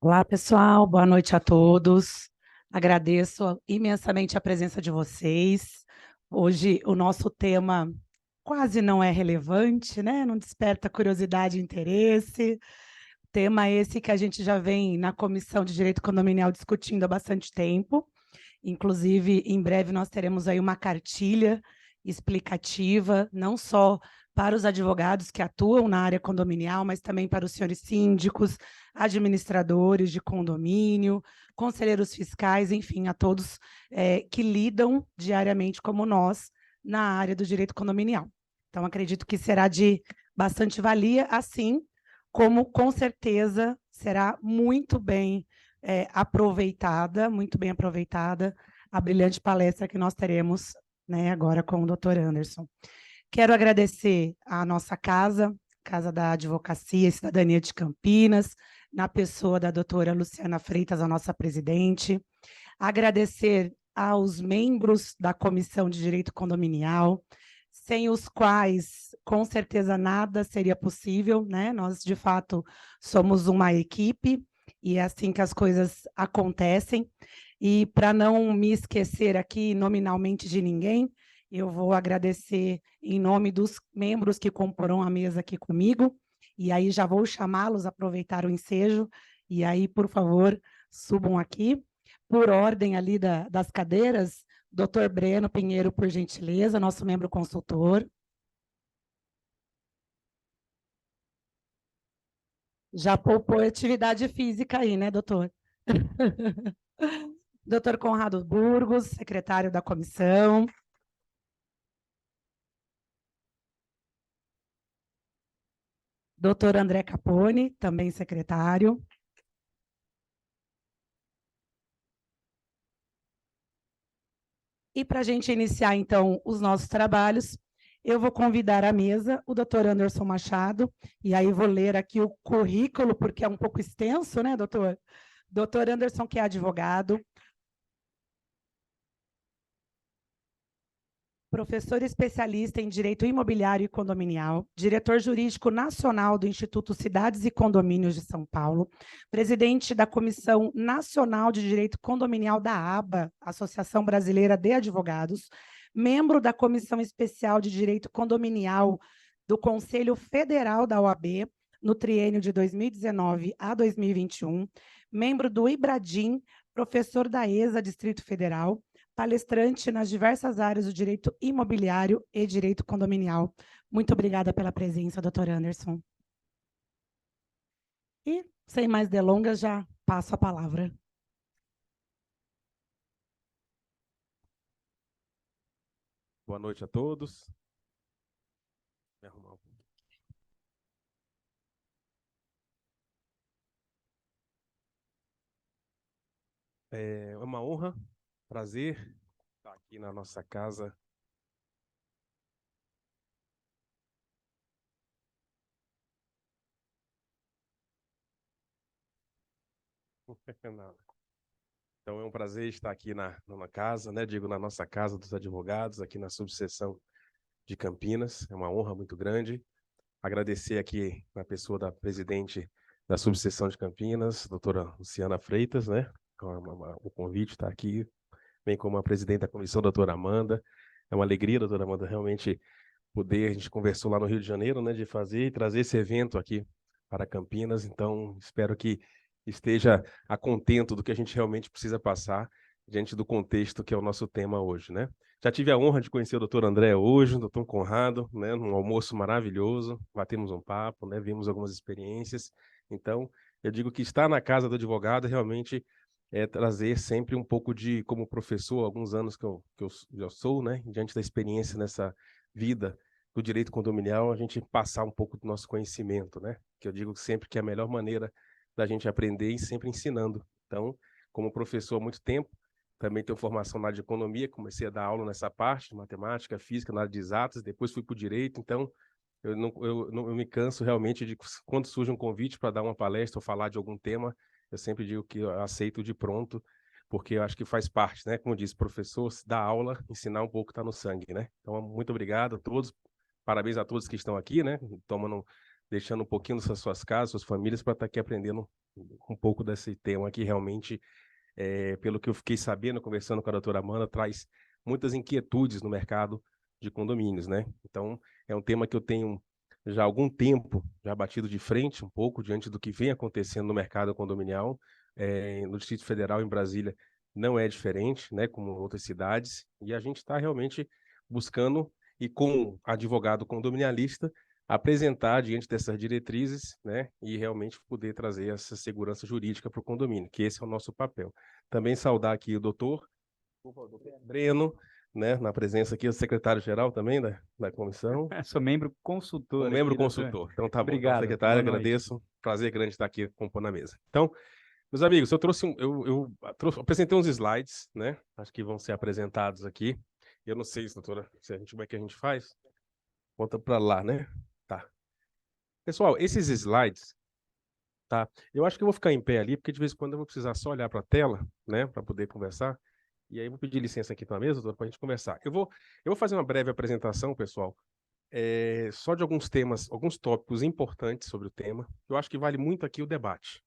Olá, pessoal, boa noite a todos. Agradeço imensamente a presença de vocês. Hoje o nosso tema quase não é relevante, né? Não desperta curiosidade e interesse. Tema esse que a gente já vem na Comissão de Direito Condominial discutindo há bastante tempo. Inclusive, em breve nós teremos aí uma cartilha explicativa, não só para os advogados que atuam na área condominial, mas também para os senhores síndicos, administradores de condomínio, conselheiros fiscais, enfim, a todos que lidam diariamente como nós na área do direito condominial. Então, acredito que será de bastante valia, assim como, com certeza, será muito bem aproveitada a brilhante palestra que nós teremos, né, agora com o Dr. Anderson. Quero agradecer à nossa casa, Casa da Advocacia e Cidadania de Campinas, na pessoa da doutora Luciana Freitas, a nossa presidente. Agradecer aos membros da Comissão de Direito Condominial, sem os quais, com certeza, nada seria possível, né? Nós, de fato, somos uma equipe e é assim que as coisas acontecem. E para não me esquecer aqui nominalmente de ninguém, eu vou agradecer em nome dos membros que comporão a mesa aqui comigo, e aí já vou chamá-los a aproveitar o ensejo, e aí, por favor, subam aqui. Por ordem ali das cadeiras, Dr. Breno Pinheiro, por gentileza, nosso membro consultor. Já poupou atividade física aí, né, doutor? Dr. Conrado Burgos, secretário da comissão. Dr. André Capone, também secretário. E para a gente iniciar, então, os nossos trabalhos, eu vou convidar à mesa o doutor Anderson Machado, e aí vou ler aqui o currículo, porque é um pouco extenso, né, doutor? Doutor Anderson, que é advogado, professor especialista em Direito Imobiliário e Condominial, diretor jurídico nacional do Instituto Cidades e Condomínios de São Paulo, presidente da Comissão Nacional de Direito Condominial da ABA, Associação Brasileira de Advogados, membro da Comissão Especial de Direito Condominial do Conselho Federal da OAB, no triênio de 2019 a 2021, membro do IBRADIM, professor da ESA Distrito Federal, palestrante nas diversas áreas do direito imobiliário e direito condominial. Muito obrigada pela presença, doutor Anderson. E, sem mais delongas, já passo a palavra. Boa noite a todos. É uma honra, prazer estar aqui na nossa casa. Então é um prazer estar aqui na casa, né? Digo, na nossa casa dos advogados, aqui na subseção de Campinas. É uma honra muito grande. Agradecer aqui na pessoa da presidente da subseção de Campinas, doutora Luciana Freitas, né? O convite está aqui, bem como a presidente da comissão, doutora Amanda. É uma alegria, doutora Amanda, realmente poder, a gente conversou lá no Rio de Janeiro, né, de fazer e trazer esse evento aqui para Campinas, então espero que esteja a contento do que a gente realmente precisa passar diante do contexto que é o nosso tema hoje, né? Já tive a honra de conhecer o doutor André hoje, o doutor Conrado, né, num almoço maravilhoso, batemos um papo, né, vimos algumas experiências, então eu digo que estar na casa do advogado realmente é trazer sempre um pouco de, como professor, alguns anos que eu já sou, né, diante da experiência nessa vida do direito condominial, a gente passar um pouco do nosso conhecimento, né? Que eu digo sempre que é a melhor maneira da gente aprender e sempre ensinando. Então, como professor há muito tempo, também tenho formação na área de economia, comecei a dar aula nessa parte, de matemática, física, na área de exatas, depois fui para o direito, então eu me canso realmente de, quando surge um convite para dar uma palestra ou falar de algum tema, eu sempre digo que eu aceito de pronto, porque eu acho que faz parte, né? Como diz, professor, dar aula, ensinar um pouco está no sangue, né? Então, muito obrigado a todos, parabéns a todos que estão aqui, né? Tomando deixando um pouquinho dessas suas casas, suas famílias, para estar aqui aprendendo um pouco desse tema que realmente, pelo que eu fiquei sabendo, conversando com a doutora Amanda, traz muitas inquietudes no mercado de condomínios, né? Então, é um tema que eu tenho já há algum tempo já batido de frente um pouco diante do que vem acontecendo no mercado condominial. No Distrito Federal, em Brasília, não é diferente, né, como outras cidades, e a gente está realmente buscando, e com advogado condominialista, apresentar diante dessas diretrizes, né, e realmente poder trazer essa segurança jurídica para o condomínio, que esse é o nosso papel. Também saudar aqui o doutor Breno, né, na presença aqui do secretário-geral também da comissão. Sou membro consultor. Um membro aqui, doutor. consultor. Então tá bom. Obrigado. Então, secretário, Boa noite. agradeço. Prazer grande estar aqui compondo a mesa. Então, meus amigos, apresentei uns slides, né? Acho que vão ser apresentados aqui. Eu não sei, doutora, como é que a gente faz? Volta para lá, né? Tá. Pessoal, esses slides, tá? Eu acho que eu vou ficar em pé ali, porque de vez em quando eu vou precisar só olhar para a tela, né? Para poder conversar. E aí eu vou pedir licença aqui para a mesa, doutora, para a gente conversar. Eu vou fazer uma breve apresentação, pessoal, só de alguns temas, alguns tópicos importantes sobre o tema. Eu acho que vale muito aqui o debate.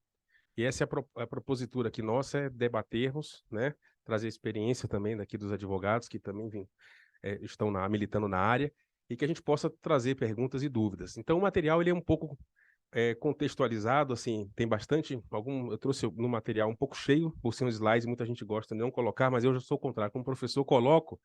E essa é a propositura aqui nossa, é debatermos, né? Trazer experiência também daqui dos advogados que também estão militando na área e que a gente possa trazer perguntas e dúvidas. Então, o material ele é um pouco contextualizado, assim, tem bastante, eu trouxe no material um pouco cheio, por ser um slide, muita gente gosta de não colocar, mas eu já sou o contrário, como professor, coloco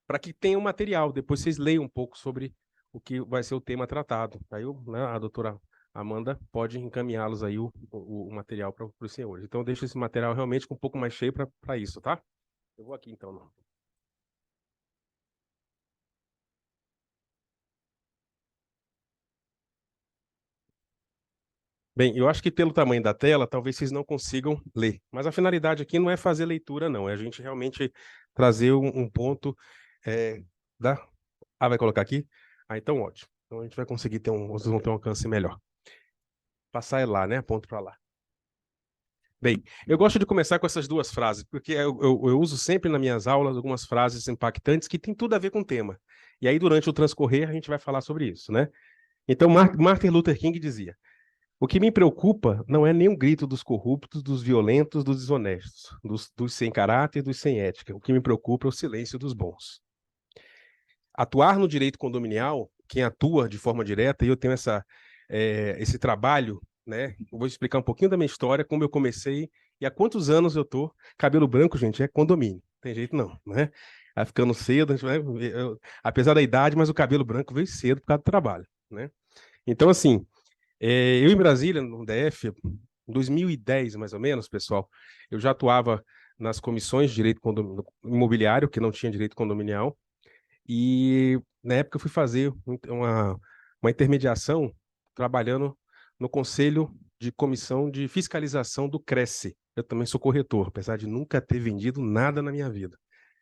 para que tenha um material, depois vocês leiam um pouco sobre o que vai ser o tema tratado. Aí a doutora Amanda pode encaminhá-los aí o material para os senhores. Então, eu deixo esse material realmente um pouco mais cheio para isso, tá? Eu vou aqui, então. Não. Bem, eu acho que pelo tamanho da tela, talvez vocês não consigam ler. Mas a finalidade aqui não é fazer leitura, não. É a gente realmente trazer um ponto da... vai colocar aqui? Então, ótimo. Então, a gente vai conseguir vocês vão ter um alcance melhor. Passar lá, né? Ponto para lá. Bem, eu gosto de começar com essas duas frases, porque eu uso sempre nas minhas aulas algumas frases impactantes que têm tudo a ver com o tema. E aí, durante o transcorrer, a gente vai falar sobre isso, né? Então, Martin Luther King dizia: o que me preocupa não é nem o grito dos corruptos, dos violentos, dos desonestos, dos sem caráter, dos sem ética. O que me preocupa é o silêncio dos bons. Atuar no direito condominial, quem atua de forma direta, e eu tenho esse trabalho, né? Eu vou explicar um pouquinho da minha história, como eu comecei e há quantos anos eu tô. Cabelo branco, gente, é condomínio. Tem jeito não, né? Vai ficando cedo, apesar da idade, mas o cabelo branco veio cedo por causa do trabalho, né? Então, assim, eu em Brasília, no DF, em 2010, mais ou menos, pessoal, eu já atuava nas comissões de direito imobiliário, que não tinha direito condominial, e na época eu fui fazer uma intermediação trabalhando no Conselho de Comissão de Fiscalização do Cresce. Eu também sou corretor, apesar de nunca ter vendido nada na minha vida.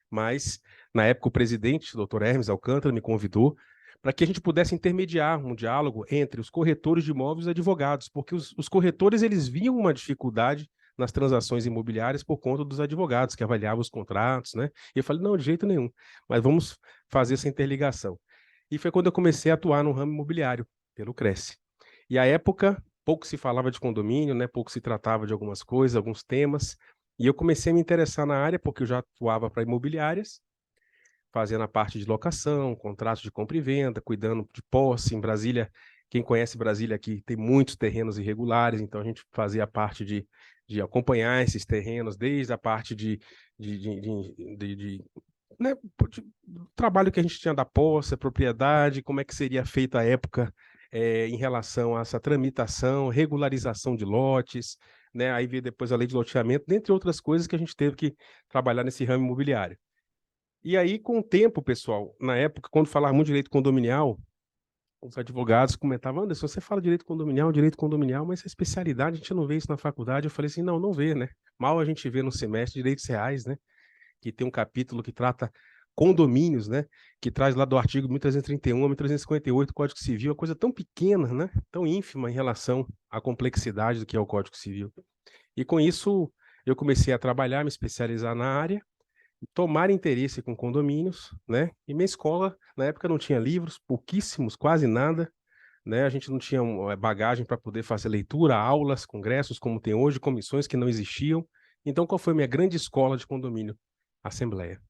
Mas, na época, o presidente, o Dr. Hermes Alcântara, me convidou para que a gente pudesse intermediar um diálogo entre os corretores de imóveis e advogados, porque os corretores eles viam uma dificuldade nas transações imobiliárias por conta dos advogados que avaliavam os contratos, né? E eu falei, não, de jeito nenhum, mas vamos fazer essa interligação. E foi quando eu comecei a atuar no ramo imobiliário, pelo Cresce. E à época, pouco se falava de condomínio, né? Pouco se tratava de algumas coisas, alguns temas, e eu comecei a me interessar na área porque eu já atuava para imobiliárias, fazendo a parte de locação, contratos de compra e venda, cuidando de posse. Em Brasília, quem conhece Brasília aqui tem muitos terrenos irregulares, então a gente fazia a parte de acompanhar esses terrenos, desde a parte né, trabalho que a gente tinha da posse, a propriedade, como é que seria feita a época em relação a essa tramitação, regularização de lotes, né, aí veio depois a lei de loteamento, dentre outras coisas que a gente teve que trabalhar nesse ramo imobiliário. E aí, com o tempo, pessoal, na época, quando falava muito de direito condominial, os advogados comentavam, Anderson, você fala direito condominial, mas essa especialidade, a gente não vê isso na faculdade. Eu falei assim, não vê, né? Mal a gente vê no semestre direitos reais, né? Que tem um capítulo que trata condomínios, né? Que traz lá do artigo 1331 a 1358 do Código Civil, uma coisa tão pequena, né? Tão ínfima em relação à complexidade do que é o Código Civil. E com isso, eu comecei a trabalhar, me especializar na área, tomar interesse com condomínios, né? E minha escola, na época, não tinha livros, pouquíssimos, quase nada, né? A gente não tinha bagagem para poder fazer leitura, aulas, congressos, como tem hoje, comissões que não existiam. Então, qual foi a minha grande escola de condomínio? Assembleia.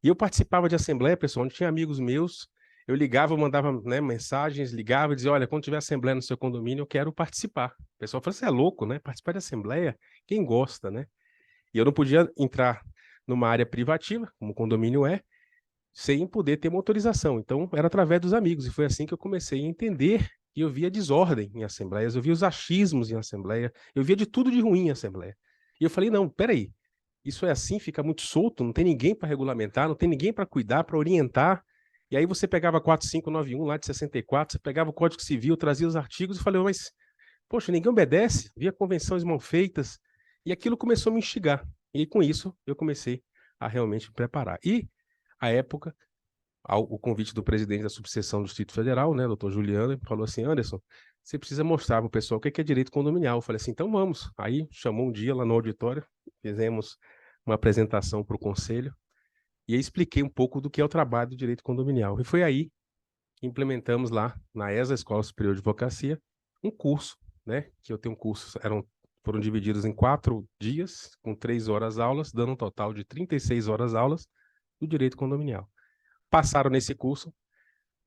E eu participava de assembleia, pessoal, onde tinha amigos meus, eu ligava, mandava, né, mensagens, ligava e dizia, olha, quando tiver assembleia no seu condomínio, eu quero participar. O pessoal falou, você é louco, né? Participar de assembleia? Quem gosta, né? E eu não podia entrar numa área privativa, como o condomínio é, sem poder ter uma autorização. Então, era através dos amigos. E foi assim que eu comecei a entender que eu via desordem em assembleias, eu via os achismos em assembleia, eu via de tudo de ruim em assembleia. E eu falei, não, peraí, isso é assim, fica muito solto, não tem ninguém para regulamentar, não tem ninguém para cuidar, para orientar. E aí você pegava 4591 lá de 64, você pegava o Código Civil, trazia os artigos e falei, mas, poxa, ninguém obedece, via convenções mal feitas. E aquilo começou a me instigar. E com isso, eu comecei a realmente me preparar. E, à época, o convite do presidente da subseção do Distrito Federal, né, doutor Juliano, falou assim, Anderson, você precisa mostrar para o pessoal o que é direito condominial. Eu falei assim, então vamos. Aí chamou um dia lá no auditório, fizemos uma apresentação para o conselho e aí expliquei um pouco do que é o trabalho do direito condominial. E foi aí que implementamos lá na ESA, Escola Superior de Advocacia, um curso, né, que eu tenho um curso, foram divididos em 4 dias, com 3 horas aulas, dando um total de 36 horas aulas do direito condominial. Passaram nesse curso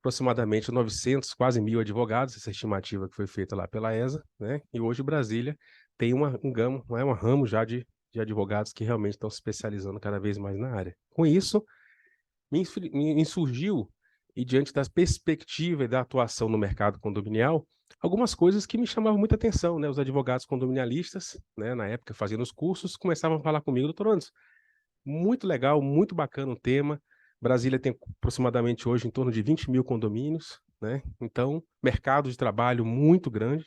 aproximadamente 900, quase 1.000 advogados, essa estimativa que foi feita lá pela ESA, né? E hoje Brasília tem um ramo já de advogados que realmente estão se especializando cada vez mais na área. Com isso, me surgiu, e diante da perspectiva e da atuação no mercado condominial, algumas coisas que me chamavam muita atenção, né? Os advogados condominialistas, né, na época, fazendo os cursos, começavam a falar comigo, doutor Anderson, muito legal, muito bacana o tema. Brasília tem aproximadamente hoje em torno de 20.000 condomínios, né? Então, mercado de trabalho muito grande.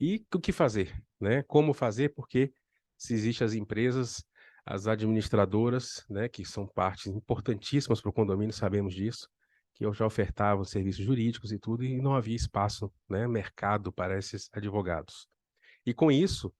E o que fazer, né? Como fazer? Porque se existem as empresas, as administradoras, né, que são partes importantíssimas para o condomínio, sabemos disso, que eu já ofertava serviços jurídicos e tudo, e não havia espaço, né, mercado para esses advogados. E com isso,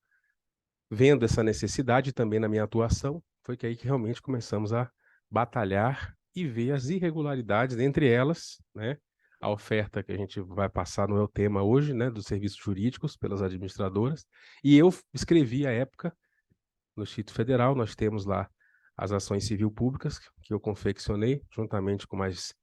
vendo essa necessidade também na minha atuação, foi que aí que realmente começamos a batalhar e ver as irregularidades, entre elas, né, a oferta que a gente vai passar não é o tema hoje, né, dos serviços jurídicos pelas administradoras, e eu escrevi à época, no Distrito Federal, nós temos lá as ações civil públicas, que eu confeccionei, juntamente com mais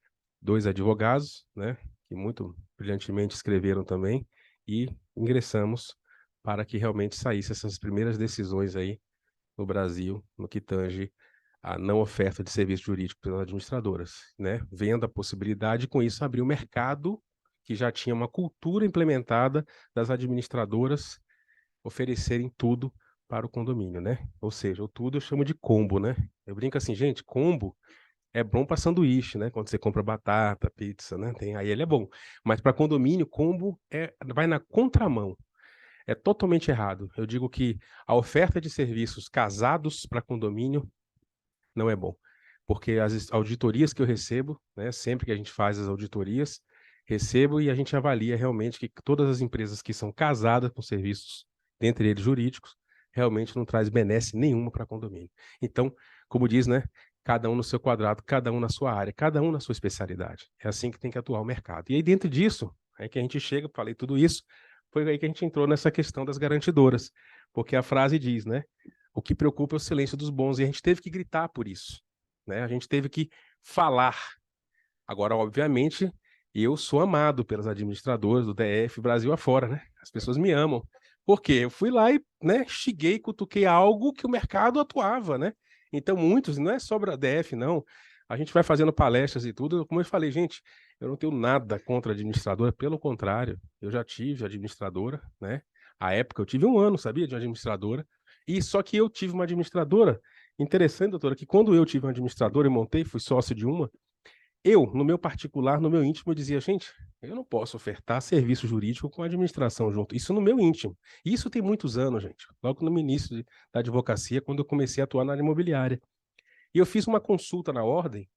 2 advogados, né, que muito brilhantemente escreveram também, e ingressamos para que realmente saísse essas primeiras decisões aí no Brasil, no que tange a não oferta de serviço jurídico pelas administradoras, né? Vendo a possibilidade, com isso, abrir o mercado que já tinha uma cultura implementada das administradoras oferecerem tudo para o condomínio, né? Ou seja, o tudo eu chamo de combo, né? Eu brinco assim, gente, combo é bom para sanduíche, né? Quando você compra batata, pizza, né? Aí ele é bom. Mas para condomínio, combo vai na contramão. É totalmente errado. Eu digo que a oferta de serviços casados para condomínio não é bom. Porque as auditorias que eu recebo, né, sempre que a gente faz as auditorias, recebo e a gente avalia realmente que todas as empresas que são casadas com serviços, dentre eles jurídicos, realmente não traz benesse nenhuma para condomínio. Então, como diz, né, cada um no seu quadrado, cada um na sua área, cada um na sua especialidade. É assim que tem que atuar o mercado. E aí dentro disso, aí que a gente chega, falei tudo isso, foi aí que a gente entrou nessa questão das garantidoras, porque a frase diz, né, o que preocupa é o silêncio dos bons, e a gente teve que gritar por isso, né? A gente teve que falar. Agora, obviamente, eu sou amado pelas administradoras do DF, Brasil afora, né? As pessoas me amam. Por quê? Eu fui lá e, né, cheguei, cutuquei algo que o mercado atuava, né? Então, muitos, não é só a DF, não. A gente vai fazendo palestras e tudo. Como eu falei, gente, eu não tenho nada contra a administradora, pelo contrário, eu já tive administradora, né? À época, eu tive 1 ano, sabia, de administradora. E só que eu tive uma administradora. Interessante, doutora, que quando eu tive uma administradora e montei, fui sócio de uma, eu, no meu particular, no meu íntimo, eu dizia, gente, eu não posso ofertar serviço jurídico com a administração junto. Isso no meu íntimo. Isso tem muitos anos, gente. Logo no início da advocacia, quando eu comecei a atuar na área imobiliária. E eu fiz uma consulta na ordem,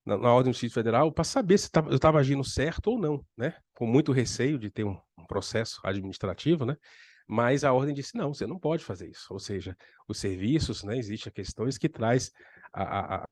na ordem do Distrito Federal, para saber se eu estava agindo certo ou não, né? Com muito receio de ter um processo administrativo, né? Mas a ordem disse, não, você não pode fazer isso. Ou seja, os serviços, né? Existem questões que traz a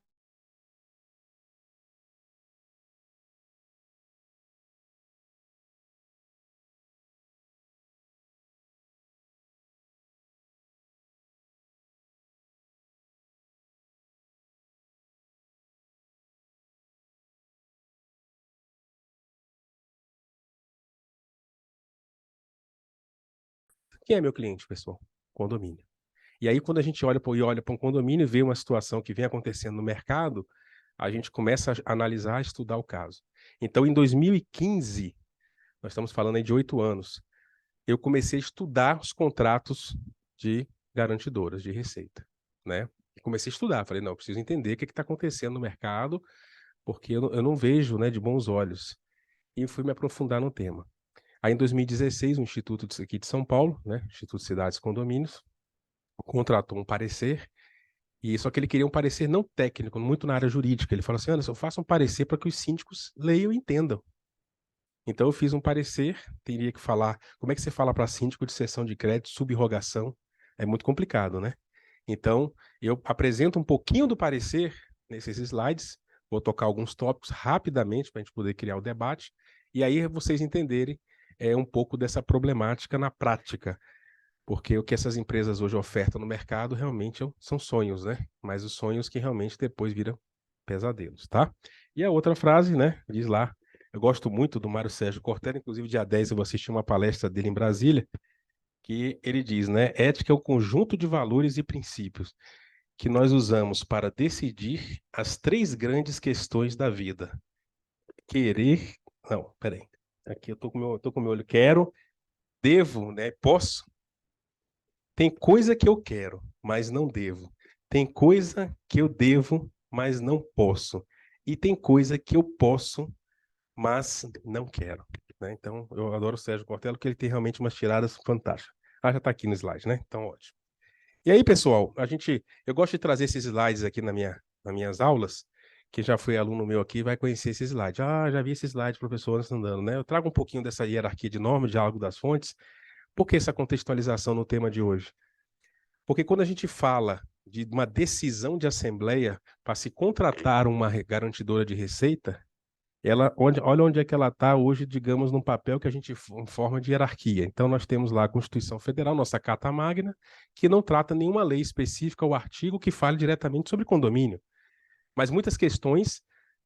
Quem é meu cliente, pessoal? Condomínio. E aí, quando a gente olha para um condomínio e vê uma situação que vem acontecendo no mercado, a gente começa a analisar, estudar o caso. Então, em 2015, nós estamos falando aí de 8 anos, eu comecei a estudar os contratos de garantidoras de receita, né? Comecei a estudar, falei, não, preciso entender o que está acontecendo no mercado, porque eu não vejo, né, de bons olhos. E fui me aprofundar no tema. Aí, em 2016, o Instituto aqui de São Paulo, né, Instituto Cidades e Condomínios, contratou um parecer, e só que ele queria um parecer não técnico, muito na área jurídica. Ele falou assim, Anderson, faça um parecer para que os síndicos leiam e entendam. Então, eu fiz um parecer, teria que falar... Como é que você fala para síndico de cessão de crédito, subrrogação? É muito complicado, né? Então, eu apresento um pouquinho do parecer nesses slides, vou tocar alguns tópicos rapidamente para a gente poder criar o debate, e aí vocês entenderem um pouco dessa problemática na prática, porque o que essas empresas hoje ofertam no mercado realmente são sonhos, né? Mas os sonhos que realmente depois viram pesadelos, tá? E a outra frase, né, diz lá, eu gosto muito do Mário Sérgio Cortella, inclusive dia 10 eu vou assistir uma palestra dele em Brasília, que ele diz, né, ética é o conjunto de valores e princípios que nós usamos para decidir as 3 grandes questões da vida. Querer... Não, peraí. Aqui eu tô com o meu olho. Quero, devo, né, posso. Tem coisa que eu quero, mas não devo. Tem coisa que eu devo, mas não posso. E tem coisa que eu posso, mas não quero, né? Então, eu adoro o Sérgio Cortella, porque ele tem realmente umas tiradas fantásticas. Ah, já está aqui no slide, né? Então, ótimo. E aí, pessoal, eu gosto de trazer esses slides aqui nas minhas aulas. Quem já foi aluno meu aqui vai conhecer esse slide. Ah, já vi esse slide, professor andando, né? Eu trago um pouquinho dessa hierarquia de normas, diálogo das fontes. Por que essa contextualização no tema de hoje? Porque quando a gente fala de uma decisão de assembleia para se contratar uma garantidora de receita, olha onde é que ela está hoje, digamos, num papel que a gente forma de hierarquia. Então, nós temos lá a Constituição Federal, nossa Carta Magna, que não trata nenhuma lei específica ou artigo que fale diretamente sobre condomínio. Mas muitas questões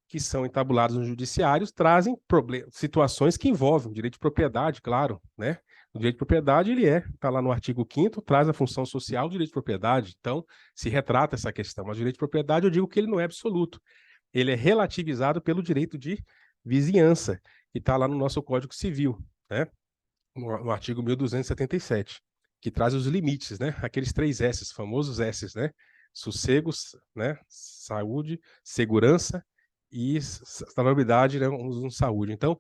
que são entabuladas no judiciário trazem situações que envolvem o direito de propriedade, claro, né? O direito de propriedade, está lá no artigo 5º, traz a função social do direito de propriedade. Então, se retrata essa questão. Mas o direito de propriedade, eu digo que ele não é absoluto. Ele é relativizado pelo direito de vizinhança, que está lá no nosso Código Civil, né? No artigo 1277, que traz os limites, né? Aqueles 3 S's, famosos S's, né? Sossego, né? Saúde, segurança e salubridade, né? Saúde. Então,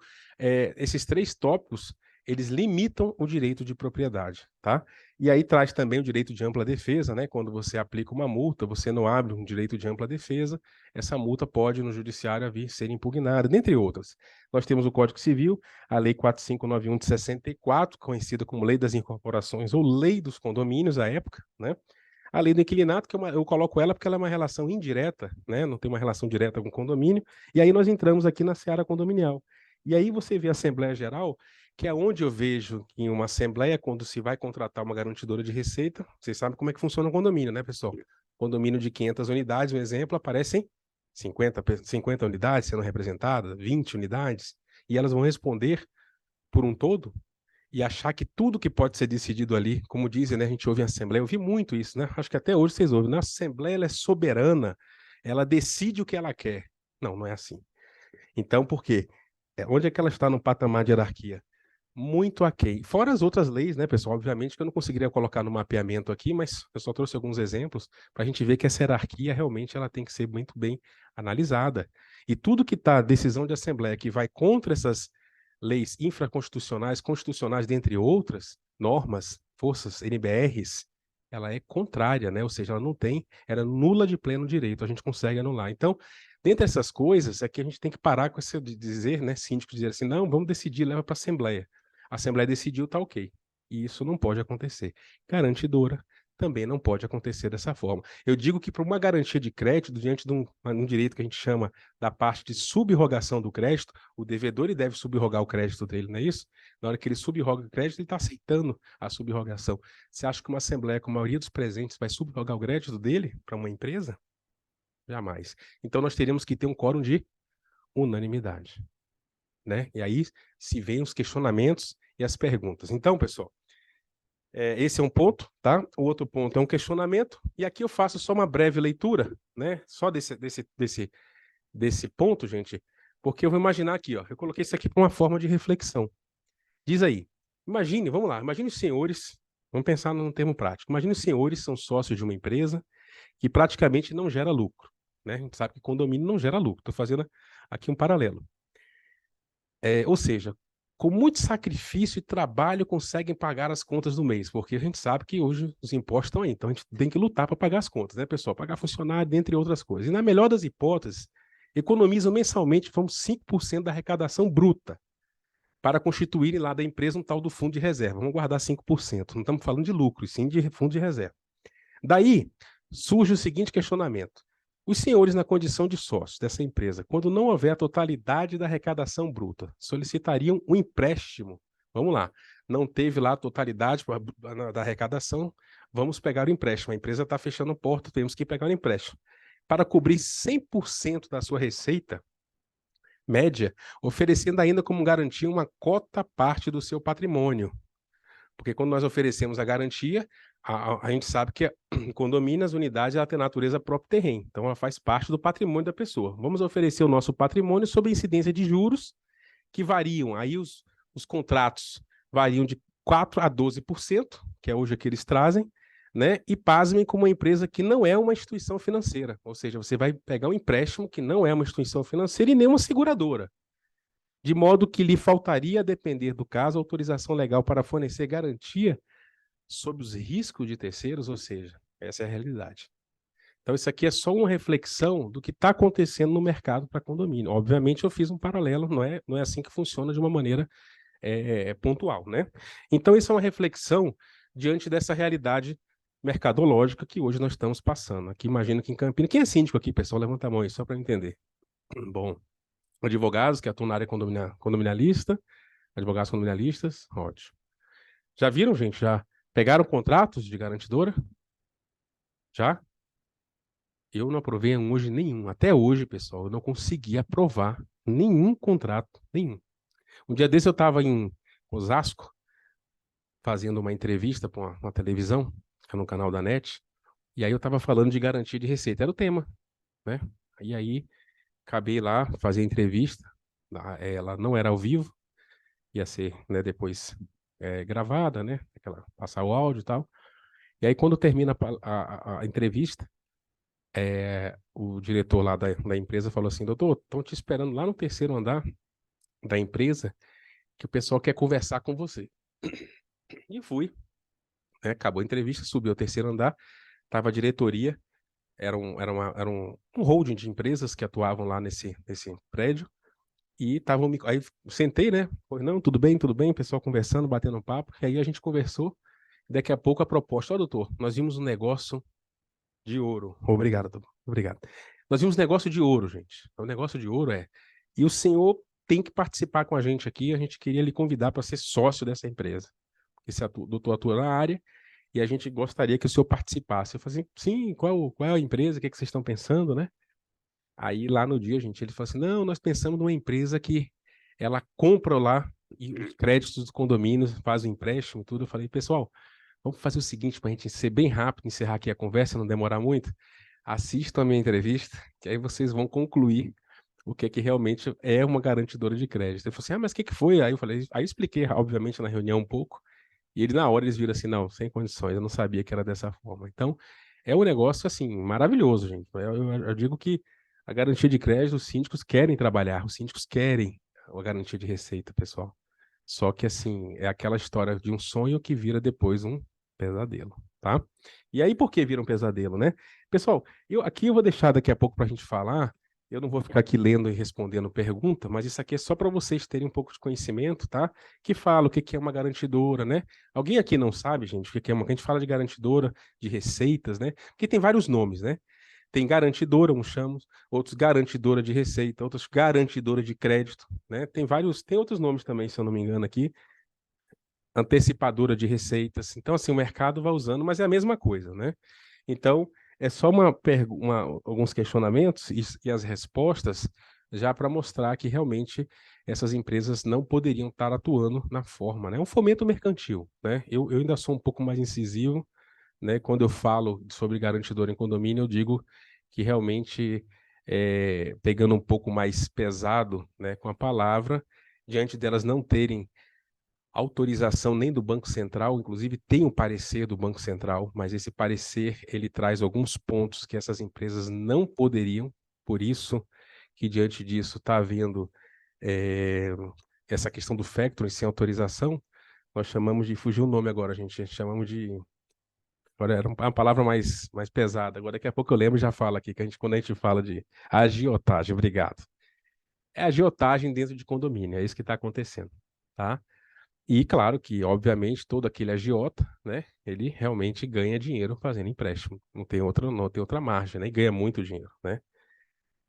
esses 3 tópicos, eles limitam o direito de propriedade, tá? E aí traz também o direito de ampla defesa, né? Quando você aplica uma multa, você não abre um direito de ampla defesa, essa multa pode, no judiciário, vir ser impugnada, dentre outras. Nós temos o Código Civil, a Lei 4591 de 64, conhecida como Lei das Incorporações ou Lei dos Condomínios, à época, né? A lei do inquilinato, que eu coloco ela porque ela é uma relação indireta, né? Não tem uma relação direta com o condomínio. E aí nós entramos aqui na seara condominial. E aí você vê a Assembleia Geral, que é onde eu vejo em uma Assembleia, quando se vai contratar uma garantidora de receita, vocês sabem como é que funciona o condomínio, né, pessoal? Condomínio de 500 unidades, um exemplo, aparecem 50 unidades sendo representadas, 20 unidades, e elas vão responder por um todo, e achar que tudo que pode ser decidido ali, como dizem, né, a gente ouve em Assembleia, eu vi muito isso, né? Acho que até hoje vocês ouvem, na Assembleia ela é soberana, ela decide o que ela quer. Não, não é assim. Então, por quê? Onde é que ela está no patamar de hierarquia? Muito aquém. Fora as outras leis, né, pessoal? Obviamente que eu não conseguiria colocar no mapeamento aqui, mas eu só trouxe alguns exemplos para a gente ver que essa hierarquia realmente ela tem que ser muito bem analisada. E tudo que está decisão de Assembleia que vai contra essas leis infraconstitucionais, constitucionais, dentre outras normas, forças, NBRs, ela é contrária, né? Ou seja, ela é nula de pleno direito, a gente consegue anular. Então, dentre essas coisas, é que a gente tem que parar com esse de dizer, né, síndico dizer assim, não, vamos decidir, leva para a Assembleia. A Assembleia decidiu, tá ok. E isso não pode acontecer. Garantidora também não pode acontecer dessa forma. Eu digo que para uma garantia de crédito, diante de um direito que a gente chama da parte de subrrogação do crédito, o devedor ele deve subrrogar o crédito dele, não é isso? Na hora que ele subrroga o crédito, ele está aceitando a subrrogação. Você acha que uma Assembleia com a maioria dos presentes vai subrrogar o crédito dele para uma empresa? Jamais. Então, nós teríamos que ter um quórum de unanimidade, né? E aí se vêm os questionamentos e as perguntas. Então, pessoal, Esse é um ponto, tá? O outro ponto é um questionamento, e aqui eu faço só uma breve leitura, né? Só desse ponto, gente, porque eu vou imaginar aqui, ó, eu coloquei isso aqui para uma forma de reflexão. Diz aí, imagine, vamos lá, imagine os senhores, vamos pensar num termo prático, imagine os senhores são sócios de uma empresa que praticamente não gera lucro, né? A gente sabe que condomínio não gera lucro, estou fazendo aqui um paralelo. Ou seja, com muito sacrifício e trabalho conseguem pagar as contas do mês, porque a gente sabe que hoje os impostos estão aí, então a gente tem que lutar para pagar as contas, né, pessoal? Pagar funcionário, dentre outras coisas. E na melhor das hipóteses, economizam mensalmente, vamos 5% da arrecadação bruta para constituírem lá da empresa um tal do fundo de reserva. Vamos guardar 5%. Não estamos falando de lucro, e sim de fundo de reserva. Daí surge o seguinte questionamento. Os senhores, na condição de sócios dessa empresa, quando não houver a totalidade da arrecadação bruta, solicitariam um empréstimo. Vamos lá, não teve lá a totalidade da arrecadação, vamos pegar o empréstimo. A empresa está fechando porta, temos que pegar o empréstimo. Para cobrir 100% da sua receita média, oferecendo ainda como garantia uma cota parte do seu patrimônio. Porque quando nós oferecemos a garantia, a gente sabe que em condomínio, as unidades ela tem natureza próprio terreno. Então, ela faz parte do patrimônio da pessoa. Vamos oferecer o nosso patrimônio sob incidência de juros que variam. Aí os contratos variam de 4% a 12%, que é hoje o que eles trazem, né? E pasmem com uma empresa que não é uma instituição financeira. Ou seja, você vai pegar um empréstimo que não é uma instituição financeira e nem uma seguradora. De modo que lhe faltaria, a depender do caso, autorização legal para fornecer garantia sobre os riscos de terceiros, ou seja, essa é a realidade. Então, isso aqui é só uma reflexão do que está acontecendo no mercado para condomínio. Obviamente, eu fiz um paralelo, não é assim que funciona de uma maneira pontual, né? Então, isso é uma reflexão diante dessa realidade mercadológica que hoje nós estamos passando. Aqui, imagino que em Campinas... Quem é síndico aqui, pessoal? Levanta a mão aí, só para entender. Bom, advogados que atuam na área condominialista, advogados condominialistas, ótimo. Já viram, gente? Já pegaram contratos de garantidora? Já? Eu não aprovei hoje nenhum. Até hoje, pessoal, eu não consegui aprovar nenhum contrato, nenhum. Um dia desse eu estava em Osasco, fazendo uma entrevista para uma televisão, no canal da NET, e aí eu estava falando de garantia de receita, era o tema, né? E aí, acabei lá, fazer a entrevista, ela não era ao vivo, ia ser, né, depois gravada, né? Passar o áudio e tal. E aí, quando termina a entrevista, o diretor lá da empresa falou assim: doutor, estão te esperando lá no terceiro andar da empresa, que o pessoal quer conversar com você. E fui. Né? Acabou a entrevista, subiu ao terceiro andar, estava a diretoria, era um holding de empresas que atuavam lá nesse prédio, e estavam aí sentei, né? Não, tudo bem, o pessoal conversando, batendo um papo, e aí a gente conversou, daqui a pouco a proposta: ó, doutor, nós vimos um negócio de ouro. Obrigado, doutor. Obrigado. Nós vimos negócio de ouro, gente. O negócio de ouro e o senhor tem que participar com a gente aqui, a gente queria lhe convidar para ser sócio dessa empresa. Esse doutor atua na área e a gente gostaria que o senhor participasse. Eu falei assim: sim, qual é a empresa, o que vocês estão pensando, né? Aí lá no dia, gente, ele falou assim: não, nós pensamos numa empresa que ela compra lá os créditos dos condomínios, faz o empréstimo e tudo. Eu falei: pessoal, vamos fazer o seguinte para a gente ser bem rápido, encerrar aqui a conversa, não demorar muito. Assistam a minha entrevista, que aí vocês vão concluir o que realmente é uma garantidora de crédito. Ele falou assim: mas o que foi? Aí eu expliquei, obviamente, na reunião um pouco, e na hora eles viram assim: não, sem condições, eu não sabia que era dessa forma. Então, é um negócio, assim, maravilhoso, gente. Eu digo que a garantia de crédito, os síndicos querem trabalhar, os síndicos querem a garantia de receita, pessoal. Só que, assim, é aquela história de um sonho que vira depois um pesadelo, tá? E aí, por que vira um pesadelo, né? Pessoal, aqui eu vou deixar daqui a pouco para a gente falar, eu não vou ficar aqui lendo e respondendo pergunta, mas isso aqui é só para vocês terem um pouco de conhecimento, tá? Que fala o que é uma garantidora, né? Alguém aqui não sabe, gente, o que é uma... A gente fala de garantidora, de receitas, né? Porque tem vários nomes, né? Tem garantidora, uns chamamos, outros garantidora de receita, outros garantidora de crédito, né? Tem outros nomes também, se eu não me engano aqui, antecipadora de receitas. Então, assim, o mercado vai usando, mas é a mesma coisa, né? Então, é só alguns questionamentos e as respostas já para mostrar que realmente essas empresas não poderiam estar atuando na forma, né? É um fomento mercantil, né? Eu ainda sou um pouco mais incisivo, né? Quando eu falo sobre garantidor em condomínio, eu digo que realmente, pegando um pouco mais pesado, né, com a palavra, diante delas não terem autorização nem do Banco Central, inclusive tem um parecer do Banco Central, mas esse parecer ele traz alguns pontos que essas empresas não poderiam, por isso que diante disso está havendo essa questão do factoring sem autorização, nós chamamos de, fugiu o nome agora, gente chamamos de, agora era uma palavra mais pesada, agora daqui a pouco eu lembro e já falo aqui, que quando a gente fala de agiotagem, obrigado. É agiotagem dentro de condomínio, é isso que está acontecendo, tá? E claro que, obviamente, todo aquele agiota, né, ele realmente ganha dinheiro fazendo empréstimo. Não tem outra margem, né? E ganha muito dinheiro, né?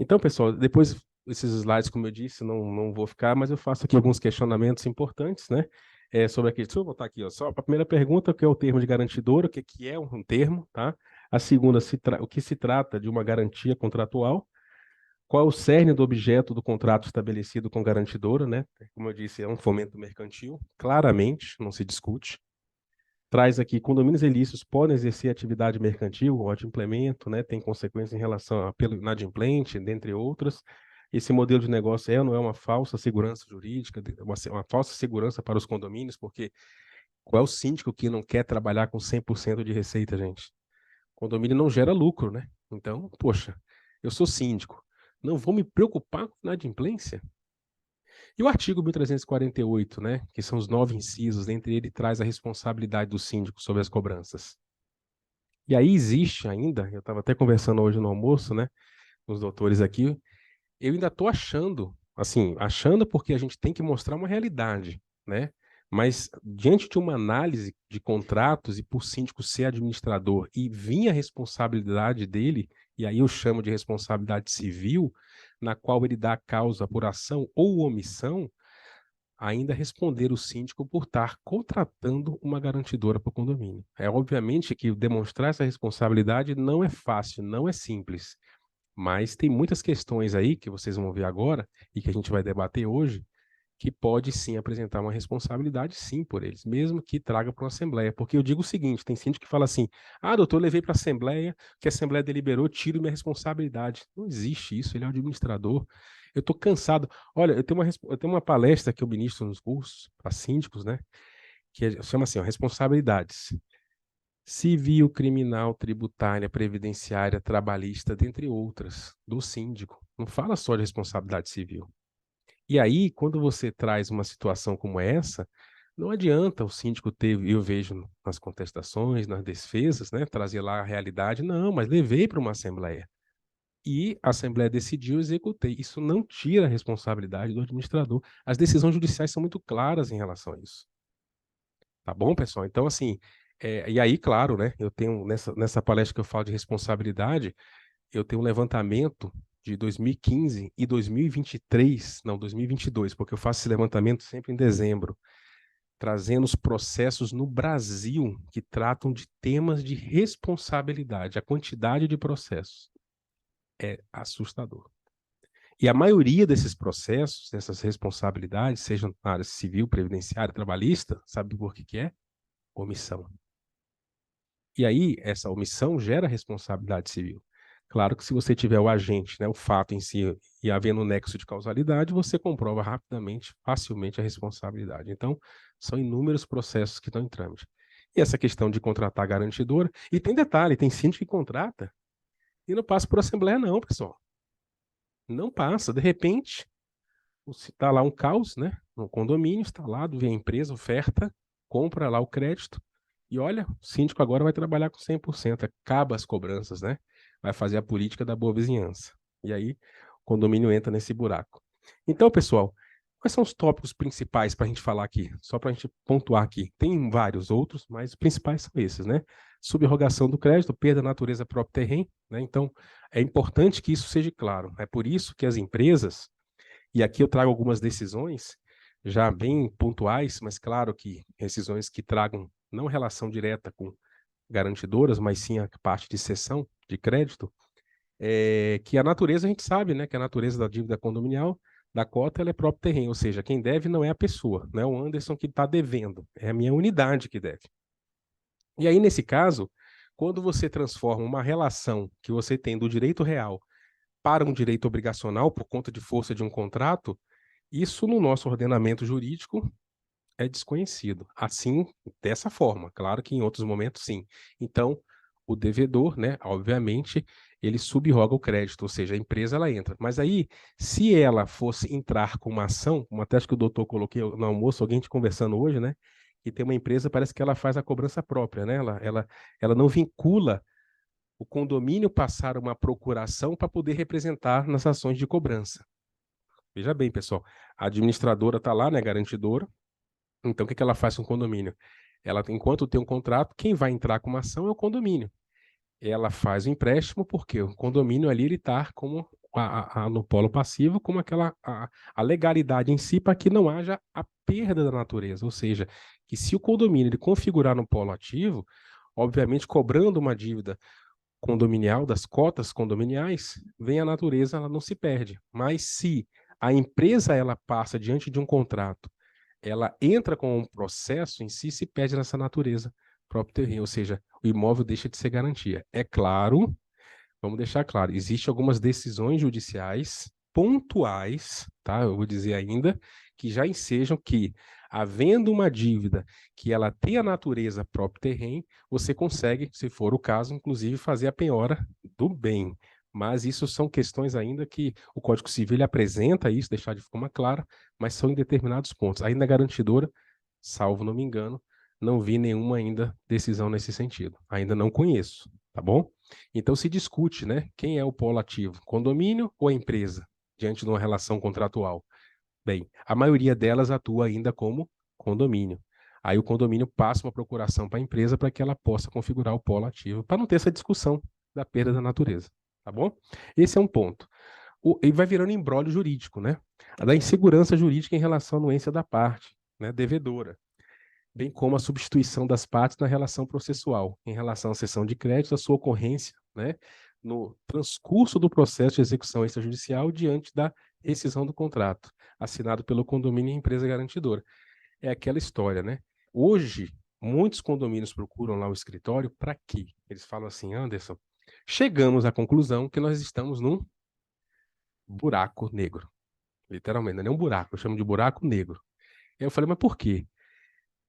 Então, pessoal, depois esses slides, como eu disse, não vou ficar, mas eu faço aqui alguns questionamentos importantes, né? Sobre aqui. Deixa eu botar aqui, ó, só a primeira pergunta, o que é o termo de garantidor, o que é um termo, tá? A segunda, o que se trata de uma garantia contratual. Qual é o cerne do objeto do contrato estabelecido com garantidora, né? Como eu disse, é um fomento mercantil, claramente, não se discute. Traz aqui, condomínios ilícitos podem exercer atividade mercantil ou adimplemento, né? Tem consequências em relação a pelo inadimplente, dentre outras. Esse modelo de negócio não é uma falsa segurança jurídica, uma falsa segurança para os condomínios, porque qual é o síndico que não quer trabalhar com 100% de receita, gente? Condomínio não gera lucro, né? Então, poxa, eu sou síndico, não vou me preocupar com inadimplência? E o artigo 1348, né, que são os 9 incisos, dentre ele traz a responsabilidade do síndico sobre as cobranças. E aí existe ainda, eu estava até conversando hoje no almoço, né, com os doutores aqui, eu ainda estou achando, assim, achando porque a gente tem que mostrar uma realidade, né? Mas diante de uma análise de contratos e por síndico ser administrador e vir a responsabilidade dele, e aí eu chamo de responsabilidade civil, na qual ele dá a causa por ação ou omissão, ainda responder o síndico por estar contratando uma garantidora para o condomínio. É obviamente que demonstrar essa responsabilidade não é fácil, não é simples, mas tem muitas questões aí que vocês vão ver agora e que a gente vai debater hoje, que pode sim apresentar uma responsabilidade sim por eles, mesmo que traga para uma assembleia. Porque eu digo o seguinte, tem síndico que fala assim, doutor, eu levei para a assembleia, que a assembleia deliberou, tiro minha responsabilidade. Não existe isso, ele é o administrador. Eu estou cansado. Olha, eu tenho uma palestra que eu ministro nos cursos para síndicos, né? Que chama assim, ó, responsabilidades. Civil, criminal, tributária, previdenciária, trabalhista, dentre outras, do síndico. Não fala só de responsabilidade civil. E aí, quando você traz uma situação como essa, não adianta o síndico ter, eu vejo nas contestações, nas defesas, né, trazer lá a realidade, não, mas levei para uma assembleia. E a assembleia decidiu, eu executei. Isso não tira a responsabilidade do administrador. As decisões judiciais são muito claras em relação a isso. Tá bom, pessoal? Então, assim, e aí, claro, né, eu tenho, nessa palestra que eu falo de responsabilidade, eu tenho um levantamento de 2015 e 2023, não, 2022, porque eu faço esse levantamento sempre em dezembro, trazendo os processos no Brasil que tratam de temas de responsabilidade. A quantidade de processos é assustador. E a maioria desses processos, dessas responsabilidades, sejam na área civil, previdenciária, trabalhista, sabe por que é? Omissão. E aí, essa omissão gera responsabilidade civil. Claro que se você tiver o agente, né, o fato em si, e havendo um nexo de causalidade, você comprova rapidamente, facilmente a responsabilidade. Então, são inúmeros processos que estão em trâmite. E essa questão de contratar garantidora, e tem detalhe, tem síndico que contrata e não passa por assembleia não, pessoal. Não passa. De repente, está lá um caos, né, no condomínio, instalado, vem a empresa, oferta, compra lá o crédito, e olha, o síndico agora vai trabalhar com 100%, acaba as cobranças, né? Vai fazer a política da boa vizinhança. E aí, o condomínio entra nesse buraco. Então, pessoal, quais são os tópicos principais para a gente falar aqui? Só para a gente pontuar aqui. Tem vários outros, mas os principais são esses, né? Subrogação do crédito, perda da natureza próprio terreno, né? Então, é importante que isso seja claro. É por isso que as empresas, e aqui eu trago algumas decisões, já bem pontuais, mas claro que decisões que tragam não relação direta com garantidoras, mas sim a parte de cessão de crédito, que a natureza a gente sabe, né, que a natureza da dívida condominial da cota ela é próprio terreno, ou seja, quem deve não é a pessoa, não é o Anderson que está devendo, é a minha unidade que deve. E aí, nesse caso, quando você transforma uma relação que você tem do direito real para um direito obrigacional por conta de força de um contrato, isso no nosso ordenamento jurídico é desconhecido. Assim, dessa forma. Claro que em outros momentos, sim. Então, o devedor, né, obviamente, ele subroga o crédito, ou seja, a empresa ela entra. Mas aí, se ela fosse entrar com uma ação, como até acho que o doutor coloquei no almoço, alguém te conversando hoje, né, que tem uma empresa, parece que ela faz a cobrança própria, né? Ela não vincula o condomínio passar uma procuração para poder representar nas ações de cobrança. Veja bem, pessoal, a administradora está lá, né, garantidora. Então, o que ela faz com o condomínio? Ela, enquanto tem um contrato, quem vai entrar com uma ação é o condomínio. Ela faz o empréstimo porque o condomínio ali ele está como no polo passivo, como a legalidade em si para que não haja a perda da natureza. Ou seja, que se o condomínio ele configurar no polo ativo, obviamente cobrando uma dívida condominial, das cotas condominiais, vem a natureza, ela não se perde. Mas se a empresa ela passa diante de um contrato, ela entra com um processo em si, se perde nessa natureza próprio terreno, ou seja, o imóvel deixa de ser garantia. É claro, vamos deixar claro, existem algumas decisões judiciais pontuais, tá? Eu vou dizer ainda, que já ensejam que, havendo uma dívida que ela tem a natureza próprio terreno, você consegue, se for o caso, inclusive fazer a penhora do bem. Mas isso são questões ainda que o Código Civil ele apresenta isso, deixar de forma clara, mas são em determinados pontos. Ainda a garantidora, salvo não me engano, não vi nenhuma ainda decisão nesse sentido. Ainda não conheço, tá bom? Então se discute, né? Quem é o polo ativo, condomínio ou a empresa, diante de uma relação contratual? Bem, a maioria delas atua ainda como condomínio. Aí o condomínio passa uma procuração para a empresa para que ela possa configurar o polo ativo, para não ter essa discussão da perda da natureza, tá bom? Esse é um ponto. E vai virando imbróglio jurídico, né? A da insegurança jurídica em relação à anuência da parte, né, devedora, bem como a substituição das partes na relação processual, em relação à cessão de crédito, a sua ocorrência, né, no transcurso do processo de execução extrajudicial diante da rescisão do contrato, assinado pelo condomínio e empresa garantidora. É aquela história, né? Hoje, muitos condomínios procuram lá o escritório para quê? Eles falam assim, Anderson, chegamos à conclusão que nós estamos num buraco negro. Literalmente, não é nem um buraco, eu chamo de buraco negro. Aí eu falei, mas por quê?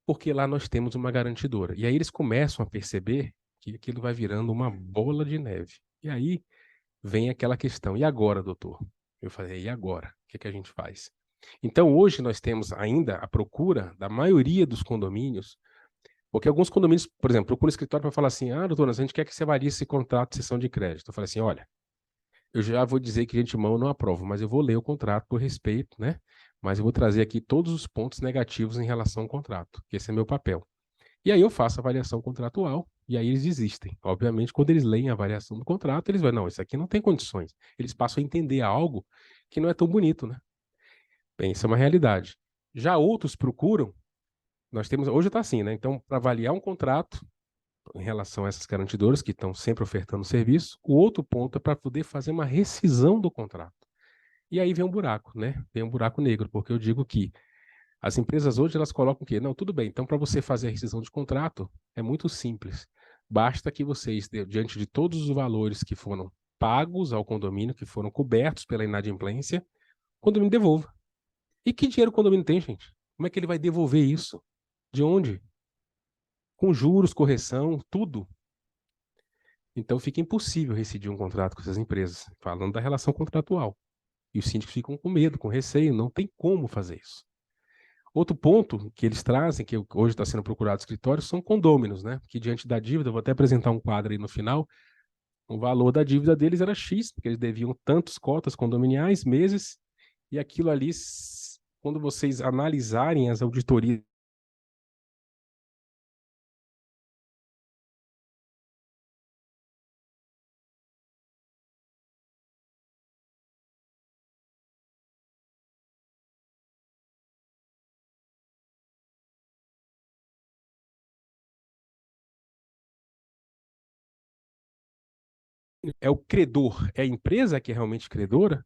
Porque lá nós temos uma garantidora. E aí eles começam a perceber que aquilo vai virando uma bola de neve. E aí vem aquela questão: e agora, doutor? Eu falei: e agora? O que que a gente faz? Então, hoje nós temos ainda a procura da maioria dos condomínios, porque alguns condomínios, por exemplo, procuram escritório para falar assim: ah, doutor, a gente quer que você avalie esse contrato de cessão de crédito. Eu falei assim: olha, eu já vou dizer que de antemão eu não aprovo, mas eu vou ler o contrato por respeito, né? Mas eu vou trazer aqui todos os pontos negativos em relação ao contrato, que esse é meu papel. E aí eu faço a avaliação contratual, e aí eles desistem. Obviamente, quando eles leem a avaliação do contrato, eles vão, não, isso aqui não tem condições. Eles passam a entender algo que não é tão bonito, né? Bem, isso é uma realidade. Já outros procuram, nós temos, hoje está assim, né? Então, para avaliar um contrato, em relação a essas garantidoras que estão sempre ofertando serviço, o outro ponto é para poder fazer uma rescisão do contrato. E aí vem um buraco, né? Vem um buraco negro, porque eu digo que as empresas hoje elas colocam o quê? Não, tudo bem, então para você fazer a rescisão de contrato é muito simples. Basta que vocês, diante de todos os valores que foram pagos ao condomínio, que foram cobertos pela inadimplência, o condomínio devolva. E que dinheiro o condomínio tem, gente? Como é que ele vai devolver isso? De onde? Com juros, correção, tudo. Então fica impossível rescindir um contrato com essas empresas, falando da relação contratual. E os síndicos ficam com medo, com receio, não tem como fazer isso. Outro ponto que eles trazem, que hoje está sendo procurado no escritório, são condôminos, né? Que diante da dívida, vou até apresentar um quadro aí no final, o valor da dívida deles era X, porque eles deviam tantos cotas condominiais, meses, e aquilo ali, quando vocês analisarem as auditorias, é o credor, é a empresa que é realmente credora,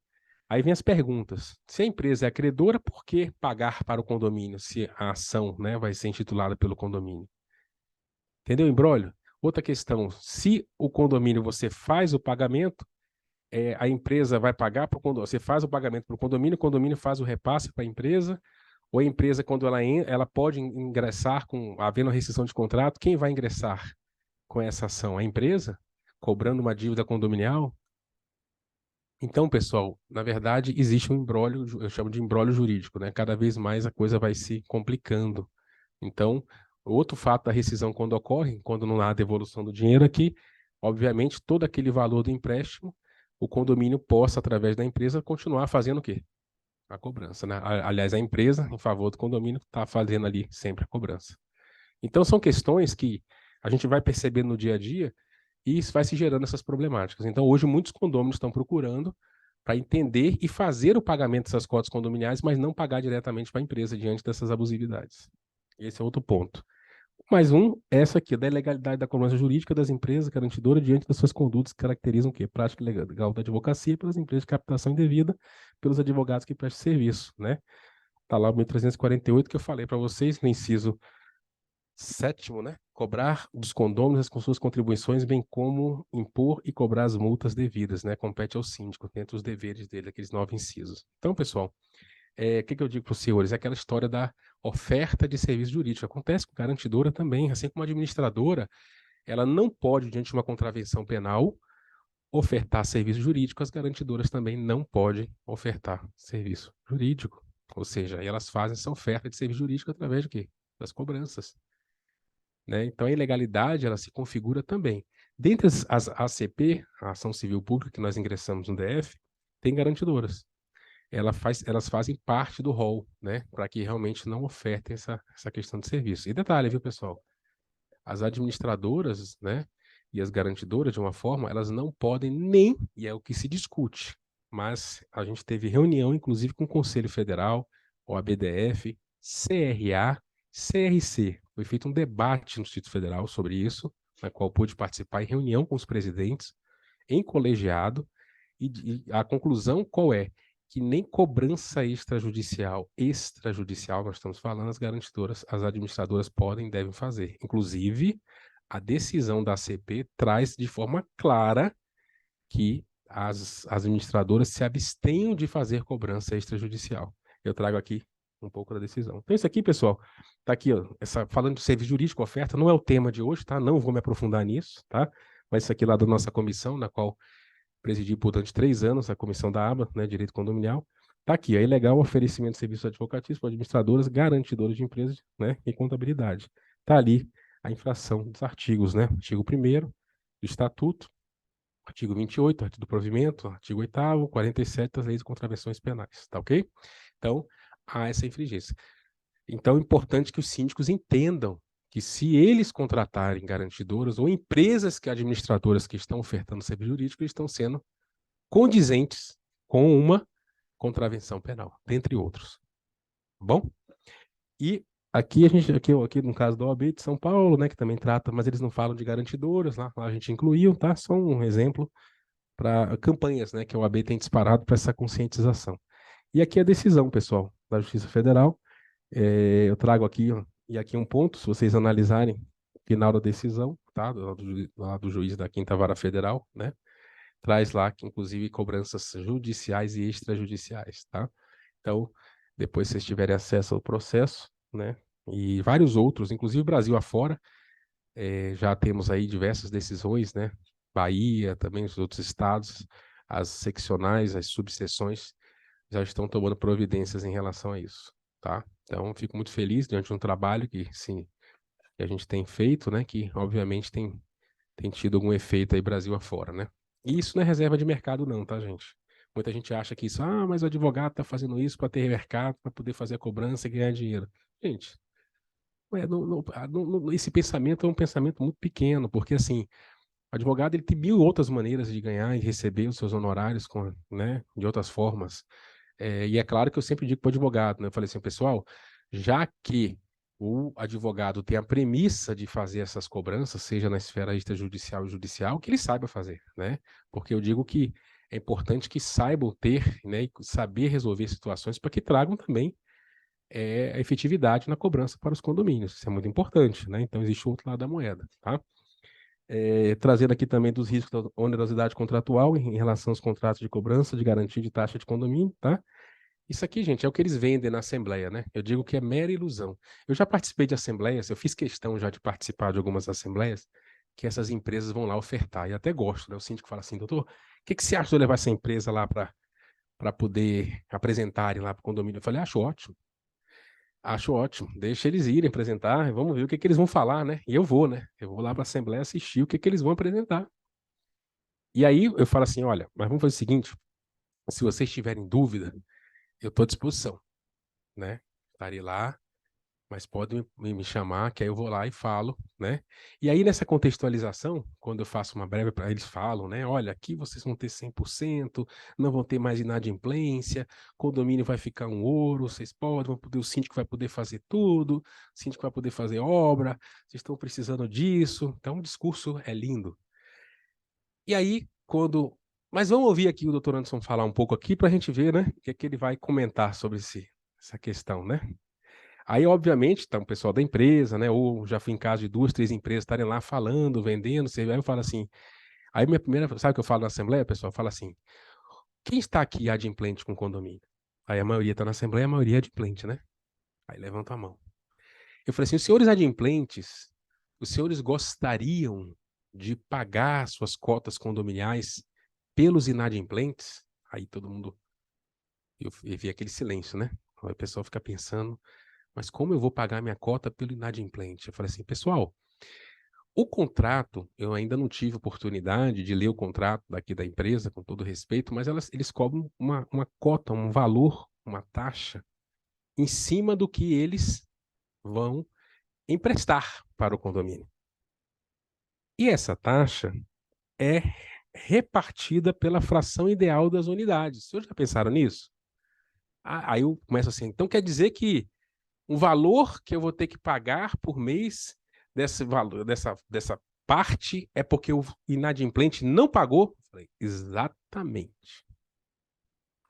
Aí vem as perguntas. Se a empresa é acreedora, por que pagar para o condomínio se a ação, né, vai ser intitulada pelo condomínio? Entendeu o imbróglio? Outra questão, se o condomínio você faz o pagamento, a empresa vai pagar para o condomínio, você faz o pagamento para o condomínio faz o repasse para a empresa, ou a empresa, quando ela pode ingressar, havendo rescisão de contrato, quem vai ingressar com essa ação? A empresa? Cobrando uma dívida condominial? Então, pessoal, na verdade, existe um imbróglio, eu chamo de imbróglio jurídico, né? Cada vez mais a coisa vai se complicando. Então, outro fato da rescisão quando ocorre, quando não há devolução do dinheiro, é que, obviamente, todo aquele valor do empréstimo, o condomínio possa, através da empresa, continuar fazendo o quê? A cobrança, né? Aliás, a empresa, em favor do condomínio, está fazendo ali sempre a cobrança. Então, são questões que a gente vai percebendo no dia a dia e isso vai se gerando essas problemáticas. Então, hoje, muitos condôminos estão procurando para entender e fazer o pagamento dessas cotas condominiais, mas não pagar diretamente para a empresa diante dessas abusividades. Esse é outro ponto. Mais um, essa aqui, da ilegalidade da cobrança jurídica das empresas garantidoras diante das suas condutas que caracterizam o quê? Prática ilegal da advocacia pelas empresas de captação indevida, pelos advogados que prestam serviço, né? Está lá o 1348 que eu falei para vocês, no inciso 7º, né? Cobrar dos condôminos com suas contribuições, bem como impor e cobrar as multas devidas, né? Compete ao síndico, dentro dos deveres dele, aqueles 9 incisos. Então, pessoal, o que eu digo para os senhores? É aquela história da oferta de serviço jurídico. Acontece com garantidora também, assim como a administradora, ela não pode, diante de uma contravenção penal, ofertar serviço jurídico, as garantidoras também não podem ofertar serviço jurídico. Ou seja, elas fazem essa oferta de serviço jurídico através de quê? Das cobranças. Né? Então, a ilegalidade, ela se configura também. Dentre as ACP, a Ação Civil Pública, que nós ingressamos no DF, tem garantidoras. Elas fazem parte do rol, né? Para que realmente não ofertem essa questão de serviço. E detalhe, viu, pessoal? As administradoras, né? E as garantidoras, de uma forma, elas não podem nem, e é o que se discute, mas a gente teve reunião, inclusive, com o Conselho Federal, o ABDF, CRA, CRC. Foi feito um debate no Distrito Federal sobre isso, na qual pude participar em reunião com os presidentes, em colegiado, e a conclusão qual é? Que nem cobrança extrajudicial, nós estamos falando, as garantidoras, as administradoras podem e devem fazer. Inclusive, a decisão da ACP traz de forma clara que as administradoras se abstenham de fazer cobrança extrajudicial. Eu trago aqui um pouco da decisão. Então, isso aqui, pessoal, tá aqui, ó, falando de serviço jurídico, oferta, não é o tema de hoje, tá? Não vou me aprofundar nisso, tá? Mas isso aqui lá da nossa comissão, na qual presidi por durante 3 anos a comissão da ABA, né, Direito Condominial. Está aqui, é ilegal o oferecimento de serviços advocatícios para administradoras, garantidoras de empresas, né, e contabilidade. Está ali a infração dos artigos, né? Artigo 1º do Estatuto, artigo 28, artigo do provimento, artigo 8º, 47 das leis de contravenções penais, tá ok? Então, há essa infringência. Então, é importante que os síndicos entendam que se eles contratarem garantidoras ou empresas administradoras que estão ofertando serviço jurídico, eles estão sendo condizentes com uma contravenção penal, dentre outros. Bom? E aqui aqui no caso da OAB de São Paulo, né, que também trata, mas eles não falam de garantidoras, lá a gente incluiu, tá? Só um exemplo para campanhas, né, que a OAB tem disparado para essa conscientização. E aqui a decisão, pessoal, da Justiça Federal. Eu trago aqui, ó, e aqui um ponto, se vocês analisarem o final da decisão, tá? Do juiz da Quinta Vara Federal, né? Traz lá, que inclusive, cobranças judiciais e extrajudiciais, tá? Então, depois vocês tiverem acesso ao processo, né? E vários outros, inclusive Brasil afora, já temos aí diversas decisões, né? Bahia, também os outros estados, as seccionais, as subseções, já estão tomando providências em relação a isso, tá? Então, fico muito feliz diante de um trabalho que, sim, que a gente tem feito, né? Que, obviamente, tem tido algum efeito aí Brasil afora, né? E isso não é reserva de mercado não, tá, gente? Muita gente acha que isso, mas o advogado está fazendo isso para ter mercado, para poder fazer a cobrança e ganhar dinheiro. Gente, esse pensamento é um pensamento muito pequeno, porque, assim, o advogado ele tem 1000 outras maneiras de ganhar e receber os seus honorários, né, de outras formas. E é claro que eu sempre digo para o advogado, né? Eu falei assim, pessoal, já que o advogado tem a premissa de fazer essas cobranças, seja na esfera extrajudicial e judicial, que ele saiba fazer, né? Porque eu digo que é importante que saibam ter, né, e saber resolver situações para que tragam também a efetividade na cobrança para os condomínios. Isso é muito importante, né? Então, existe o outro lado da moeda, tá? Trazendo aqui também dos riscos da onerosidade contratual em relação aos contratos de cobrança, de garantia de taxa de condomínio, tá? Isso aqui, gente, é o que eles vendem na Assembleia, né? Eu digo que é mera ilusão. Eu já participei de assembleias, eu fiz questão já de participar de algumas assembleias que essas empresas vão lá ofertar, e até gosto, né? O síndico fala assim, doutor, o que você acha de eu levar essa empresa lá para poder apresentarem lá para o condomínio? Eu falei, acho ótimo, deixa eles irem apresentar, vamos ver o que eles vão falar, né? E eu vou, né? Eu vou lá para a Assembleia assistir o que eles vão apresentar. E aí eu falo assim, olha, mas vamos fazer o seguinte, se vocês tiverem dúvida, eu estou à disposição, né? Estarei lá, mas pode me chamar, que aí eu vou lá e falo, né? E aí nessa contextualização, quando eu faço uma breve para eles falam, né? Olha, aqui vocês vão ter 100%, não vão ter mais inadimplência, condomínio vai ficar um ouro, vocês podem, vão poder, o síndico vai poder fazer tudo, o síndico vai poder fazer obra, vocês estão precisando disso. Então o discurso é lindo. E aí, mas vamos ouvir aqui o doutor Anderson falar um pouco aqui para a gente ver, né? O que é que ele vai comentar sobre essa questão, né? Aí, obviamente, tá o pessoal da empresa, né? Ou já fui em casa de 2, 3 empresas estarem lá falando, vendendo. Aí eu falo assim. Aí minha primeira. Sabe o que eu falo na Assembleia, pessoal? Fala assim: quem está aqui adimplente com condomínio? Aí a maioria está na Assembleia, a maioria é adimplente, né? Aí levanta a mão. Eu falei assim: os senhores adimplentes, os senhores gostariam de pagar suas cotas condominiais pelos inadimplentes? Aí todo mundo. Eu vi aquele silêncio, né? Aí o pessoal fica pensando. Mas como eu vou pagar minha cota pelo inadimplente? Eu falei assim, pessoal, o contrato, eu ainda não tive oportunidade de ler o contrato daqui da empresa, com todo respeito, mas eles cobram uma cota, um valor, uma taxa, em cima do que eles vão emprestar para o condomínio. E essa taxa é repartida pela fração ideal das unidades. Vocês já pensaram nisso? Aí eu começo assim, então quer dizer que um valor que eu vou ter que pagar por mês desse valor, dessa parte é porque o inadimplente não pagou? Eu falei, exatamente.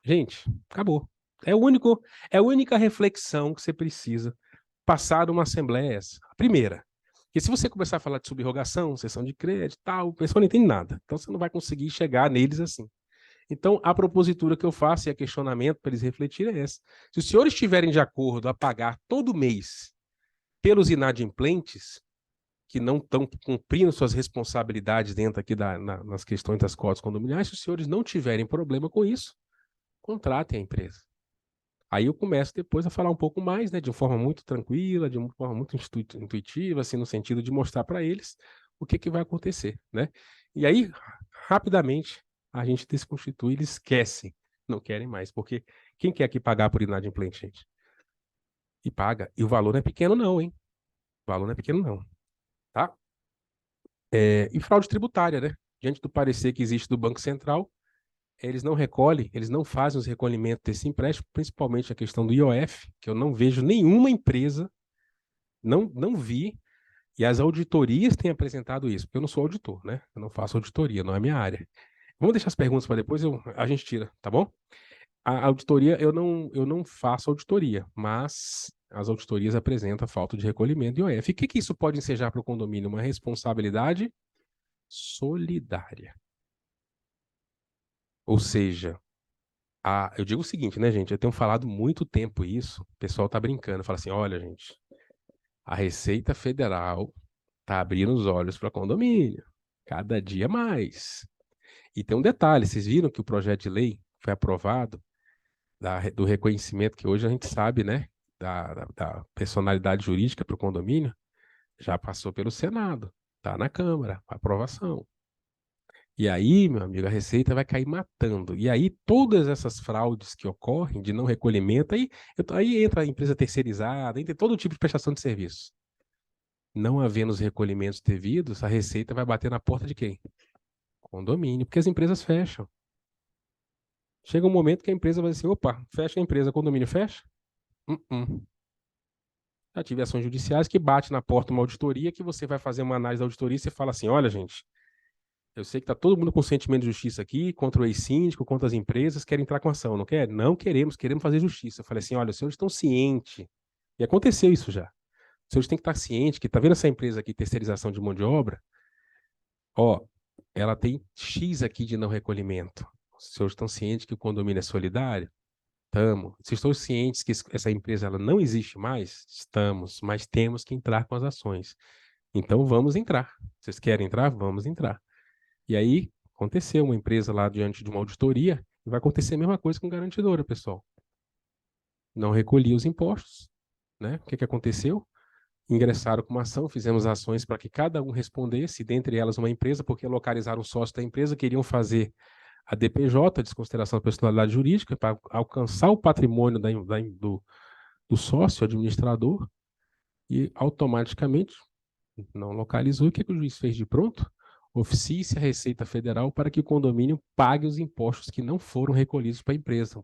Gente, acabou. É a única reflexão que você precisa passar numa assembleia essa. A primeira. Porque se você começar a falar de subrogação, sessão de crédito e tal, o pessoal não entende nada. Então você não vai conseguir chegar neles assim. Então, a propositura que eu faço e a questionamento para eles refletirem é essa. Se os senhores estiverem de acordo a pagar todo mês pelos inadimplentes, que não estão cumprindo suas responsabilidades dentro aqui nas questões das cotas condominiais, se os senhores não tiverem problema com isso, contratem a empresa. Aí eu começo depois a falar um pouco mais, né, de uma forma muito tranquila, de uma forma muito intuitiva, assim, no sentido de mostrar para eles o que vai acontecer, né? E aí, rapidamente, a gente desconstitui, eles esquecem, não querem mais, porque quem quer aqui pagar por inadimplente, gente? E paga. E o valor não é pequeno não, hein? O valor não é pequeno não, tá? E fraude tributária, né? Diante do parecer que existe do Banco Central, eles não recolhem, eles não fazem os recolhimentos desse empréstimo, principalmente a questão do IOF, que eu não vejo nenhuma empresa, não vi, e as auditorias têm apresentado isso, porque eu não sou auditor, né? Eu não faço auditoria, não é minha área. Vamos deixar as perguntas para depois, a gente tira, tá bom? A auditoria, eu não faço auditoria, mas as auditorias apresentam a falta de recolhimento do IOF. E o que isso pode ensejar para o condomínio? Uma responsabilidade solidária. Ou seja, eu digo o seguinte, né, gente? Eu tenho falado muito tempo isso, o pessoal tá brincando, fala assim: olha, gente, a Receita Federal tá abrindo os olhos para condomínio, cada dia mais. E tem um detalhe: vocês viram que o projeto de lei foi aprovado do reconhecimento que hoje a gente sabe, né, da personalidade jurídica para o condomínio, já passou pelo Senado, tá na Câmara, aprovação. E aí, meu amigo, a Receita vai cair matando. E aí, todas essas fraudes que ocorrem de não recolhimento, aí entra a empresa terceirizada, entra todo tipo de prestação de serviço. Não havendo os recolhimentos devidos, a Receita vai bater na porta de quem? Condomínio, porque as empresas fecham. Chega um momento que a empresa vai dizer, opa, fecha a empresa, condomínio fecha? Já tive ações judiciais que bate na porta uma auditoria, que você vai fazer uma análise da auditoria e você fala assim, olha, gente, Eu sei que está todo mundo com sentimento de justiça aqui, contra o ex-síndico, contra as empresas, querem entrar com ação, não quer? Não queremos, queremos fazer justiça. Eu falei assim, olha, os senhores estão cientes, e aconteceu isso já. Os senhores têm que estar cientes que, tá vendo essa empresa aqui, terceirização de mão de obra? Ó, ela tem X aqui de não recolhimento. Os senhores estão cientes que o condomínio é solidário? Estamos. Vocês estão cientes que essa empresa ela não existe mais? Estamos, mas temos que entrar com as ações. Então vamos entrar. Vocês querem entrar? Vamos entrar. E aí aconteceu uma empresa lá diante de uma auditoria e vai acontecer a mesma coisa com garantidora, pessoal. Não recolhia os impostos, né? O que que aconteceu? Ingressaram com uma ação, fizemos ações para que cada um respondesse, dentre elas uma empresa, porque localizaram o sócio da empresa, queriam fazer a DPJ, desconsideração da personalidade jurídica, para alcançar o patrimônio do sócio administrador, e automaticamente não localizou. O que que o juiz fez de pronto? Oficie-se a Receita Federal para que o condomínio pague os impostos que não foram recolhidos para a empresa.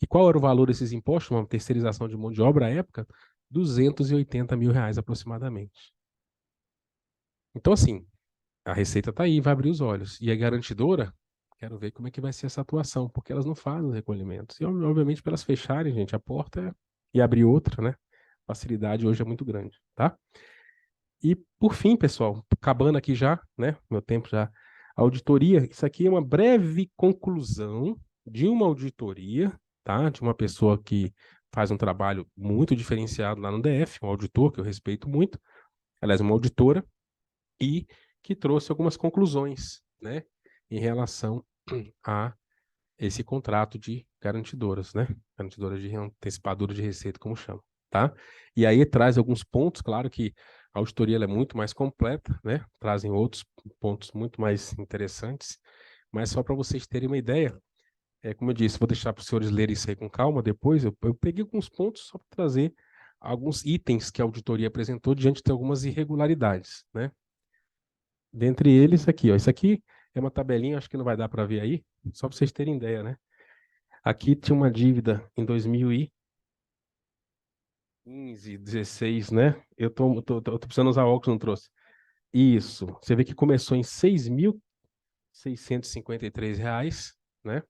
E qual era o valor desses impostos? Uma terceirização de mão de obra à época? R$ 280 mil aproximadamente. Então, assim, a Receita está aí, vai abrir os olhos. E a garantidora, quero ver como é que vai ser essa atuação, porque elas não fazem os recolhimentos. E, obviamente, para elas fecharem, gente, a porta e abrir outra, né? A facilidade hoje é muito grande, tá? E, por fim, pessoal, acabando aqui já, né? Meu tempo já. Auditoria, isso aqui é uma breve conclusão de uma auditoria, tá? De uma pessoa que faz um trabalho muito diferenciado lá no DF, um auditor que eu respeito muito, aliás, uma auditora, e que trouxe algumas conclusões, né? Em relação a esse contrato de garantidoras, né? Garantidoras de antecipadora de receita, como chama, tá? E aí traz alguns pontos, claro que a auditoria ela é muito mais completa, né? Trazem outros pontos muito mais interessantes, mas só para vocês terem uma ideia, como eu disse, vou deixar para os senhores lerem isso aí com calma depois, eu peguei alguns pontos só para trazer alguns itens que a auditoria apresentou diante de algumas irregularidades, né? Dentre eles, aqui, ó, isso aqui é uma tabelinha, acho que não vai dar para ver aí, só para vocês terem ideia, né? Aqui tinha uma dívida em 2015, 16, né? Eu tô precisando usar óculos, não trouxe. Isso. Você vê que começou em R$ 6.653, né?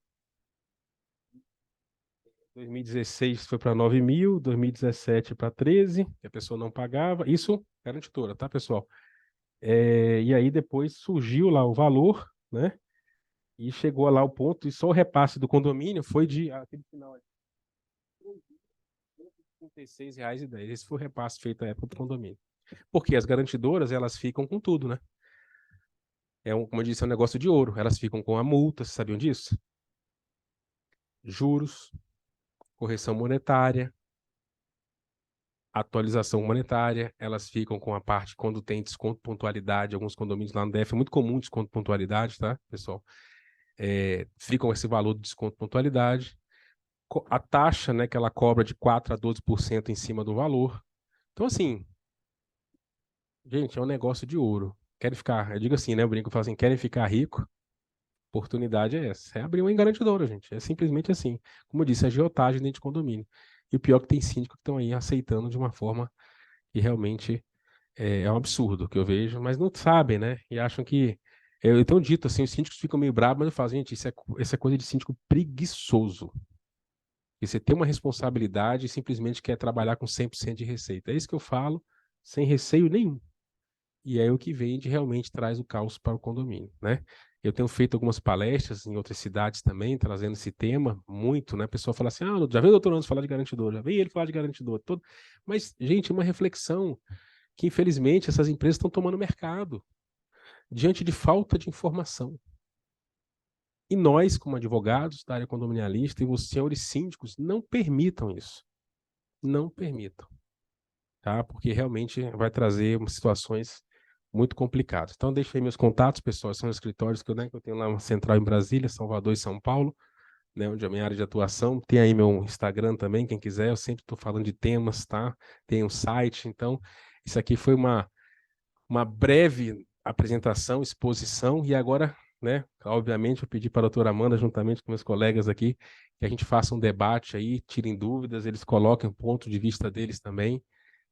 2016 foi para 9.000, 2017 para 13, que a pessoa não pagava. Isso, garantidora, tá, pessoal? E aí depois surgiu lá o valor, né? E chegou lá o ponto, e só o repasse do condomínio foi de aquele final ali, R$ 36,10. Esse foi o repasse feito à época do condomínio. Porque as garantidoras, elas ficam com tudo, né? Como eu disse, é um negócio de ouro. Elas ficam com a multa, vocês sabiam disso? Juros, correção monetária, atualização monetária, elas ficam com a parte quando tem desconto pontualidade. Alguns condomínios lá no DF é muito comum desconto pontualidade, tá, pessoal? Ficam esse valor de desconto pontualidade. A taxa, né, que ela cobra de 4 a 12% em cima do valor. Então, assim, gente, é um negócio de ouro. Querem ficar, eu digo assim, né? Eu brinco, eu falo assim, querem ficar rico? Oportunidade é essa. É abrir uma garantidora, gente. É simplesmente assim. Como eu disse, é agiotagem dentro de condomínio. E o pior é que tem síndicos que estão aí aceitando de uma forma que realmente é um absurdo que eu vejo, mas não sabem, né? E acham que. Eu tenho dito assim, os síndicos ficam meio bravos, mas eu falo, gente, isso é coisa de síndico preguiçoso. E você tem uma responsabilidade e simplesmente quer trabalhar com 100% de receita. É isso que eu falo, sem receio nenhum. E é o que vende realmente traz o caos para o condomínio, né? Eu tenho feito algumas palestras em outras cidades também, trazendo esse tema muito, né? A pessoa fala assim, já veio o doutor Anderson falar de garantidor, já veio ele falar de garantidor, todo. Mas, gente, uma reflexão que, infelizmente, essas empresas estão tomando mercado diante de falta de informação. E nós, como advogados da área condominialista, e os senhores síndicos, não permitam isso. Não permitam, tá? Porque realmente vai trazer situações muito complicadas. Então, deixei meus contatos, pessoal, são escritórios que eu tenho lá uma central em Brasília, Salvador e São Paulo, né, onde é a minha área de atuação. Tem aí meu Instagram também, quem quiser, eu sempre estou falando de temas, tá? Tem um site, então, isso aqui foi uma breve apresentação, exposição, e agora, né, obviamente, eu pedi para a doutora Amanda, juntamente com meus colegas aqui, que a gente faça um debate aí, tirem dúvidas, eles coloquem o ponto de vista deles também,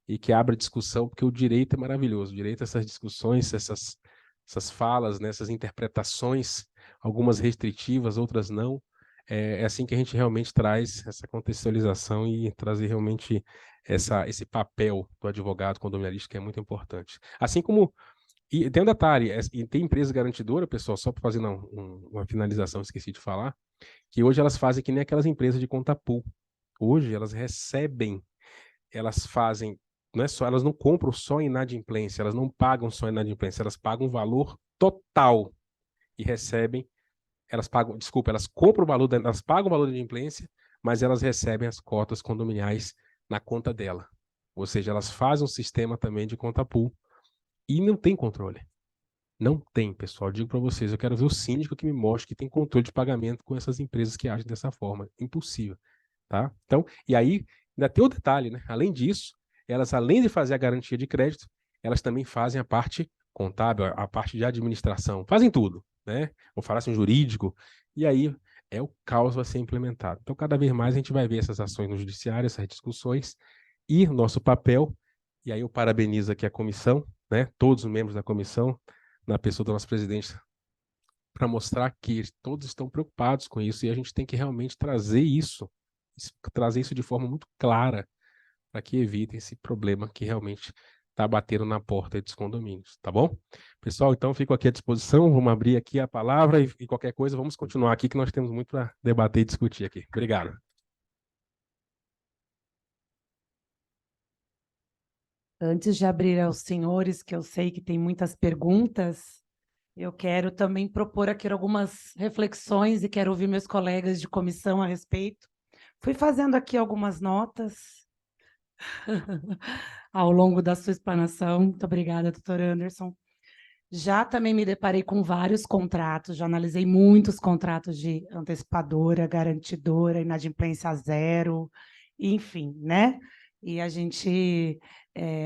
e que abra discussão, porque o direito é maravilhoso. O direito, essas discussões, essas essas falas, né, essas interpretações, algumas restritivas, outras não. É assim que a gente realmente traz essa contextualização e trazer realmente esse papel do advogado condominialista, que é muito importante. Assim como, e tem um detalhe, e tem empresa garantidora, pessoal, só para fazer uma finalização, esqueci de falar, que hoje elas fazem que nem aquelas empresas de conta pool. Hoje elas recebem, elas fazem, não é só, elas não compram só inadimplência, elas não pagam só inadimplência, elas pagam o valor total e recebem, elas pagam, desculpa, elas compram o valor, elas pagam o valor da inadimplência, mas elas recebem as cotas condominiais na conta dela. Ou seja, elas fazem um sistema também de conta pool e não tem controle. Não tem, pessoal. Digo para vocês, eu quero ver o síndico que me mostre que tem controle de pagamento com essas empresas que agem dessa forma. Impossível, tá? Então, e aí ainda tem o detalhe, né? Além disso, elas, além de fazer a garantia de crédito, elas também fazem a parte contábil, a parte de administração. Fazem tudo, né? Vou falar assim, jurídico. E aí o caos vai ser implementado. Então, cada vez mais a gente vai ver essas ações no judiciário, essas discussões e o nosso papel. E aí eu parabenizo aqui a comissão, né? Todos os membros da comissão, na pessoa do nosso presidente, para mostrar que todos estão preocupados com isso e a gente tem que realmente trazer isso de forma muito clara para que evitem esse problema que realmente está batendo na porta dos condomínios, tá bom? Pessoal, então fico aqui à disposição, vamos abrir aqui a palavra e qualquer coisa, vamos continuar aqui que nós temos muito para debater e discutir aqui. Obrigado. Antes de abrir aos senhores, que eu sei que tem muitas perguntas, eu quero também propor aqui algumas reflexões e quero ouvir meus colegas de comissão a respeito. Fui fazendo aqui algumas notas ao longo da sua explanação. Muito obrigada, doutor Anderson. Já também me deparei com vários contratos, já analisei muitos contratos de antecipadora, garantidora, inadimplência zero, enfim, né? E a gente,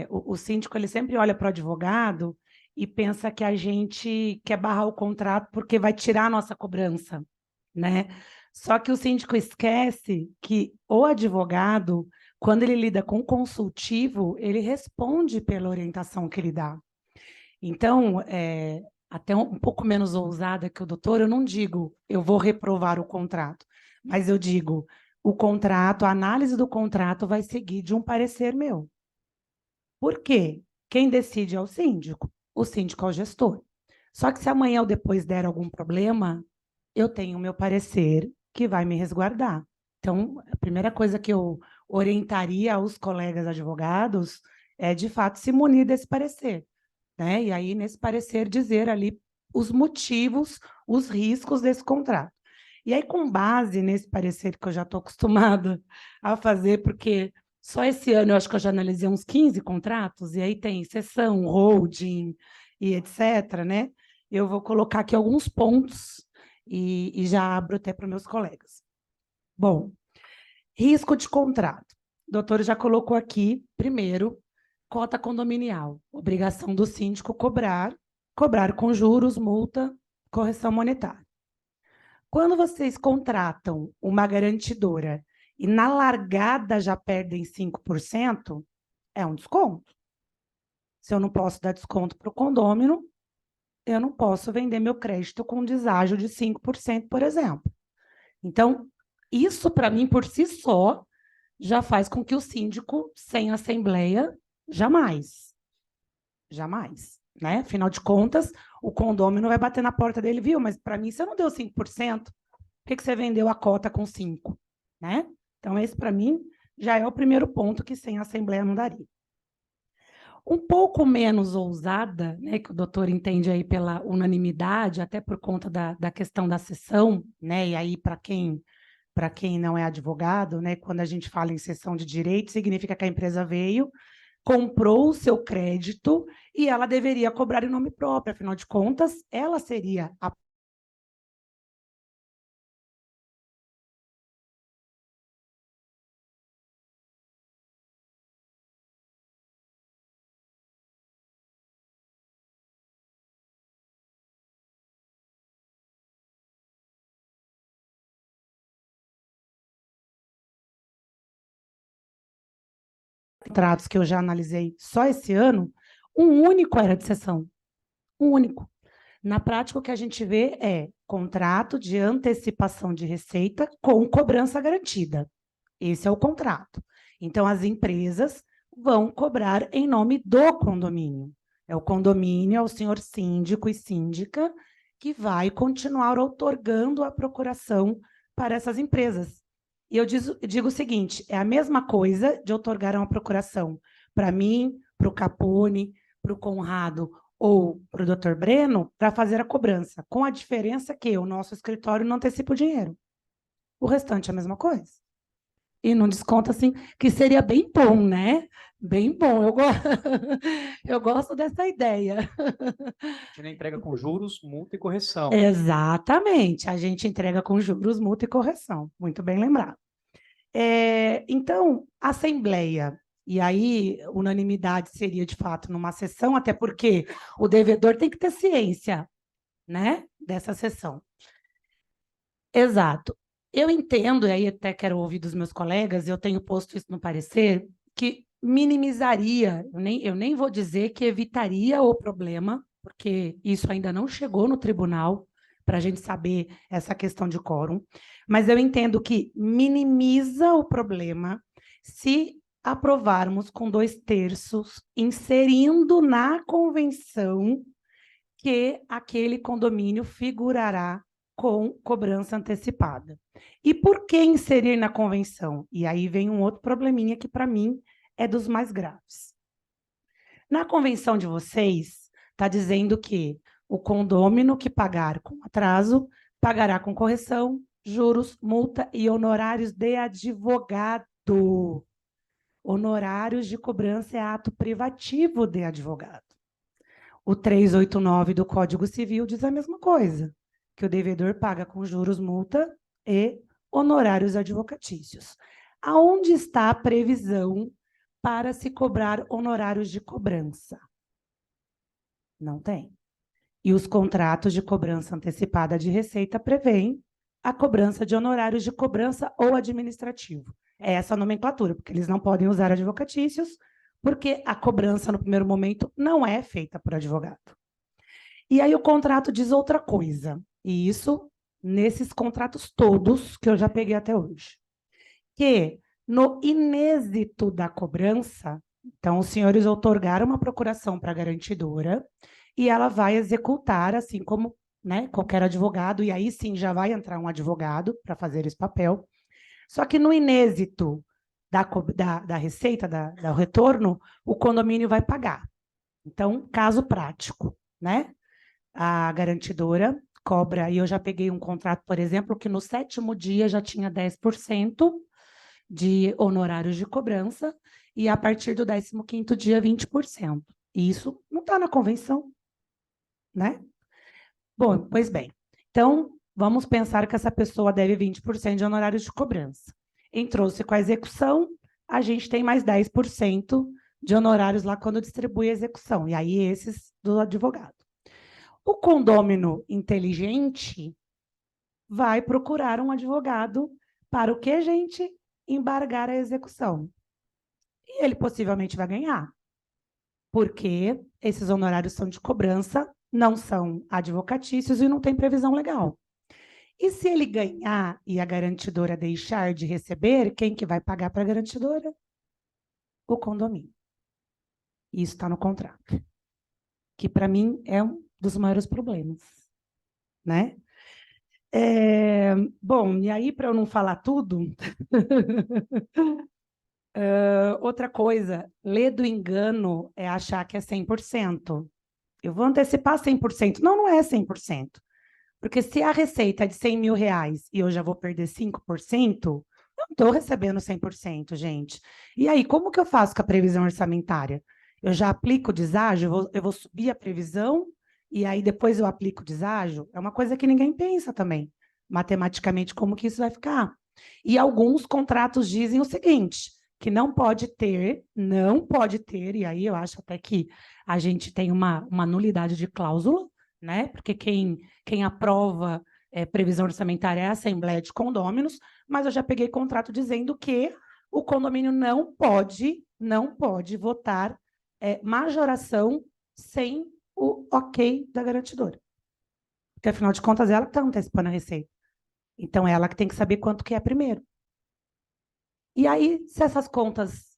o síndico, ele sempre olha para o advogado e pensa que a gente quer barrar o contrato porque vai tirar a nossa cobrança, né? Só que o síndico esquece que o advogado, quando ele lida com consultivo, ele responde pela orientação que ele dá. Então, até um pouco menos ousada que o doutor, eu não digo eu vou reprovar o contrato, mas eu digo o contrato, a análise do contrato vai seguir de um parecer meu. Por quê? Quem decide é o síndico é o gestor. Só que se amanhã ou depois der algum problema, eu tenho o meu parecer que vai me resguardar. Então, a primeira coisa que eu orientaria aos colegas advogados é, de fato, se munir desse parecer, né? E aí, nesse parecer, dizer ali os motivos, os riscos desse contrato. E aí, com base nesse parecer que eu já estou acostumada a fazer, porque só esse ano eu acho que eu já analisei uns 15 contratos, e aí tem sessão, holding e etc., né? Eu vou colocar aqui alguns pontos e já abro até para os meus colegas. Bom, risco de contrato. O doutor já colocou aqui, primeiro, cota condominial, obrigação do síndico cobrar com juros, multa, correção monetária. Quando vocês contratam uma garantidora e na largada já perdem 5%, é um desconto. Se eu não posso dar desconto para o condômino, eu não posso vender meu crédito com deságio de 5%, por exemplo. Então, isso para mim, por si só, já faz com que o síndico, sem assembleia, jamais, né? Afinal de contas, o condômino vai bater na porta dele, viu? Mas para mim você não deu 5%, por que você vendeu a cota com 5%, né? Então, esse para mim já é o primeiro ponto que sem assembleia não daria. Um pouco menos ousada, né, que o doutor entende aí pela unanimidade, até por conta da questão da cessão, né? E aí, para quem não é advogado, né, quando a gente fala em cessão de direito, significa que a empresa veio, comprou o seu crédito e ela deveria cobrar em nome próprio, afinal de contas, ela seria a contratos que eu já analisei só esse ano, um único era de cessão. Um único. Na prática, o que a gente vê é contrato de antecipação de receita com cobrança garantida. Esse é o contrato. Então, as empresas vão cobrar em nome do condomínio. É o condomínio, é o senhor síndico e síndica que vai continuar outorgando a procuração para essas empresas. E eu digo o seguinte: é a mesma coisa de outorgar uma procuração para mim, para o Capone, para o Conrado ou para o Dr. Breno, para fazer a cobrança, com a diferença que o nosso escritório não antecipa o dinheiro. O restante é a mesma coisa. E não desconta, assim, que seria bem bom, né? Bem bom. Eu gosto dessa ideia. A gente não entrega com juros, multa e correção. Exatamente. A gente entrega com juros, multa e correção. Muito bem lembrado. Então, assembleia. E aí, unanimidade seria, de fato, numa sessão, até porque o devedor tem que ter ciência, né, dessa sessão. Exato. Eu entendo, e aí até quero ouvir dos meus colegas, eu tenho posto isso no parecer, que minimizaria, eu nem vou dizer que evitaria o problema, porque isso ainda não chegou no tribunal, para a gente saber essa questão de quórum, mas eu entendo que minimiza o problema se aprovarmos com 2/3, inserindo na convenção que aquele condomínio figurará com cobrança antecipada. E por que inserir na convenção? E aí vem um outro probleminha que, para mim, é dos mais graves. Na convenção de vocês, está dizendo que o condômino que pagar com atraso pagará com correção, juros, multa e honorários de advogado. Honorários de cobrança é ato privativo de advogado. O 389 do Código Civil diz a mesma coisa, que o devedor paga com juros, multa e honorários advocatícios. Aonde está a previsão para se cobrar honorários de cobrança? Não tem. E os contratos de cobrança antecipada de receita prevêem a cobrança de honorários de cobrança ou administrativo. É essa a nomenclatura, porque eles não podem usar advocatícios, porque a cobrança, no primeiro momento, não é feita por advogado. E aí o contrato diz outra coisa, e isso nesses contratos todos que eu já peguei até hoje, que no inêxito da cobrança, então os senhores outorgaram uma procuração para a garantidora e ela vai executar, assim como, né, qualquer advogado, e aí sim já vai entrar um advogado para fazer esse papel. Só que no inêxito da receita, do retorno, o condomínio vai pagar. Então, caso prático, né? A garantidora cobra, e eu já peguei um contrato, por exemplo, que no 7º dia já tinha 10% de honorários de cobrança, e a partir do 15º dia, 20%. E isso não está na convenção, né? Bom, pois bem. Então, vamos pensar que essa pessoa deve 20% de honorários de cobrança. Entrou-se com a execução, a gente tem mais 10% de honorários lá quando distribui a execução, e aí esses do advogado. O condômino inteligente vai procurar um advogado para o que, gente? Embargar a execução. E ele possivelmente vai ganhar, porque esses honorários são de cobrança, não são advocatícios e não tem previsão legal. E se ele ganhar e a garantidora deixar de receber, quem que vai pagar para a garantidora? O condomínio. Isso está no contrato. Que, para mim, é um dos maiores problemas, né? Bom, e aí, para eu não falar tudo, outra coisa, ler do engano é achar que é 100%. Eu vou antecipar 100%. Não, não é 100%. Porque se a receita é de 100 mil reais e eu já vou perder 5%, eu não estou recebendo 100%, gente. E aí, como que eu faço com a previsão orçamentária? Eu já aplico o deságio, eu vou subir a previsão e aí depois eu aplico o deságio? É uma coisa que ninguém pensa também, matematicamente, como que isso vai ficar. E alguns contratos dizem o seguinte, que não pode ter, e aí eu acho até que a gente tem uma nulidade de cláusula, né? Porque quem aprova previsão orçamentária é a Assembleia de Condôminos, mas eu já peguei contrato dizendo que o condomínio não pode votar majoração sem o ok da garantidora. Porque, afinal de contas, ela que está antecipando a receita. Então, ela que tem que saber quanto que é primeiro. E aí, se essas contas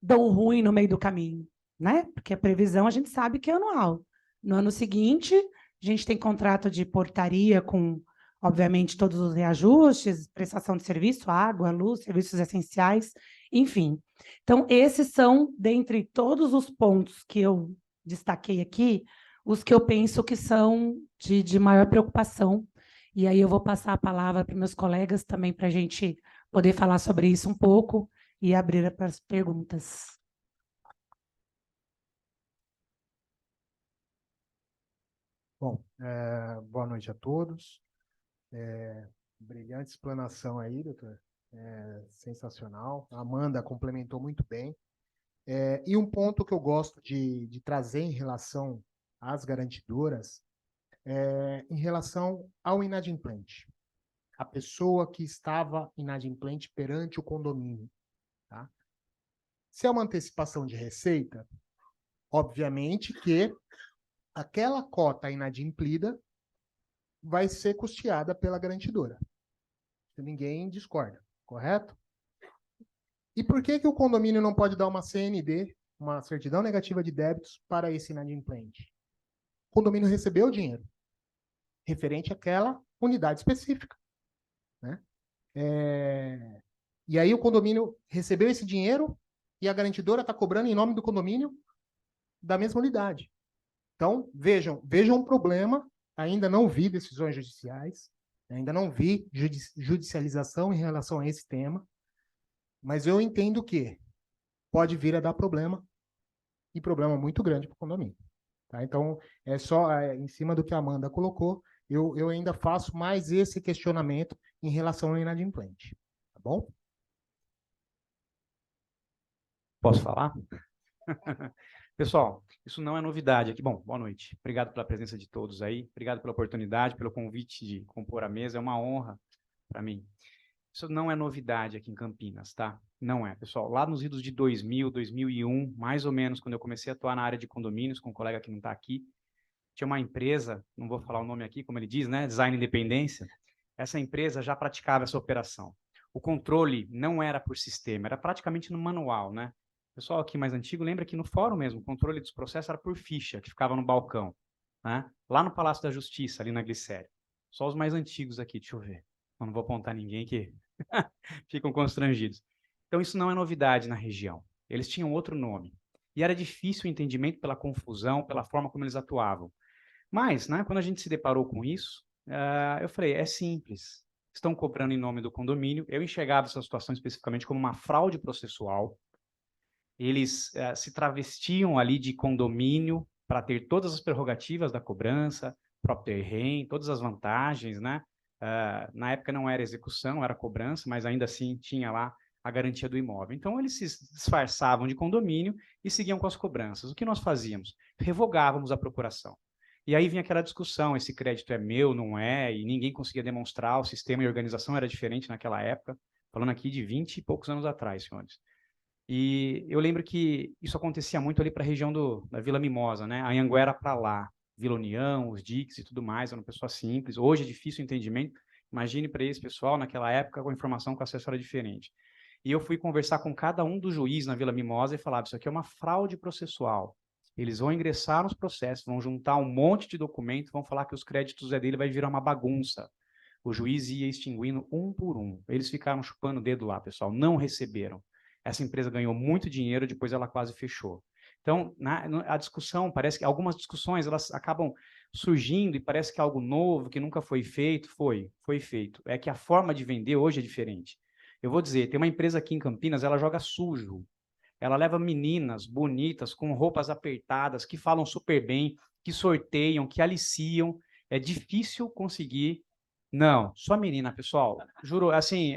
dão ruim no meio do caminho, né? Porque a previsão a gente sabe que é anual. No ano seguinte, a gente tem contrato de portaria com, obviamente, todos os reajustes, prestação de serviço, água, luz, serviços essenciais, enfim. Então, esses são, dentre todos os pontos que eu destaquei aqui, os que eu penso que são de maior preocupação. E aí eu vou passar a palavra para meus colegas também para a gente poder falar sobre isso um pouco e abrir para as perguntas. Bom, boa noite a todos. Brilhante explanação aí, doutor. Sensacional. A Amanda complementou muito bem. E um ponto que eu gosto de trazer em relação às garantidoras em relação ao inadimplente. A pessoa que estava inadimplente perante o condomínio. Tá? Se é uma antecipação de receita, obviamente que aquela cota inadimplida vai ser custeada pela garantidora. Ninguém discorda, correto? E por que o condomínio não pode dar uma CND, uma certidão negativa de débitos, para esse inadimplente? O condomínio recebeu o dinheiro referente àquela unidade específica. Né? E aí o condomínio recebeu esse dinheiro e a garantidora está cobrando em nome do condomínio da mesma unidade. Então, vejam um problema. Ainda não vi decisões judiciais, ainda não vi judicialização em relação a esse tema, mas eu entendo que pode vir a dar problema, e problema muito grande para o condomínio. Tá? Então, em cima do que a Amanda colocou, eu ainda faço mais esse questionamento em relação ao inadimplente. Tá bom? Posso falar? Pessoal, isso não é novidade aqui. Bom, boa noite. Obrigado pela presença de todos aí. Obrigado pela oportunidade, pelo convite de compor a mesa. É uma honra para mim. Isso não é novidade aqui em Campinas, tá? Não é, pessoal. Lá nos idos de 2000, 2001, mais ou menos, quando eu comecei a atuar na área de condomínios, com um colega que não está aqui, tinha uma empresa, não vou falar o nome aqui, como ele diz, né? Design Independência. Essa empresa já praticava essa operação. O controle não era por sistema, era praticamente no manual, né? O pessoal aqui mais antigo lembra que no fórum mesmo, o controle dos processos era por ficha, que ficava no balcão, né? Lá no Palácio da Justiça, ali na Glicério. Só os mais antigos aqui, deixa eu ver. Eu não vou apontar ninguém que ficam constrangidos. Então, isso não é novidade na região. Eles tinham outro nome. E era difícil o entendimento pela confusão, pela forma como eles atuavam. Mas, né, quando a gente se deparou com isso, eu falei, é simples. Estão cobrando em nome do condomínio. Eu enxergava essa situação especificamente como uma fraude processual. Eles se travestiam ali de condomínio para ter todas as prerrogativas da cobrança, próprio terreno, todas as vantagens, né? Na época não era execução, era cobrança, mas ainda assim tinha lá a garantia do imóvel. Então, eles se disfarçavam de condomínio e seguiam com as cobranças. O que nós fazíamos? Revogávamos a procuração. E aí vinha aquela discussão, esse crédito é meu, não é, e ninguém conseguia demonstrar, o sistema e a organização era diferente naquela época, falando aqui de 20 e poucos anos atrás, senhores. E eu lembro que isso acontecia muito ali para a região da Vila Mimosa, né? A Anhanguera para lá, Vila União, os diques e tudo mais, eram pessoas simples. Hoje é difícil o entendimento. Imagine para esse pessoal, naquela época, com a informação com acesso era diferente. E eu fui conversar com cada um dos juízes na Vila Mimosa e falava, isso aqui é uma fraude processual. Eles vão ingressar nos processos, vão juntar um monte de documentos, vão falar que os créditos é dele, vai virar uma bagunça. O juiz ia extinguindo um por um. Eles ficaram chupando o dedo lá, pessoal, não receberam. Essa empresa ganhou muito dinheiro, depois ela quase fechou. Então, a discussão, parece que algumas discussões, elas acabam surgindo e parece que é algo novo, que nunca foi feito. Foi feito. É que a forma de vender hoje é diferente. Eu vou dizer, tem uma empresa aqui em Campinas, ela joga sujo. Ela leva meninas bonitas, com roupas apertadas, que falam super bem, que sorteiam, que aliciam. É difícil conseguir. Não, só menina, pessoal. Juro, assim,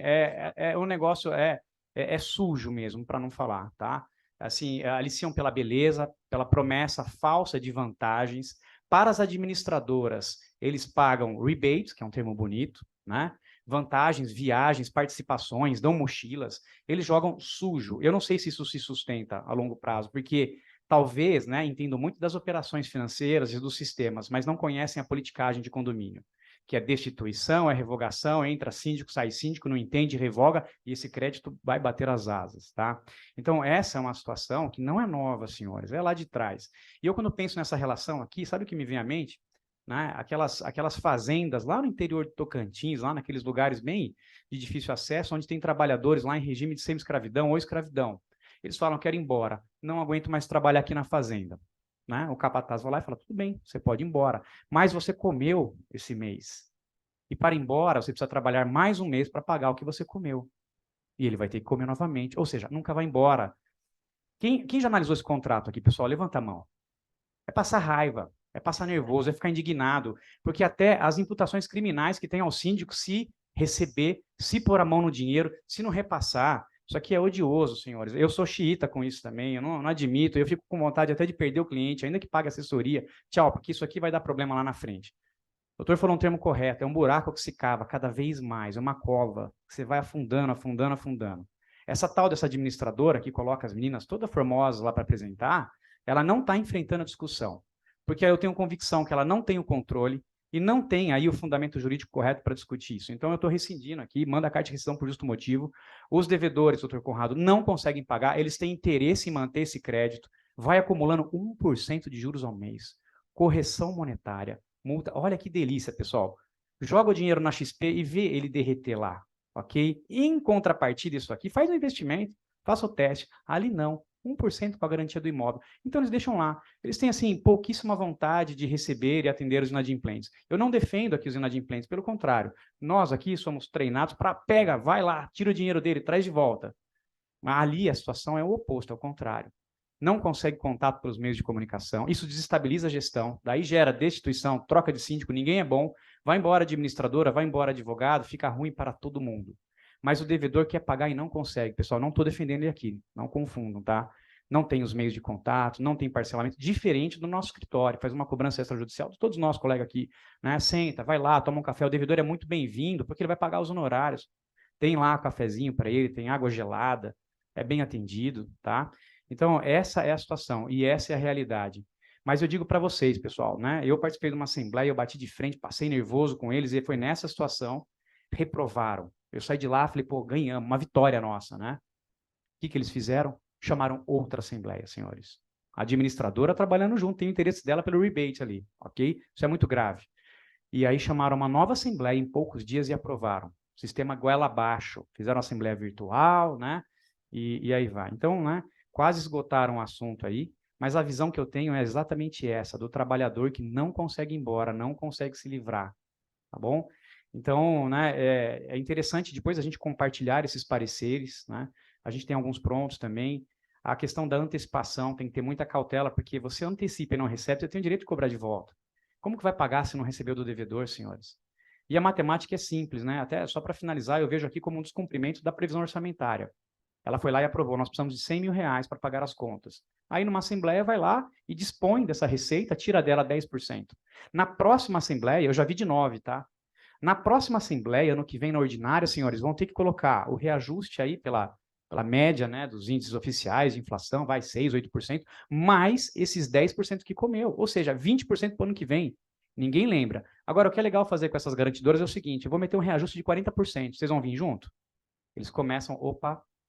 um negócio, é sujo mesmo, para não falar, tá? Assim, aliciam pela beleza, pela promessa falsa de vantagens. Para as administradoras, eles pagam rebates, que é um termo bonito, né? Vantagens, viagens, participações, dão mochilas. Eles jogam sujo. Eu não sei se isso se sustenta a longo prazo, porque talvez, né, entendam muito das operações financeiras e dos sistemas, mas não conhecem a politicagem de condomínio, que é destituição, é revogação, entra síndico, sai síndico, não entende, revoga, e esse crédito vai bater as asas, tá? Então, essa é uma situação que não é nova, senhores, é lá de trás. E eu, quando penso nessa relação aqui, sabe o que me vem à mente? Né? Aquelas fazendas lá no interior de Tocantins, lá naqueles lugares bem de difícil acesso, onde tem trabalhadores lá em regime de semi-escravidão ou escravidão. Eles falam, quero ir embora, não aguento mais trabalhar aqui na fazenda. Né? O capataz vai lá e fala, tudo bem, você pode ir embora, mas você comeu esse mês. E para ir embora, você precisa trabalhar mais um mês para pagar o que você comeu. E ele vai ter que comer novamente, ou seja, nunca vai embora. Quem já analisou esse contrato aqui, pessoal? Levanta a mão. É passar raiva, é passar nervoso, é ficar indignado, porque até as imputações criminais que tem ao síndico, se receber, se pôr a mão no dinheiro, se não repassar, isso aqui é odioso, senhores. Eu sou xiita com isso também, eu não admito, eu fico com vontade até de perder o cliente, ainda que pague assessoria, tchau, porque isso aqui vai dar problema lá na frente. O doutor falou um termo correto, é um buraco que se cava cada vez mais, é uma cova, que você vai afundando, afundando, afundando. Essa tal dessa administradora que coloca as meninas todas formosas lá para apresentar, ela não está enfrentando a discussão, porque eu tenho convicção que ela não tem o controle e não tem aí o fundamento jurídico correto para discutir isso. Então, eu estou rescindindo aqui, manda a carta de rescisão por justo motivo. Os devedores, doutor Conrado, não conseguem pagar, eles têm interesse em manter esse crédito, vai acumulando 1% de juros ao mês. Correção monetária, multa. Olha que delícia, pessoal. Joga o dinheiro na XP e vê ele derreter lá, ok? Em contrapartida, isso aqui, faz um investimento, faça o teste. Ali não. 1% com a garantia do imóvel. Então, eles deixam lá. Eles têm, assim, pouquíssima vontade de receber e atender os inadimplentes. Eu não defendo aqui os inadimplentes, pelo contrário. Nós aqui somos treinados para pega, vai lá, tira o dinheiro dele, traz de volta. Mas ali a situação é o oposto, ao contrário. Não consegue contato pelos meios de comunicação, isso desestabiliza a gestão, daí gera destituição, troca de síndico, ninguém é bom, vai embora a administradora, vai embora advogado, fica ruim para todo mundo. Mas o devedor quer pagar e não consegue. Pessoal, não estou defendendo ele aqui, não confundam, tá? Não tem os meios de contato, não tem parcelamento, diferente do nosso escritório, faz uma cobrança extrajudicial, todos nós, colegas aqui, né? Senta, vai lá, toma um café, o devedor é muito bem-vindo, porque ele vai pagar os honorários. Tem lá cafezinho para ele, tem água gelada, é bem atendido, tá? Então, essa é a situação e essa é a realidade. Mas eu digo para vocês, pessoal, né? Eu participei de uma assembleia, eu bati de frente, passei nervoso com eles e foi nessa situação, reprovaram. Eu saí de lá, falei, pô, ganhamos, uma vitória nossa, né? O que eles fizeram? Chamaram outra assembleia, senhores. A administradora trabalhando junto, tem o interesse dela pelo rebate ali, ok? Isso é muito grave. E aí chamaram uma nova assembleia em poucos dias e aprovaram. Sistema goela abaixo. Fizeram assembleia virtual, né? E aí vai. Então, né? Quase esgotaram o assunto aí, mas a visão que eu tenho é exatamente essa, do trabalhador que não consegue ir embora, não consegue se livrar, tá bom? Então, né, é interessante depois a gente compartilhar esses pareceres, né? A gente tem alguns prontos também. A questão da antecipação tem que ter muita cautela, porque você antecipa e não recebe, você tem o direito de cobrar de volta. Como que vai pagar se não recebeu do devedor, senhores? E a matemática é simples, né? Até só para finalizar, eu vejo aqui como um descumprimento da previsão orçamentária. Ela foi lá e aprovou, nós precisamos de 100 mil reais para pagar as contas. Aí, numa assembleia, vai lá e dispõe dessa receita, tira dela 10%. Na próxima assembleia, eu já vi de 9, tá? Na próxima assembleia, ano que vem, na ordinária, senhores, vão ter que colocar o reajuste aí pela média, né, dos índices oficiais de inflação, vai 6%, 8%, mais esses 10% que comeu, ou seja, 20% para o ano que vem. Ninguém lembra. Agora, o que é legal fazer com essas garantidoras é o seguinte, eu vou meter um reajuste de 40%, vocês vão vir junto? Eles começam,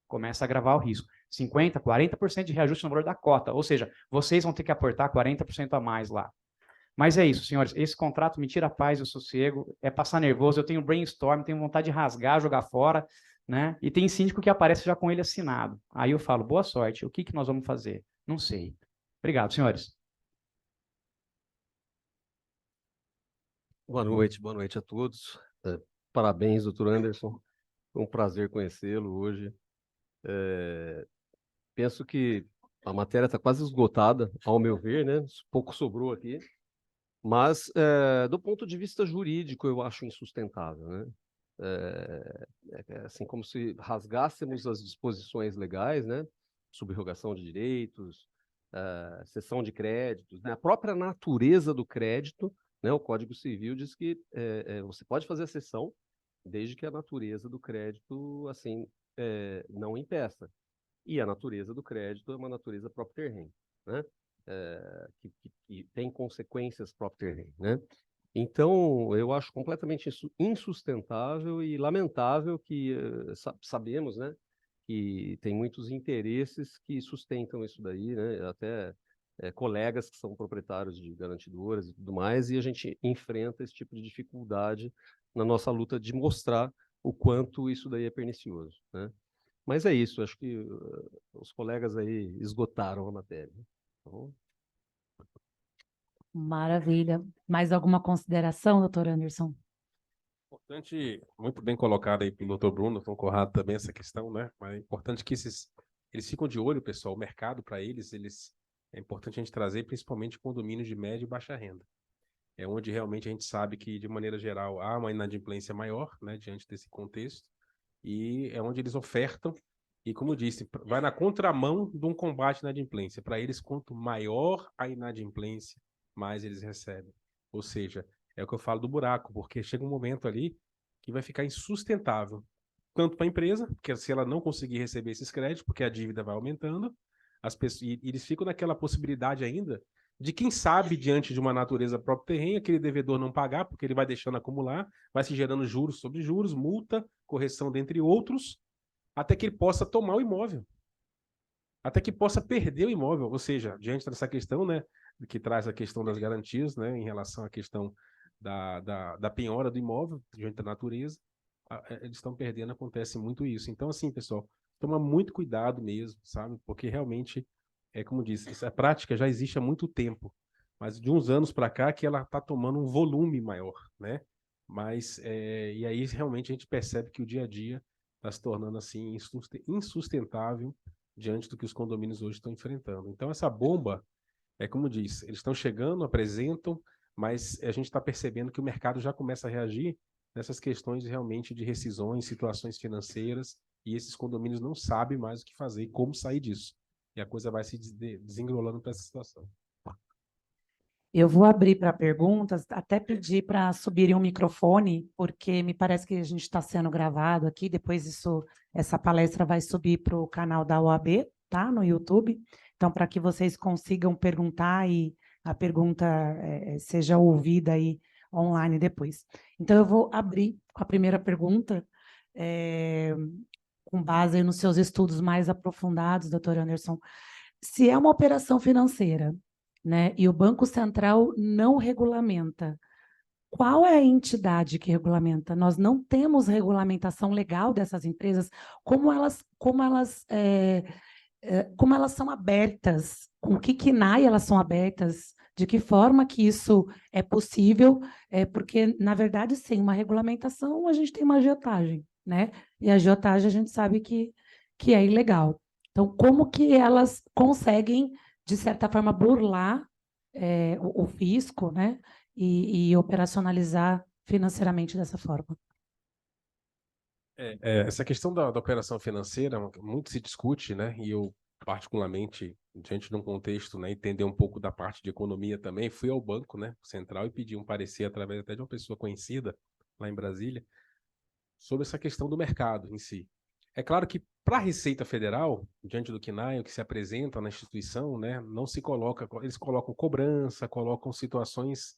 começa a agravar o risco. 50%, 40% de reajuste no valor da cota, ou seja, vocês vão ter que aportar 40% a mais lá. Mas é isso, senhores, esse contrato me tira a paz e o sossego, é passar nervoso, eu tenho brainstorm, tenho vontade de rasgar, jogar fora, né? E tem síndico que aparece já com ele assinado. Aí eu falo, boa sorte, o que nós vamos fazer? Não sei. Obrigado, senhores. Boa noite a todos. Parabéns, doutor Anderson. Foi um prazer conhecê-lo hoje. Penso que a matéria está quase esgotada, ao meu ver, né? Pouco sobrou aqui. Mas, do ponto de vista jurídico, eu acho insustentável, né? Assim como se rasgássemos as disposições legais, né? Subrogação de direitos, cessão de créditos, né? A própria natureza do crédito, né? O Código Civil diz que você pode fazer a cessão desde que a natureza do crédito assim não impeça. E a natureza do crédito é uma natureza próprio terreno. né? Que tem consequências para o terreno, né? Então, eu acho completamente insustentável e lamentável que sabemos, né, que tem muitos interesses que sustentam isso daí, né? Até colegas que são proprietários de garantidoras e tudo mais, e a gente enfrenta esse tipo de dificuldade na nossa luta de mostrar o quanto isso daí é pernicioso, né? Mas é isso, acho que os colegas aí esgotaram a matéria. Tá bom? Maravilha. Mais alguma consideração, doutor Anderson? Importante, muito bem colocado aí pelo Dr. Bruno, Tom Corrado também essa questão, né? Mas é importante que eles ficam de olho, pessoal, o mercado para eles é importante a gente trazer principalmente condomínios de média e baixa renda. É onde realmente a gente sabe que, de maneira geral, há uma inadimplência maior, né, diante desse contexto, e é onde eles ofertam, e como eu disse, vai na contramão de um combate à inadimplência. Para eles, quanto maior a inadimplência, mais eles recebem. Ou seja, é o que eu falo do buraco, porque chega um momento ali que vai ficar insustentável, tanto para a empresa, porque se ela não conseguir receber esses créditos, porque a dívida vai aumentando, as pessoas, e eles ficam naquela possibilidade ainda de quem sabe, diante de uma natureza própria terreno, aquele devedor não pagar, porque ele vai deixando acumular, vai se gerando juros sobre juros, multa, correção, dentre outros, até que ele possa tomar o imóvel, até que possa perder o imóvel. Ou seja, diante dessa questão, né, que traz a questão das garantias, né, em relação à questão da penhora do imóvel, diante da natureza, eles estão perdendo, acontece muito isso. Então, assim, pessoal, toma muito cuidado mesmo, sabe? Porque realmente, como disse, essa prática já existe há muito tempo, mas de uns anos para cá que ela está tomando um volume maior, né? Mas, e aí realmente a gente percebe que o dia a dia está se tornando assim insustentável diante do que os condomínios hoje estão enfrentando. Então, essa bomba, como diz, eles estão chegando, apresentam, mas a gente está percebendo que o mercado já começa a reagir nessas questões realmente de rescisões, situações financeiras, e esses condomínios não sabem mais o que fazer e como sair disso. E a coisa vai se desenrolando para essa situação. Eu vou abrir para perguntas, até pedir para subirem um microfone, porque me parece que a gente está sendo gravado aqui, depois essa palestra vai subir para o canal da OAB, tá? No YouTube. Então, para que vocês consigam perguntar e a pergunta seja ouvida aí online depois. Então, eu vou abrir com a primeira pergunta, com base nos seus estudos mais aprofundados, doutor Anderson. Se é uma operação financeira, né, e o Banco Central não regulamenta, qual é a entidade que regulamenta? Nós não temos regulamentação legal dessas empresas, como elas são abertas, com que KNAI elas são abertas, de que forma que isso é possível, porque, na verdade, sem uma regulamentação, a gente tem uma agiotagem, né? E a agiotagem a gente sabe que é ilegal. Então, como que elas conseguem, de certa forma, burlar o fisco, né? E operacionalizar financeiramente dessa forma? Essa questão da operação financeira, muito se discute, né? E eu, particularmente, diante de um contexto, né, entender um pouco da parte de economia também, fui ao Banco, né, Central, e pedi um parecer através até de uma pessoa conhecida lá em Brasília sobre essa questão do mercado em si. É claro que para a Receita Federal, diante do KNAI, o que se apresenta na instituição, né, não se coloca, eles colocam cobrança, colocam situações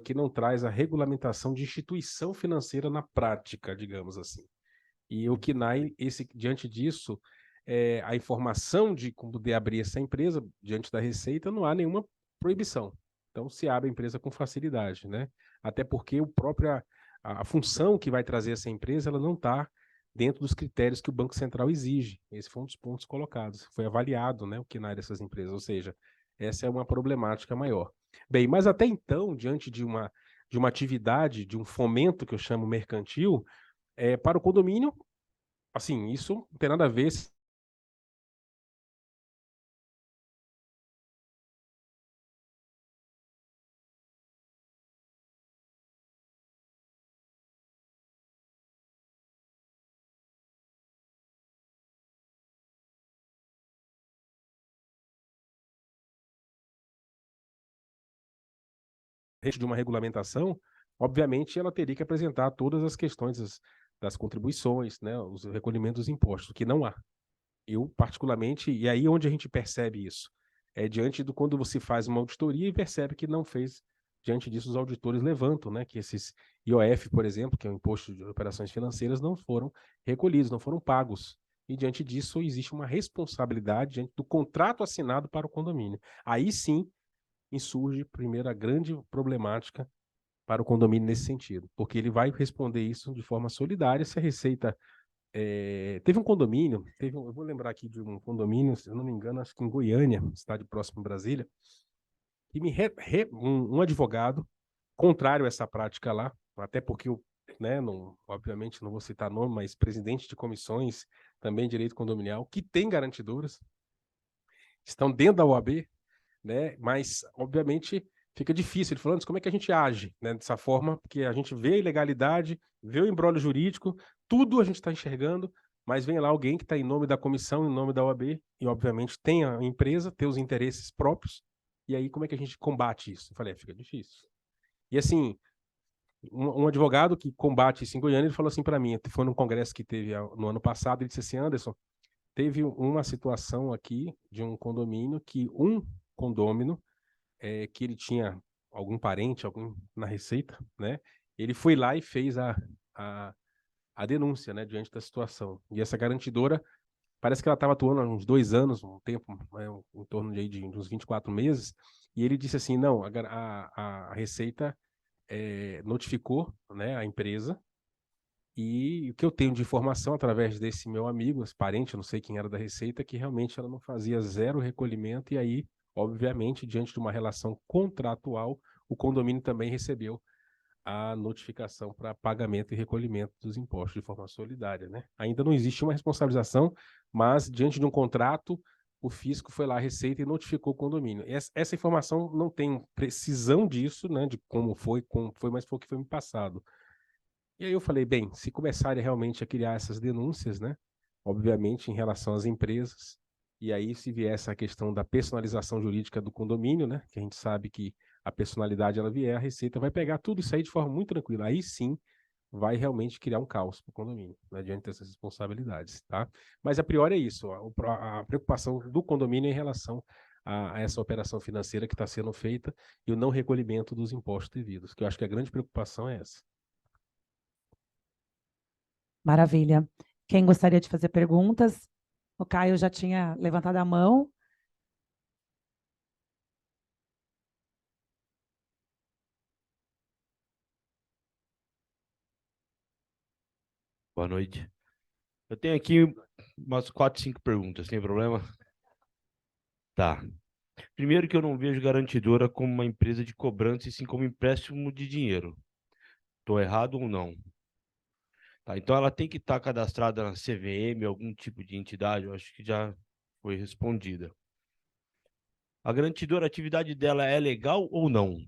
que não traz a regulamentação de instituição financeira na prática, digamos assim. E o KNAI, diante disso, a informação de como poder abrir essa empresa diante da Receita, não há nenhuma proibição. Então, se abre a empresa com facilidade, né? Até porque a função que vai trazer essa empresa, ela não está dentro dos critérios que o Banco Central exige. Esse foi um dos pontos colocados. Foi avaliado, né, o KNAI dessas empresas, ou seja, essa é uma problemática maior. Bem, mas até então, diante de uma atividade, de um fomento que eu chamo mercantil, para o condomínio, assim, isso não tem nada a ver. De uma regulamentação, obviamente ela teria que apresentar todas as questões das contribuições, né, os recolhimentos dos impostos, que não há. Eu, particularmente, e aí onde a gente percebe isso? diante do quando você faz uma auditoria e percebe que não fez. Diante disso, os auditores levantam, né, que esses IOF, por exemplo, que é o Imposto de Operações Financeiras, não foram recolhidos, não foram pagos. E diante disso, existe uma responsabilidade diante do contrato assinado para o condomínio. Aí sim, insurge, primeiro, a grande problemática para o condomínio nesse sentido, porque ele vai responder isso de forma solidária se a Receita... teve um condomínio, eu vou lembrar aqui de um condomínio, se eu não me engano, acho que em Goiânia, cidade próxima a Brasília, que um advogado, contrário a essa prática lá, até porque eu, né, obviamente não vou citar nome, mas presidente de comissões, também direito condominial, que tem garantidoras, estão dentro da OAB, né, mas obviamente fica difícil. Ele falando, como é que a gente age, né, dessa forma, porque a gente vê a ilegalidade, vê o imbróglio jurídico, tudo a gente está enxergando, mas vem lá alguém que está em nome da comissão, em nome da OAB, e obviamente tem a empresa, tem os interesses próprios, e aí como é que a gente combate isso? Eu falei, fica difícil. E assim, um advogado que combate isso em Goiânia, ele falou assim para mim, foi num congresso que teve no ano passado, ele disse assim, Anderson, teve uma situação aqui de um condomínio que um condômino, que ele tinha algum parente, algum na Receita, né? Ele foi lá e fez a denúncia, né, diante da situação. E essa garantidora, parece que ela estava atuando há uns 2 anos, um tempo, né, em torno de uns 24 meses, e ele disse assim, não, a Receita notificou, né, a empresa, e o que eu tenho de informação através desse meu amigo, esse parente, eu não sei quem era da Receita, que realmente ela não fazia zero recolhimento, e aí, obviamente, diante de uma relação contratual, o condomínio também recebeu a notificação para pagamento e recolhimento dos impostos de forma solidária, né? Ainda não existe uma responsabilização, mas diante de um contrato, o fisco foi lá à Receita e notificou o condomínio. Essa informação não tem precisão disso, né, de como foi, mas foi o que foi me passado. E aí eu falei, bem, se começarem realmente a criar essas denúncias, né, obviamente em relação às empresas, e aí se vier essa questão da personalização jurídica do condomínio, né, que a gente sabe que a personalidade ela vier, a Receita vai pegar tudo isso aí de forma muito tranquila. Aí sim vai realmente criar um caos para o condomínio, né, diante dessas responsabilidades, tá? Mas a priori é isso, a preocupação do condomínio em relação a essa operação financeira que está sendo feita e o não recolhimento dos impostos devidos, que eu acho que a grande preocupação é essa. Maravilha. Quem gostaria de fazer perguntas? O Caio já tinha levantado a mão. Boa noite. Eu tenho aqui umas 4, 5 perguntas, tem problema? Tá. Primeiro que eu não vejo garantidora como uma empresa de cobrança, e sim como empréstimo de dinheiro. Estou errado ou não? Tá, então ela tem que estar cadastrada na CVM, algum tipo de entidade, eu acho que já foi respondida. A garantidora, a atividade dela é legal ou não?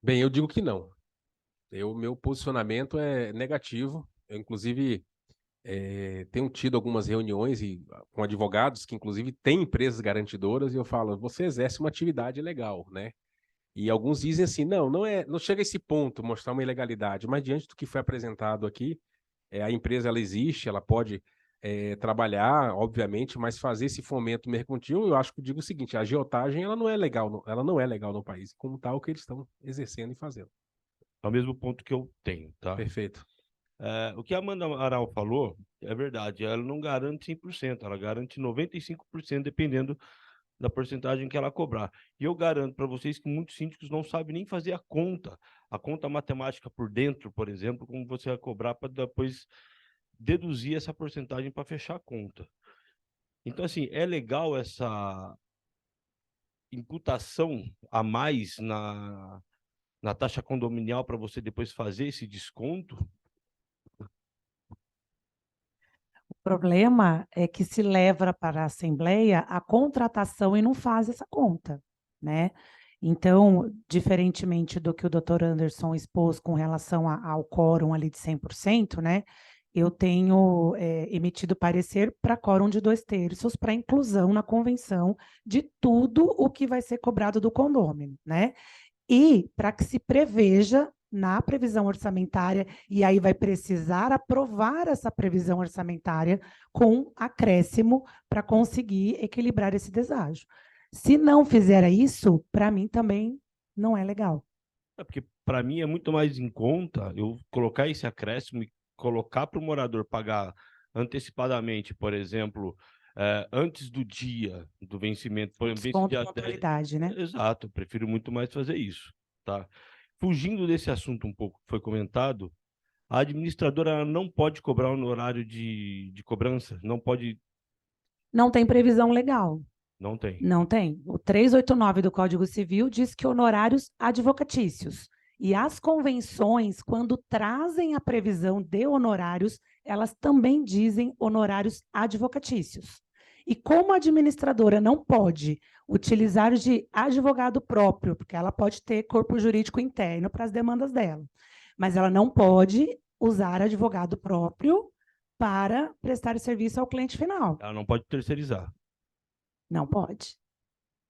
Bem, eu digo que não. Meu posicionamento é negativo. Eu, inclusive, tenho tido algumas reuniões com advogados que, inclusive, têm empresas garantidoras, e eu falo, você exerce uma atividade legal, né? E alguns dizem assim, não chega a esse ponto, mostrar uma ilegalidade, mas diante do que foi apresentado aqui, a empresa ela existe, ela pode trabalhar, obviamente, mas fazer esse fomento mercantil, eu acho que eu digo o seguinte, a agiotagem ela não é legal no país, como tal que eles estão exercendo e fazendo. É o mesmo ponto que eu tenho, tá? Perfeito. O que a Amanda Amaral falou é verdade, ela não garante 100%, ela garante 95%, dependendo da porcentagem que ela cobrar. E eu garanto para vocês que muitos síndicos não sabem nem fazer a conta matemática por dentro, por exemplo, como você vai cobrar para depois deduzir essa porcentagem para fechar a conta. Então, assim, é legal essa imputação a mais na taxa condominial para você depois fazer esse desconto? O problema é que se leva para a Assembleia a contratação e não faz essa conta, né? Então, diferentemente do que o doutor Anderson expôs com relação ao quórum ali de 100%, né? Eu tenho emitido parecer para quórum de 2/3 para inclusão na convenção de tudo o que vai ser cobrado do condômino, né? E para que se preveja na previsão orçamentária, e aí vai precisar aprovar essa previsão orçamentária com acréscimo para conseguir equilibrar esse deságio. Se não fizer isso, para mim também não é legal. É porque para mim é muito mais em conta eu colocar esse acréscimo e colocar para o morador pagar antecipadamente, por exemplo, antes do dia do vencimento, por exemplo, Desconto dia com 10. autoridade, né? Exato, eu prefiro muito mais fazer isso, tá? Fugindo desse assunto um pouco que foi comentado, a administradora ela não pode cobrar um horário de cobrança, não pode, Não tem previsão legal. não tem. Não tem. O 389 do Código Civil diz que honorários advocatícios. E as convenções, quando trazem a previsão de honorários, elas também dizem honorários advocatícios. E como a administradora não pode utilizar de advogado próprio, porque ela pode ter corpo jurídico interno para as demandas dela, mas ela não pode usar advogado próprio para prestar serviço ao cliente final. Ela não pode terceirizar. Não pode.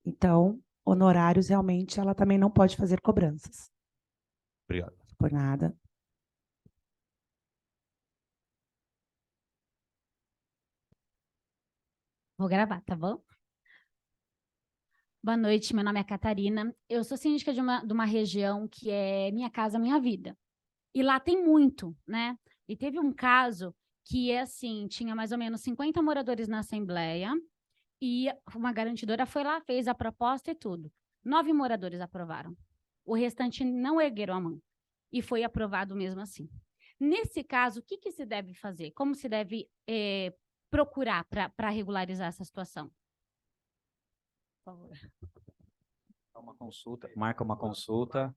Então, honorários, realmente, ela também não pode fazer cobranças. Obrigado. Por nada. Vou gravar, tá bom? Boa noite, meu nome é Catarina. Eu sou síndica de uma região que é Minha Casa Minha Vida. E lá tem muito, né? E teve um caso que, assim, tinha mais ou menos 50 moradores na Assembleia e uma garantidora foi lá, fez a proposta e tudo. 9 moradores aprovaram. O restante não ergueram a mão. E foi aprovado mesmo assim. Nesse caso, o que se deve fazer? Como se deve procurar para regularizar essa situação? Por favor. Uma consulta, marca uma consulta.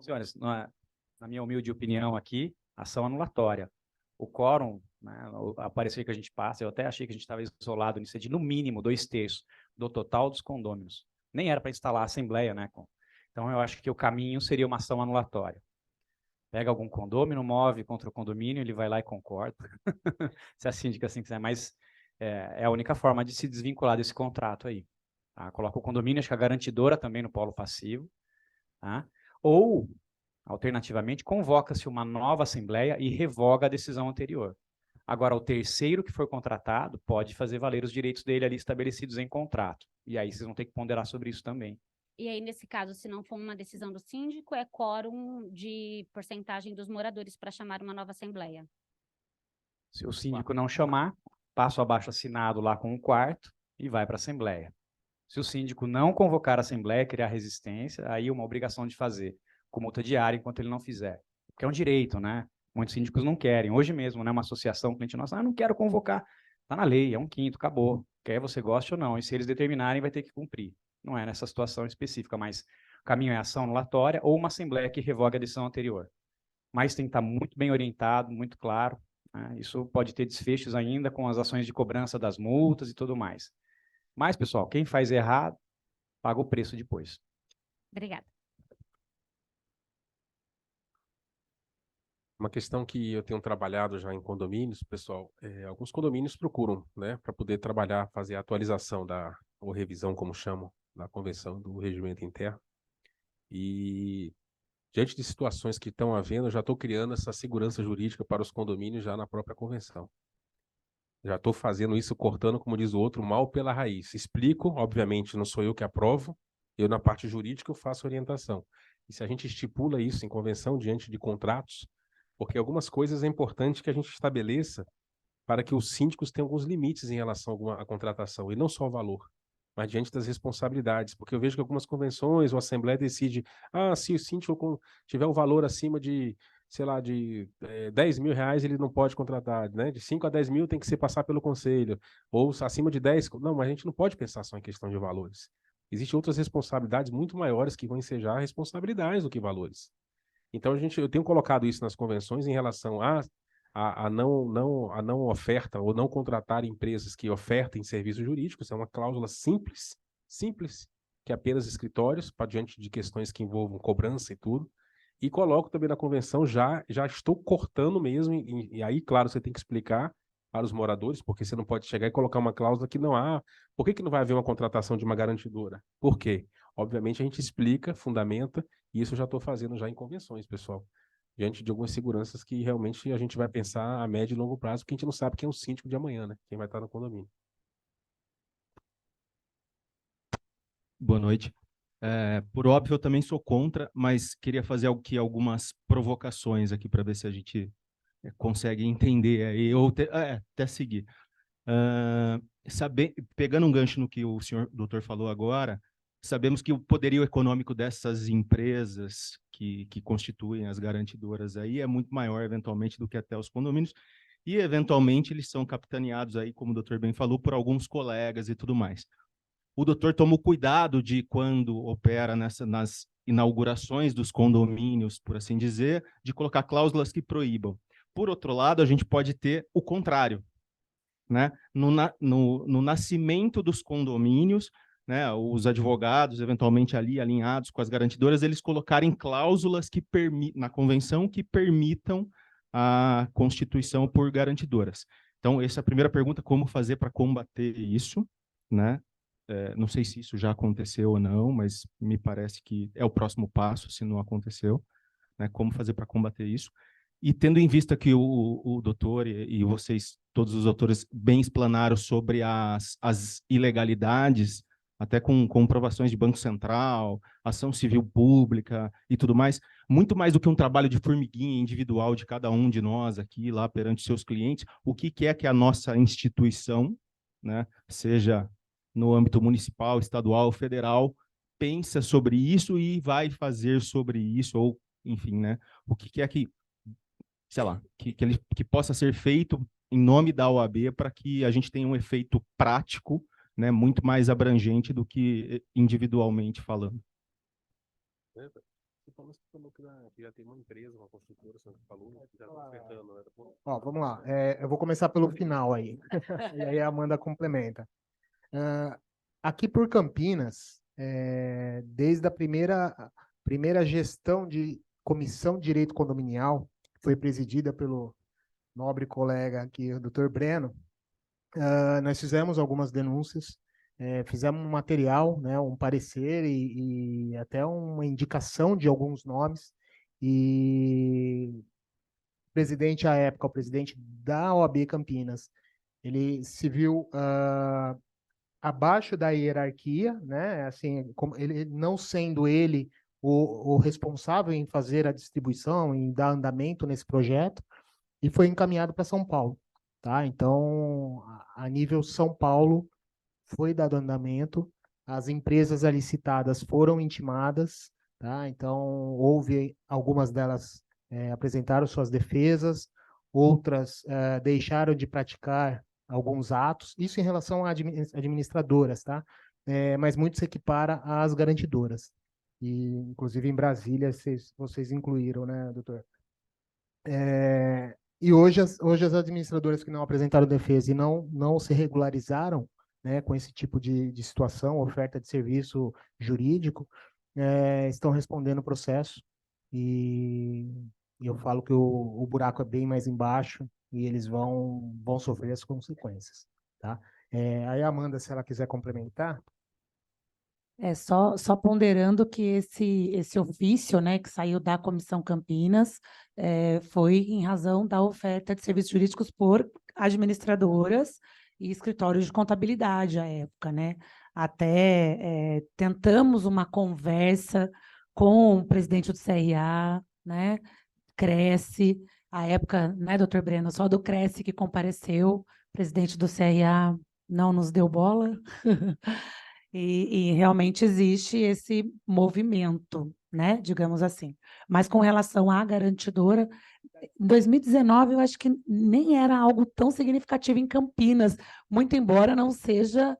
Senhores, na minha humilde opinião aqui, ação anulatória. O quórum, né, a parecer que a gente passa, eu até achei que a gente estava isolado nisso, de no mínimo 2/3 do total dos condôminos. Nem era para instalar a assembleia, né? Então, eu acho que o caminho seria uma ação anulatória. Pega algum condômino, move contra o condomínio, ele vai lá e concorda. Se a síndica assim quiser, mas é a única forma de se desvincular desse contrato aí. Tá? Coloca o condomínio, acho que a garantidora também no polo passivo. Tá? Ou, alternativamente, convoca-se uma nova assembleia e revoga a decisão anterior. Agora, o terceiro que for contratado pode fazer valer os direitos dele ali estabelecidos em contrato. E aí vocês vão ter que ponderar sobre isso também. E aí, nesse caso, se não for uma decisão do síndico, é quórum de porcentagem dos moradores para chamar uma nova assembleia. Se o síndico não chamar, passa o abaixo assinado lá com um quarto e vai para a assembleia. Se o síndico não convocar a assembleia, criar resistência, aí uma obrigação de fazer, com multa diária enquanto ele não fizer. Porque é um direito, né? Muitos síndicos não querem. Hoje mesmo, né, uma associação cliente nossa, não quero convocar. Está na lei, é 1/5, acabou. Quer você goste ou não. E se eles determinarem, vai ter que cumprir. Não é nessa situação específica, mas o caminho é ação anulatória ou uma assembleia que revoga a decisão anterior. Mas tem que estar muito bem orientado, muito claro. Né? Isso pode ter desfechos ainda com as ações de cobrança das multas e tudo mais. Mas, pessoal, quem faz errado, paga o preço depois. Obrigada. Uma questão que eu tenho trabalhado já em condomínios, pessoal, alguns condomínios procuram, né, para poder trabalhar, fazer a atualização ou revisão, como chamam, da convenção do regimento interno. E, diante de situações que estão havendo, eu já estou criando essa segurança jurídica para os condomínios já na própria convenção. Já estou fazendo isso, cortando, como diz o outro, mal pela raiz. Explico, obviamente, não sou eu que aprovo, eu na parte jurídica eu faço orientação. E se a gente estipula isso em convenção diante de contratos, porque algumas coisas é importante que a gente estabeleça para que os síndicos tenham alguns limites em relação à contratação, e não só o valor, mas diante das responsabilidades, porque eu vejo que algumas convenções ou a Assembleia decide, se o síndico tiver um valor acima de, sei lá, de 10 mil reais, ele não pode contratar, né? De 5 a 10 mil tem que se passar pelo conselho, ou acima de 10, não, mas a gente não pode pensar só em questão de valores. Existem outras responsabilidades muito maiores que vão ensejar responsabilidades do que valores. Então, eu tenho colocado isso nas convenções em relação a não oferta ou não contratar empresas que ofertem serviços jurídicos. É uma cláusula simples, que é apenas escritórios, para diante de questões que envolvam cobrança e tudo. E coloco também na convenção, já estou cortando mesmo, e aí, claro, você tem que explicar para os moradores, porque você não pode chegar e colocar uma cláusula que não há. Por que não vai haver uma contratação de uma garantidora? Por quê? Obviamente, a gente explica, fundamenta, e isso eu já estou fazendo já em convenções, pessoal. Diante de algumas seguranças que realmente a gente vai pensar a médio e longo prazo, porque a gente não sabe quem é o síndico de amanhã, né? Quem vai estar no condomínio. Boa noite. Por óbvio, eu também sou contra, mas queria fazer algumas provocações aqui para ver se a gente consegue entender aí, ou até seguir. Pegando um gancho no que o senhor doutor falou agora, sabemos que o poderio econômico dessas empresas que constituem as garantidoras aí é muito maior, eventualmente, do que até os condomínios, e, eventualmente, eles são capitaneados aí, como o doutor bem falou, por alguns colegas e tudo mais. O doutor toma o cuidado de, quando opera nas inaugurações dos condomínios, por assim dizer, de colocar cláusulas que proíbam. Por outro lado, a gente pode ter o contrário, né? No nascimento dos condomínios, né, os advogados, eventualmente ali alinhados com as garantidoras, eles colocarem cláusulas na convenção que permitam a constituição por garantidoras. Então, essa é a primeira pergunta: como fazer para combater isso, né? Não sei se isso já aconteceu ou não, mas me parece que é o próximo passo, se não aconteceu, né? Como fazer para combater isso? E tendo em vista que o doutor e vocês, todos os doutores, bem explanaram sobre as ilegalidades, até com comprovações de Banco Central, ação civil pública e tudo mais, muito mais do que um trabalho de formiguinha individual de cada um de nós aqui, lá perante seus clientes, o que é que a nossa instituição, né, seja no âmbito municipal, estadual, federal, pensa sobre isso e vai fazer sobre isso, ou, enfim, né, o que é que, sei lá, que possa ser feito em nome da OAB para que a gente tenha um efeito prático, né, muito mais abrangente do que individualmente falando. Que já tem uma empresa, uma construtora, você falou, que já está ofertando, né? Ó, vamos lá. Eu vou começar pelo final aí. E aí a Amanda complementa. Aqui por Campinas, desde a primeira gestão de comissão de direito condominial, que foi presidida pelo nobre colega aqui, o Dr. Breno, nós fizemos algumas denúncias, fizemos um material, né, um parecer e até uma indicação de alguns nomes, e o presidente à época, o presidente da OAB Campinas, ele se viu abaixo da hierarquia, né, assim, ele não sendo ele o responsável em fazer a distribuição, em dar andamento nesse projeto, e foi encaminhado para São Paulo. Tá? Então, a nível São Paulo, foi dado andamento, as empresas ali citadas foram intimadas, tá? Então, houve algumas delas apresentaram suas defesas, outras deixaram de praticar alguns atos, isso em relação a administradoras, tá? Mas muito se equipara às garantidoras. E, inclusive, em Brasília, vocês incluíram, né, doutor? E hoje as administradoras que não apresentaram defesa e não se regularizaram, né, com esse tipo de situação, oferta de serviço jurídico, estão respondendo o processo. E eu falo que o buraco é bem mais embaixo e eles vão sofrer as consequências. Tá? Aí a Amanda, se ela quiser complementar. Só ponderando que esse ofício, né, que saiu da Comissão Campinas, foi em razão da oferta de serviços jurídicos por administradoras e escritórios de contabilidade à época, né? Até tentamos uma conversa com o presidente do CRA, né? Cresce, à época, né, doutor Breno, só do Cresce que compareceu, o presidente do CRA não nos deu bola. E realmente existe esse movimento, né, digamos assim. Mas com relação à garantidora, em 2019 eu acho que nem era algo tão significativo em Campinas, muito embora não seja,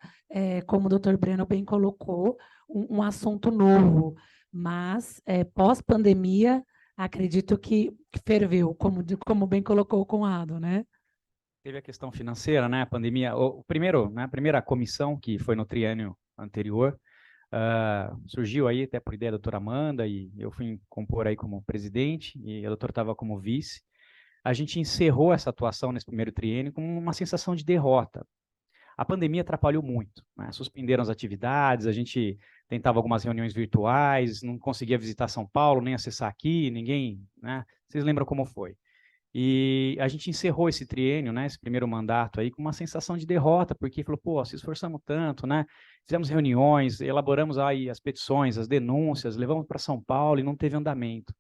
como o doutor Breno bem colocou, um assunto novo. Mas, pós-pandemia, acredito que ferveu, como bem colocou o Conrado, né? Teve a questão financeira, né? A pandemia. A primeira comissão, que foi no triênio anterior, surgiu aí até por ideia da doutora Amanda, e eu fui compor aí como presidente, e a doutora estava como vice. A gente encerrou essa atuação nesse primeiro triênio com uma sensação de derrota. A pandemia atrapalhou muito, né? Suspenderam as atividades, a gente tentava algumas reuniões virtuais, não conseguia visitar São Paulo, nem acessar aqui, ninguém, né? Vocês lembram como foi? E a gente encerrou esse triênio, né, esse primeiro mandato aí, com uma sensação de derrota, porque falou, pô, se esforçamos tanto, né? Fizemos reuniões, elaboramos aí as petições, as denúncias, levamos para São Paulo e não teve andamento.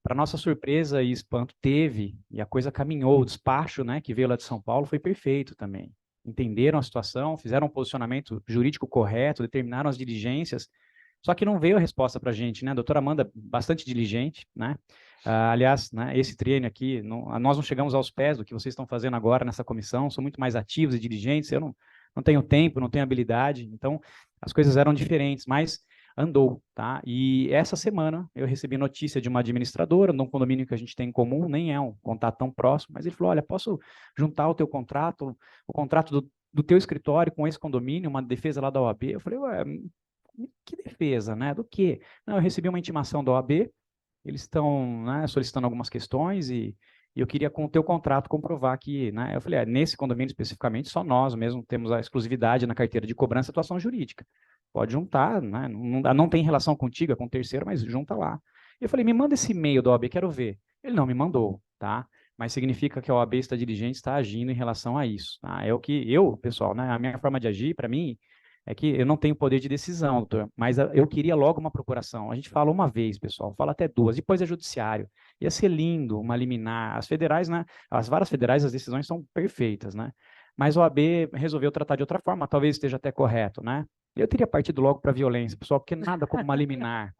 Para nossa surpresa e espanto, teve, e a coisa caminhou. O despacho, né, que veio lá de São Paulo foi perfeito também. Entenderam a situação, fizeram um posicionamento jurídico correto, determinaram as diligências, só que não veio a resposta para a gente, né? A doutora Amanda, bastante diligente, né? Aliás, né, esse triênio aqui, nós não chegamos aos pés do que vocês estão fazendo agora nessa comissão, são muito mais ativos e diligentes, eu não tenho tempo, não tenho habilidade, então as coisas eram diferentes, mas andou, tá? E essa semana eu recebi notícia de uma administradora, de um condomínio que a gente tem em comum, nem é um contato tão próximo, mas ele falou, olha, posso juntar o teu contrato, o contrato do teu escritório com esse condomínio, uma defesa lá da OAB? Eu falei, ué, que defesa, né? Do quê? Não, eu recebi uma intimação da OAB, eles estão, né, solicitando algumas questões e eu queria, com o teu contrato, comprovar que, né? Eu falei, nesse condomínio especificamente, só nós mesmo temos a exclusividade na carteira de cobrança e atuação jurídica. Pode juntar, né? Não tem relação contigo, é com o terceiro, mas junta lá. Eu falei, me manda esse e-mail da OAB, quero ver. Ele não me mandou, tá? Mas significa que a OAB está diligente, está agindo em relação a isso. Tá? É o que eu, pessoal, né? A minha forma de agir, para mim, é que eu não tenho poder de decisão, doutor, mas eu queria logo uma procuração. A gente fala uma vez, pessoal, fala até duas, depois é judiciário. Ia ser lindo uma liminar. As federais, né? As varas federais, as decisões são perfeitas, né? Mas o OAB resolveu tratar de outra forma, talvez esteja até correto, né? Eu teria partido logo para a violência, pessoal, porque nada como uma liminar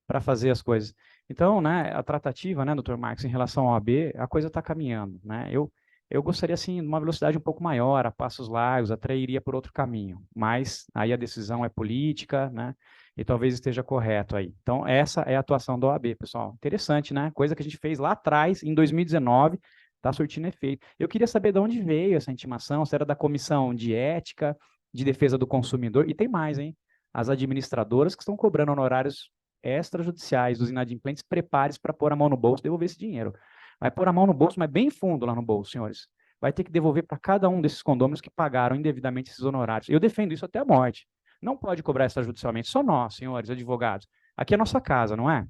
para fazer as coisas. Então, né, a tratativa, né, doutor Marcos, em relação ao OAB, a coisa está caminhando, né? Eu gostaria, assim, de uma velocidade um pouco maior, a passos largos, até iria por outro caminho, mas aí a decisão é política, né, e talvez esteja correto aí. Então, essa é a atuação da OAB, pessoal. Interessante, né? Coisa que a gente fez lá atrás, em 2019, está surtindo efeito. Eu queria saber de onde veio essa intimação, se era da Comissão de Ética, de Defesa do Consumidor, e tem mais, hein? As administradoras que estão cobrando honorários extrajudiciais dos inadimplentes, prepare-se para pôr a mão no bolso e devolver esse dinheiro. Vai pôr a mão no bolso, mas bem fundo lá no bolso, senhores. Vai ter que devolver para cada um desses condôminos que pagaram indevidamente esses honorários. Eu defendo isso até a morte. Não pode cobrar extrajudicialmente, só nós, senhores advogados. Aqui é a nossa casa, não é?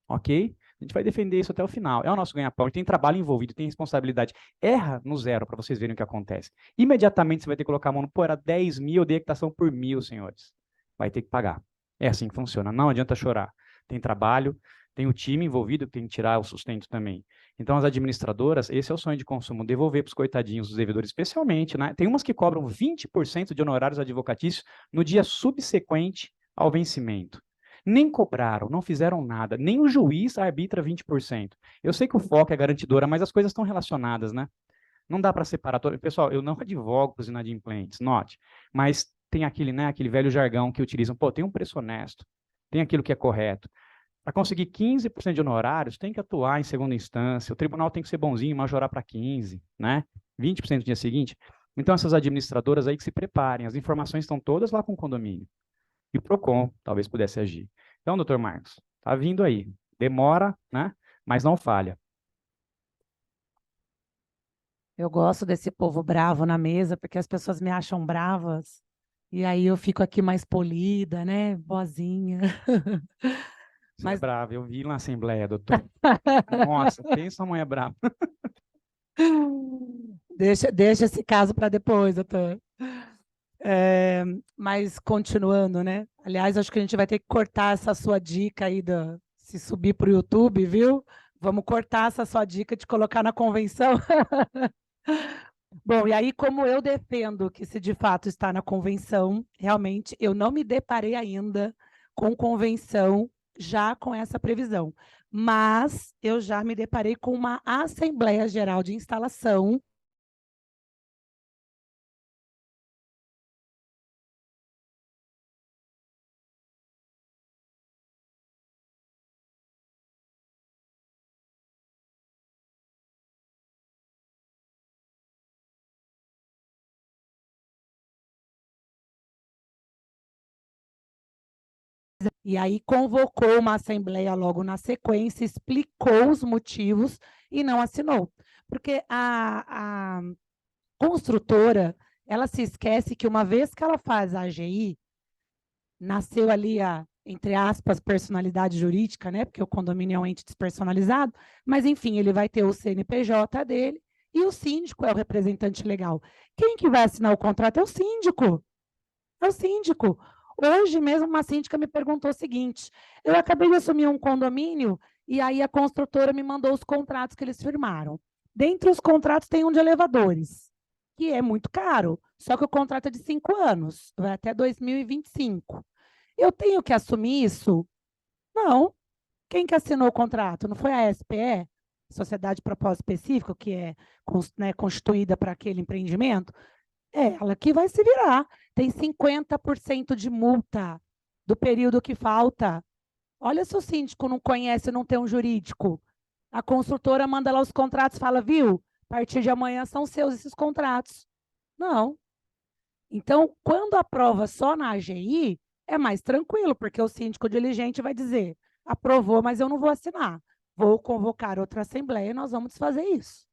Ok? A gente vai defender isso até o final. É o nosso ganha-pão, tem trabalho envolvido, tem responsabilidade. Erra no zero para vocês verem o que acontece. Imediatamente você vai ter que colocar a mão no... Pô, era 10 mil, eu dei equitação por 1.000, senhores. Vai ter que pagar. É assim que funciona. Não adianta chorar. Tem trabalho, tem o time envolvido que tem que tirar o sustento também. Então, as administradoras, esse é o sonho de consumo, devolver para os coitadinhos, os devedores, especialmente, né? Tem umas que cobram 20% de honorários advocatícios no dia subsequente ao vencimento. Nem cobraram, não fizeram nada, nem o juiz arbitra 20%. Eu sei que o foco é garantidora, mas as coisas estão relacionadas, né? Não dá para separar. Pessoal, eu não advogo para os inadimplentes, note, mas tem aquele, né, aquele velho jargão que utilizam, pô, tem um preço honesto, tem aquilo que é correto. Para conseguir 15% de honorários, tem que atuar em segunda instância, o tribunal tem que ser bonzinho e majorar para 15%, né? 20% no dia seguinte. Então, essas administradoras aí que se preparem, as informações estão todas lá com o condomínio. E o PROCON talvez pudesse agir. Então, doutor Marcos, tá vindo aí. Demora, né? Mas não falha. Eu gosto desse povo bravo na mesa, porque as pessoas me acham bravas, e aí eu fico aqui mais polida, né? Boazinha. Você Mas é bravo, eu vi na Assembleia, doutor. Nossa, pensa uma mulher brava. deixa esse caso para depois, doutor. Mas continuando, né? Aliás, acho que a gente vai ter que cortar essa sua dica aí se subir para o YouTube, viu? Vamos cortar essa sua dica de colocar na convenção. Bom, e aí, como eu defendo que se de fato está na convenção, realmente eu não me deparei ainda com convenção já com essa previsão, mas eu já me deparei com uma Assembleia Geral de Instalação e aí convocou uma assembleia logo na sequência, explicou os motivos e não assinou. Porque a construtora, ela se esquece que uma vez que ela faz a AGI, nasceu ali a, entre aspas, personalidade jurídica, né? Porque o condomínio é um ente despersonalizado, mas enfim, ele vai ter o CNPJ dele e o síndico é o representante legal. Quem que vai assinar o contrato é o síndico. É o síndico. Hoje mesmo uma síndica me perguntou o seguinte: eu acabei de assumir um condomínio e aí a construtora me mandou os contratos que eles firmaram. Dentre os contratos tem um de elevadores, que é muito caro, só que o contrato é de 5 anos, vai até 2025. Eu tenho que assumir isso? Não. Quem que assinou o contrato? Não foi a SPE, Sociedade de Propósito Específico, que é né, constituída para aquele empreendimento? É ela que vai se virar. Tem 50% de multa do período que falta. Olha se o síndico não conhece, não tem um jurídico. A construtora manda lá os contratos, fala, viu? A partir de amanhã são seus esses contratos. Não. Então, quando aprova só na AGI, é mais tranquilo, porque o síndico diligente vai dizer, aprovou, mas eu não vou assinar. Vou convocar outra assembleia e nós vamos desfazer isso.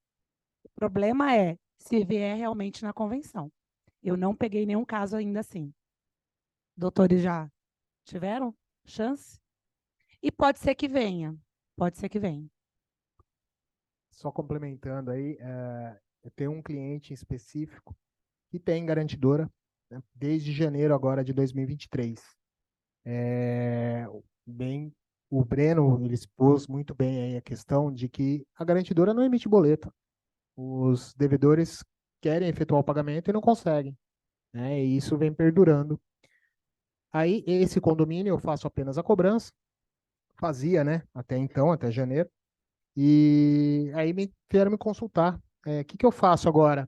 O problema é se vier realmente na convenção. Eu não peguei nenhum caso ainda assim. Doutores já tiveram chance? E pode ser que venha. Pode ser que venha. Só complementando aí, eu tenho um cliente em específico que tem garantidora, né, desde janeiro agora de 2023. Bem, o Breno ele expôs muito bem aí a questão de que a garantidora não emite boleto. Os devedores querem efetuar o pagamento e não conseguem, né? E isso vem perdurando. Aí, esse condomínio eu faço apenas a cobrança, fazia, né? Até então, até janeiro. E aí vieram me consultar. O que eu faço agora?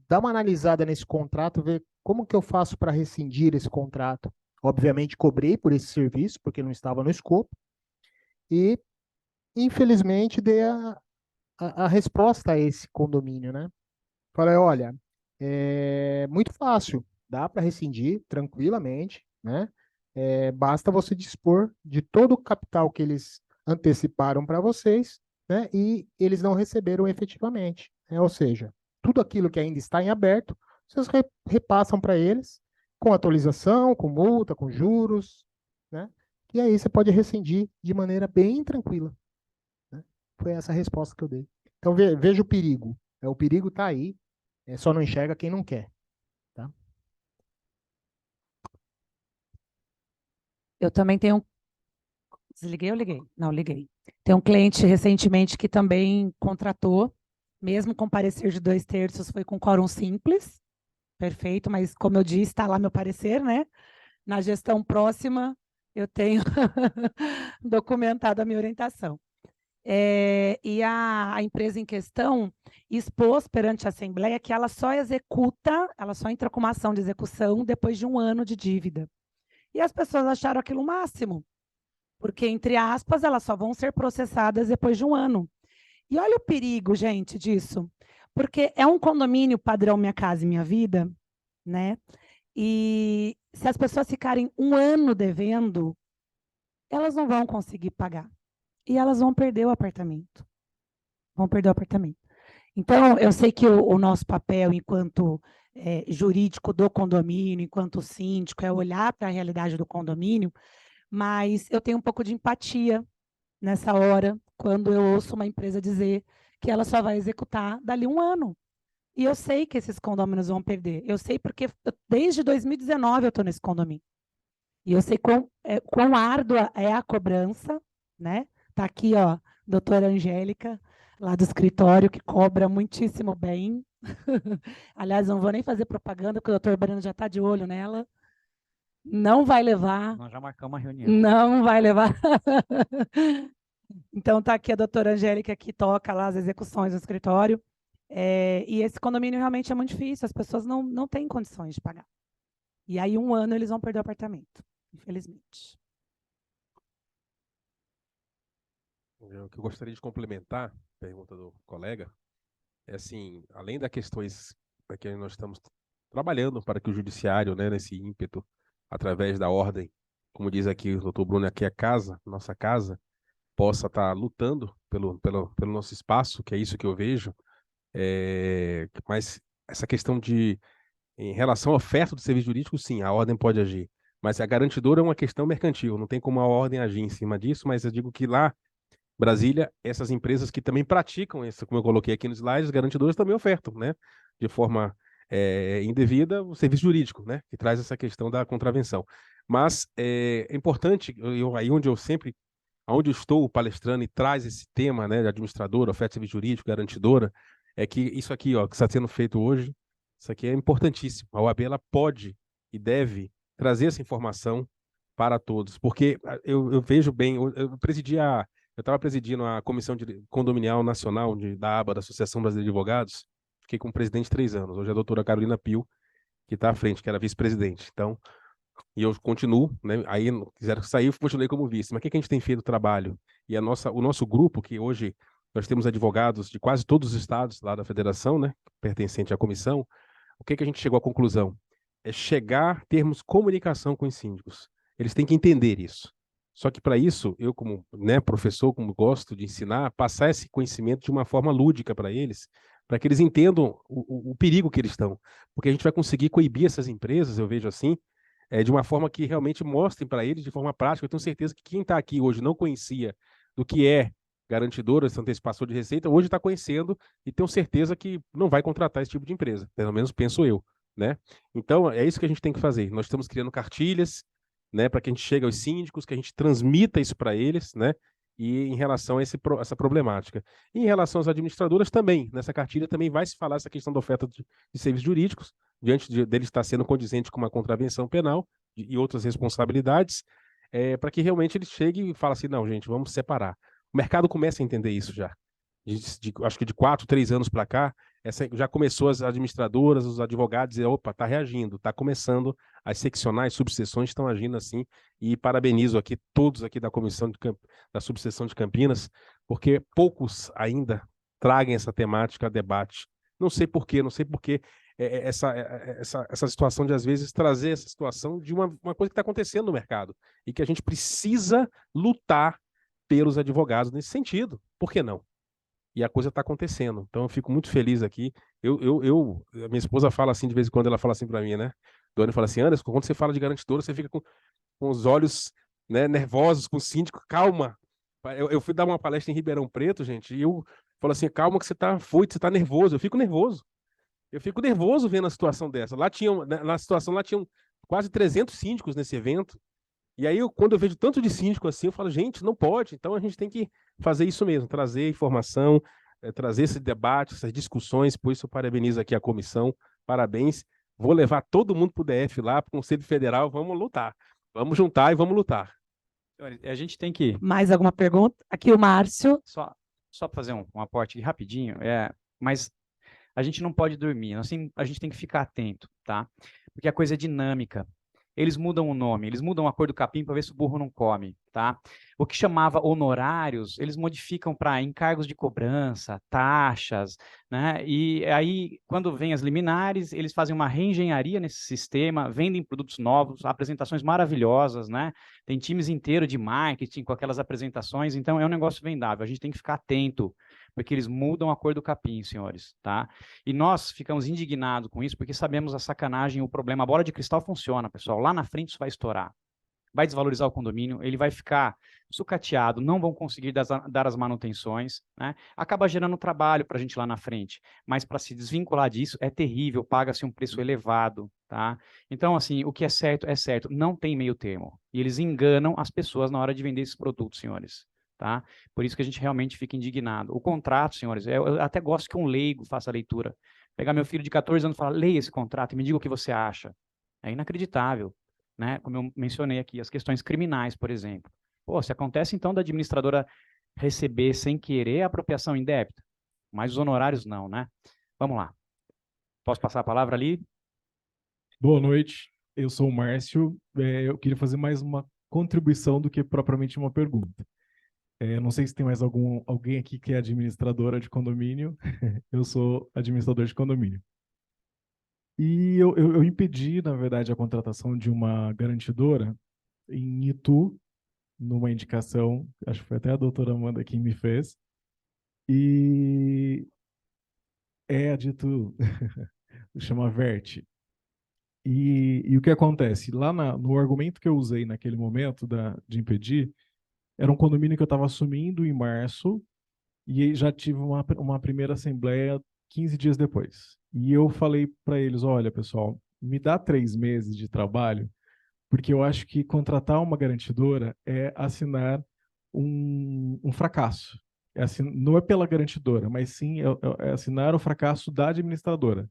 Dá uma analisada nesse contrato, ver como que eu faço para rescindir esse contrato. Obviamente, cobrei por esse serviço, porque não estava no escopo. E, infelizmente, dei a resposta a esse condomínio, né? Falei, olha, é muito fácil, dá para rescindir tranquilamente, né? Basta você dispor de todo o capital que eles anteciparam para vocês, né? E eles não receberam efetivamente, né? Ou seja, tudo aquilo que ainda está em aberto, vocês repassam para eles com atualização, com multa, com juros, né? E aí você pode rescindir de maneira bem tranquila, né? Foi essa a resposta que eu dei. Então veja o perigo. O perigo está aí, só não enxerga quem não quer. Tá? Eu também tenho. Desliguei ou liguei? Não, liguei. Tem um cliente recentemente que também contratou, mesmo com parecer de 2/3, foi com quórum simples. Perfeito, mas como eu disse, está lá meu parecer, né? Na gestão próxima, eu tenho documentado a minha orientação. E a empresa em questão expôs perante a Assembleia que ela só executa, ela só entra com uma ação de execução depois de 1 ano de dívida. E as pessoas acharam aquilo o máximo, porque, entre aspas, elas só vão ser processadas depois de 1 ano. E olha o perigo, gente, disso, porque é um condomínio padrão Minha Casa e Minha Vida, né? E se as pessoas ficarem 1 ano devendo, elas não vão conseguir pagar. E elas vão perder o apartamento. Vão perder o apartamento. Então, eu sei que o nosso papel enquanto jurídico do condomínio, enquanto síndico, é olhar para a realidade do condomínio, mas eu tenho um pouco de empatia nessa hora, quando eu ouço uma empresa dizer que ela só vai executar dali 1 ano. E eu sei que esses condomínios vão perder. Eu sei porque desde 2019 eu estou nesse condomínio. E eu sei quão árdua é a cobrança, né? Está aqui, ó, doutora Angélica, lá do escritório, que cobra muitíssimo bem. Aliás, não vou nem fazer propaganda, porque o doutor Breno já está de olho nela. Não vai levar. Nós já marcamos uma reunião. Não vai levar. Então, está aqui a doutora Angélica, que toca lá as execuções do escritório. E esse condomínio realmente é muito difícil, as pessoas não têm condições de pagar. E aí, 1 ano, eles vão perder o apartamento, infelizmente. O que eu gostaria de complementar, a pergunta do colega, é assim, além das questões que nós estamos trabalhando para que o judiciário, né, nesse ímpeto, através da ordem, como diz aqui o doutor Bruno, aqui é a casa, nossa casa, possa estar lutando pelo nosso espaço, que é isso que eu vejo, mas essa questão em relação à oferta do serviço jurídico, sim, a ordem pode agir. Mas a garantidora é uma questão mercantil, não tem como a ordem agir em cima disso, mas eu digo que lá, Brasília, essas empresas que também praticam isso, como eu coloquei aqui no slide, as garantidoras também ofertam, né, de forma indevida, o serviço jurídico, né, que traz essa questão da contravenção. Mas é importante, aí onde eu estou palestrando e traz esse tema, né, de administradora, oferta de serviço jurídico, garantidora, é que isso aqui, ó, que está sendo feito hoje, isso aqui é importantíssimo. A OAB ela pode e deve trazer essa informação para todos, porque eu vejo bem, eu estava presidindo a Comissão Condominial Nacional da ABA, da Associação Brasileira de Advogados, fiquei como presidente 3 anos, hoje é a doutora Carolina Pio, que está à frente, que era vice-presidente. Então, e eu continuo, né? Aí quiseram sair, eu continuei como vice. Mas o que a gente tem feito trabalho? E o nosso grupo, que hoje nós temos advogados de quase todos os estados lá da federação, né? Pertencente à comissão, o que a gente chegou à conclusão? É termos comunicação com os síndicos. Eles têm que entender isso. Só que para isso, eu como, né, professor, como gosto de ensinar, passar esse conhecimento de uma forma lúdica para que eles entendam o perigo que eles estão. Porque a gente vai conseguir coibir essas empresas, eu vejo assim, de uma forma que realmente mostrem para eles de forma prática. Eu tenho certeza que quem está aqui hoje não conhecia do que é garantidora, essa antecipação de receita, hoje está conhecendo e tenho certeza que não vai contratar esse tipo de empresa, pelo menos penso eu, né? Então, é isso que a gente tem que fazer. Nós estamos criando cartilhas, né, para que a gente chegue aos síndicos, que a gente transmita isso para eles, né? E em relação a essa problemática. E em relação às administradoras também, nessa cartilha também vai se falar essa questão da oferta de serviços jurídicos, diante dele estar sendo condizente com uma contravenção penal e outras responsabilidades, para que realmente ele chegue e fale assim, não, gente, vamos separar. O mercado começa a entender isso já. Acho que de 4, 3 anos para cá, já começou as administradoras, os advogados, e opa, está reagindo, está começando, as seccionais, subseções estão agindo assim, e parabenizo aqui todos aqui da comissão da subseção de Campinas, porque poucos ainda tragam essa temática a debate. Não sei por quê, essa situação de, às vezes, trazer essa situação de uma coisa que está acontecendo no mercado, e que a gente precisa lutar pelos advogados nesse sentido. Por que não? E a coisa está acontecendo. Então, eu fico muito feliz aqui. A minha esposa fala assim, de vez em quando, ela fala assim para mim, né? Dona fala assim, Anderson, quando você fala de garantidora, você fica com os olhos, né, nervosos, com o síndico. Calma. Eu fui dar uma palestra em Ribeirão Preto, gente, e eu falo assim, calma que você está nervoso. Eu fico nervoso. Eu fico nervoso vendo a situação dessa. Na situação lá tinham quase 300 síndicos nesse evento. E aí, quando eu vejo tanto de síndico assim, eu falo, gente, não pode. Então, a gente tem que fazer isso mesmo, trazer informação, trazer esse debate, essas discussões. Por isso, eu parabenizo aqui a comissão. Parabéns. Vou levar todo mundo para o DF lá, para o Conselho Federal. Vamos lutar. Vamos juntar e vamos lutar. A gente tem que... Mais alguma pergunta? Aqui o Márcio. Só para fazer um aporte aqui rapidinho, mas a gente não pode dormir, assim, a gente tem que ficar atento, tá? Porque a coisa é dinâmica. Eles mudam o nome, eles mudam a cor do capim para ver se o burro não come, tá? O que chamava honorários, eles modificam para encargos de cobrança, taxas, né? E aí, quando vem as liminares, eles fazem uma reengenharia nesse sistema, vendem produtos novos, apresentações maravilhosas, né? Tem times inteiros de marketing com aquelas apresentações, então é um negócio vendável, a gente tem que ficar atento, porque eles mudam a cor do capim, senhores, tá? E nós ficamos indignados com isso, porque sabemos a sacanagem, o problema. A bola de cristal funciona, pessoal. Lá na frente isso vai estourar. Vai desvalorizar o condomínio, ele vai ficar sucateado, não vão conseguir dar as manutenções, né? Acaba gerando trabalho para a gente lá na frente. Mas para se desvincular disso é terrível, paga-se um preço elevado, tá? Então, assim, o que é certo, não tem meio termo. E eles enganam as pessoas na hora de vender esses produtos, senhores. Tá? Por isso que a gente realmente fica indignado. O contrato, senhores, eu até gosto que um leigo faça a leitura. Pegar meu filho de 14 anos e falar, leia esse contrato e me diga o que você acha. É inacreditável, né? Como eu mencionei aqui, as questões criminais, por exemplo. Pô, se acontece então da administradora receber sem querer a apropriação indébita, mas os honorários não, né? Vamos lá. Posso passar a palavra ali? Boa noite, eu sou o Márcio. Eu queria fazer mais uma contribuição do que propriamente uma pergunta. Não sei se tem mais alguém aqui que é administradora de condomínio. Eu sou administrador de condomínio. E eu impedi, na verdade, a contratação de uma garantidora em Itu, numa indicação, acho que foi até a doutora Amanda quem me fez. E é a de Itu, chama Verte. E o que acontece? Lá no argumento que eu usei naquele momento de impedir, era um condomínio que eu estava assumindo em março e aí já tive uma primeira assembleia 15 dias depois. E eu falei para eles, olha, pessoal, me dá 3 meses de trabalho, porque eu acho que contratar uma garantidora é assinar um fracasso. Não é pela garantidora, mas sim é assinar o fracasso da administradora.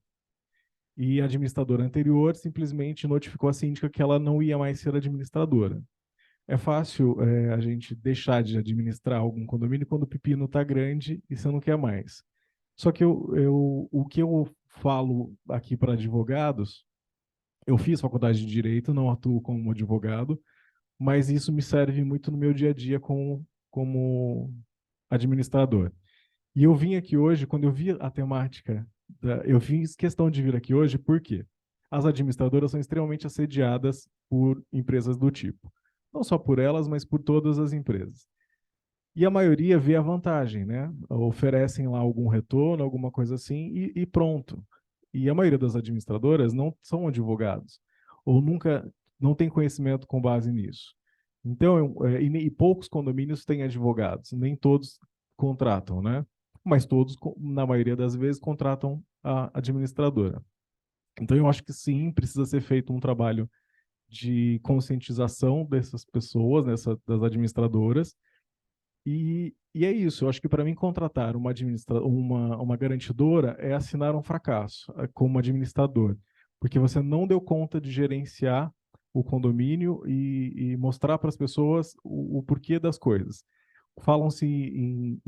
E a administradora anterior simplesmente notificou a síndica que ela não ia mais ser administradora. É fácil a gente deixar de administrar algum condomínio quando o pepino está grande e você não quer mais. Só que o que eu falo aqui para advogados, eu fiz faculdade de Direito, não atuo como advogado, mas isso me serve muito no meu dia a dia como administrador. E eu vim aqui hoje, quando eu vi a temática, eu fiz questão de vir aqui hoje porque as administradoras são extremamente assediadas por empresas do tipo. Não só por elas, mas por todas as empresas. E a maioria vê a vantagem, né? Oferecem lá algum retorno, alguma coisa assim, e pronto. E a maioria das administradoras não são advogados, ou nunca não tem conhecimento com base nisso. Então, e poucos condomínios têm advogados, nem todos contratam, né? Mas todos, na maioria das vezes, contratam a administradora. Então, eu acho que sim, precisa ser feito um trabalho de conscientização dessas pessoas, das administradoras. E é isso, eu acho que para mim contratar uma garantidora é assinar um fracasso como administrador, porque você não deu conta de gerenciar o condomínio e mostrar para as pessoas o porquê das coisas. Fala-se em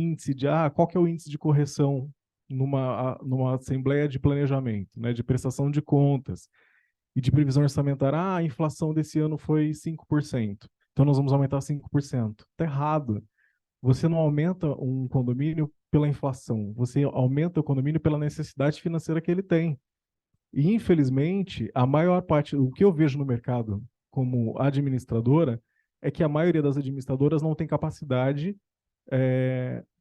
índice de qual que é o índice de correção numa assembleia de planejamento, né, de prestação de contas e de previsão orçamentária. A inflação desse ano foi 5%, então nós vamos aumentar 5%. Está errado. Você não aumenta um condomínio pela inflação, você aumenta o condomínio pela necessidade financeira que ele tem. E, infelizmente, a maior parte, o que eu vejo no mercado como administradora, é que a maioria das administradoras não tem capacidade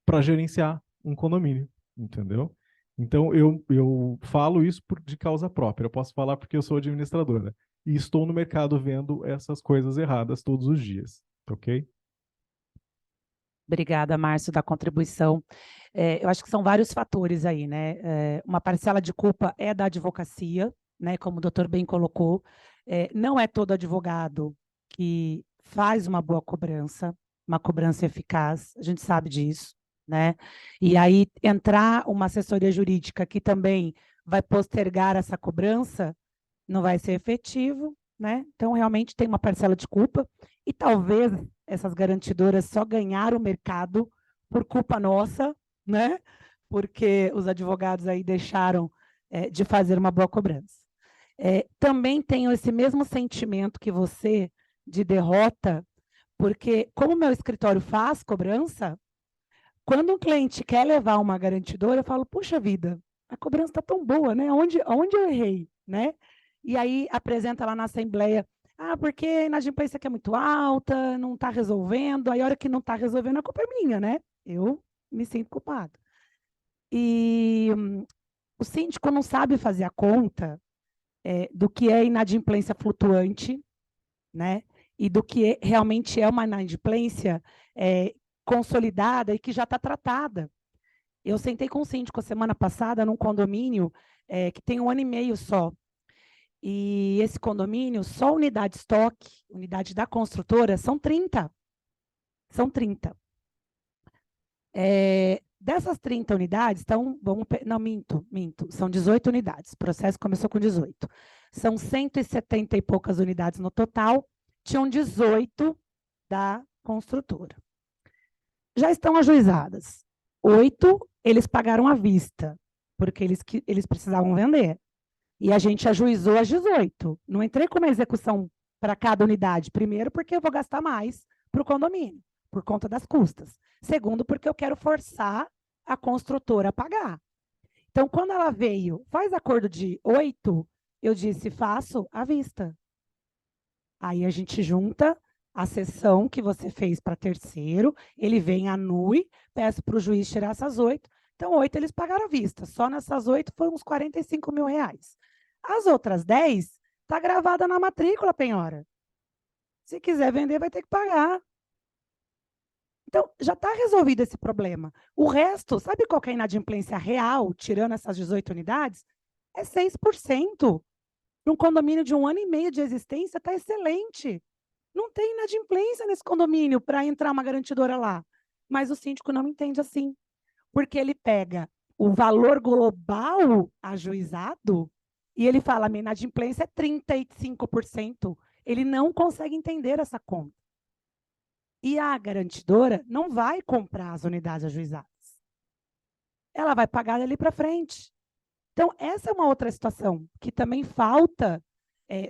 para gerenciar um condomínio, entendeu? Então, eu falo isso de causa própria. Eu posso falar porque eu sou administradora. E estou no mercado vendo essas coisas erradas todos os dias, ok? Obrigada, Márcio, da contribuição. Eu acho que são vários fatores aí, né? Uma parcela de culpa é da advocacia, né? Como o doutor bem colocou. Não é todo advogado que faz uma boa cobrança, uma cobrança eficaz, a gente sabe disso, né? E aí entrar uma assessoria jurídica que também vai postergar essa cobrança não vai ser efetivo, né? Então, realmente tem uma parcela de culpa e talvez essas garantidoras só ganharam o mercado por culpa nossa, né? Porque os advogados aí deixaram de fazer uma boa cobrança. Também tenho esse mesmo sentimento que você de derrota, porque como meu escritório faz cobrança, quando um cliente quer levar uma garantidora, eu falo, puxa vida, a cobrança está tão boa, né? Onde eu errei, né? E aí apresenta lá na assembleia, porque a inadimplência aqui é muito alta, não está resolvendo, aí a hora que não está resolvendo, a culpa é minha, né? Eu me sinto culpado. E o síndico não sabe fazer a conta do que é inadimplência flutuante, né? E do que realmente é uma inadimplência consolidada e que já está tratada. Eu sentei com o síndico a semana passada num condomínio que tem 1 ano e meio só. E esse condomínio, só unidade estoque, unidade da construtora, são 30. São 30. Dessas 30 unidades, não, minto, são 18 unidades. O processo começou com 18. São 170 e poucas unidades no total, tinham 18 da construtora. Já estão ajuizadas. 8, eles pagaram à vista, porque eles precisavam vender. E a gente ajuizou as 18. Não entrei com uma execução para cada unidade. Primeiro, porque eu vou gastar mais para o condomínio, por conta das custas. Segundo, porque eu quero forçar a construtora a pagar. Então, quando ela veio, faz acordo de 8, eu disse, faço à vista. Aí a gente junta a sessão que você fez para terceiro, ele vem, anui, peço para o juiz tirar essas 8. Então, 8 eles pagaram à vista. Só nessas 8 foi uns R$45 mil. As outras 10 está gravada na matrícula, penhora. Se quiser vender, vai ter que pagar. Então, já está resolvido esse problema. O resto, sabe qual que é a inadimplência real, tirando essas 18 unidades? É 6%. Para um condomínio de 1 ano e meio de existência, está excelente. Não tem inadimplência nesse condomínio para entrar uma garantidora lá. Mas o síndico não entende assim. Porque ele pega o valor global ajuizado e ele fala, a minha inadimplência é 35%. Ele não consegue entender essa conta. E a garantidora não vai comprar as unidades ajuizadas. Ela vai pagar dali para frente. Então, essa é uma outra situação que também falta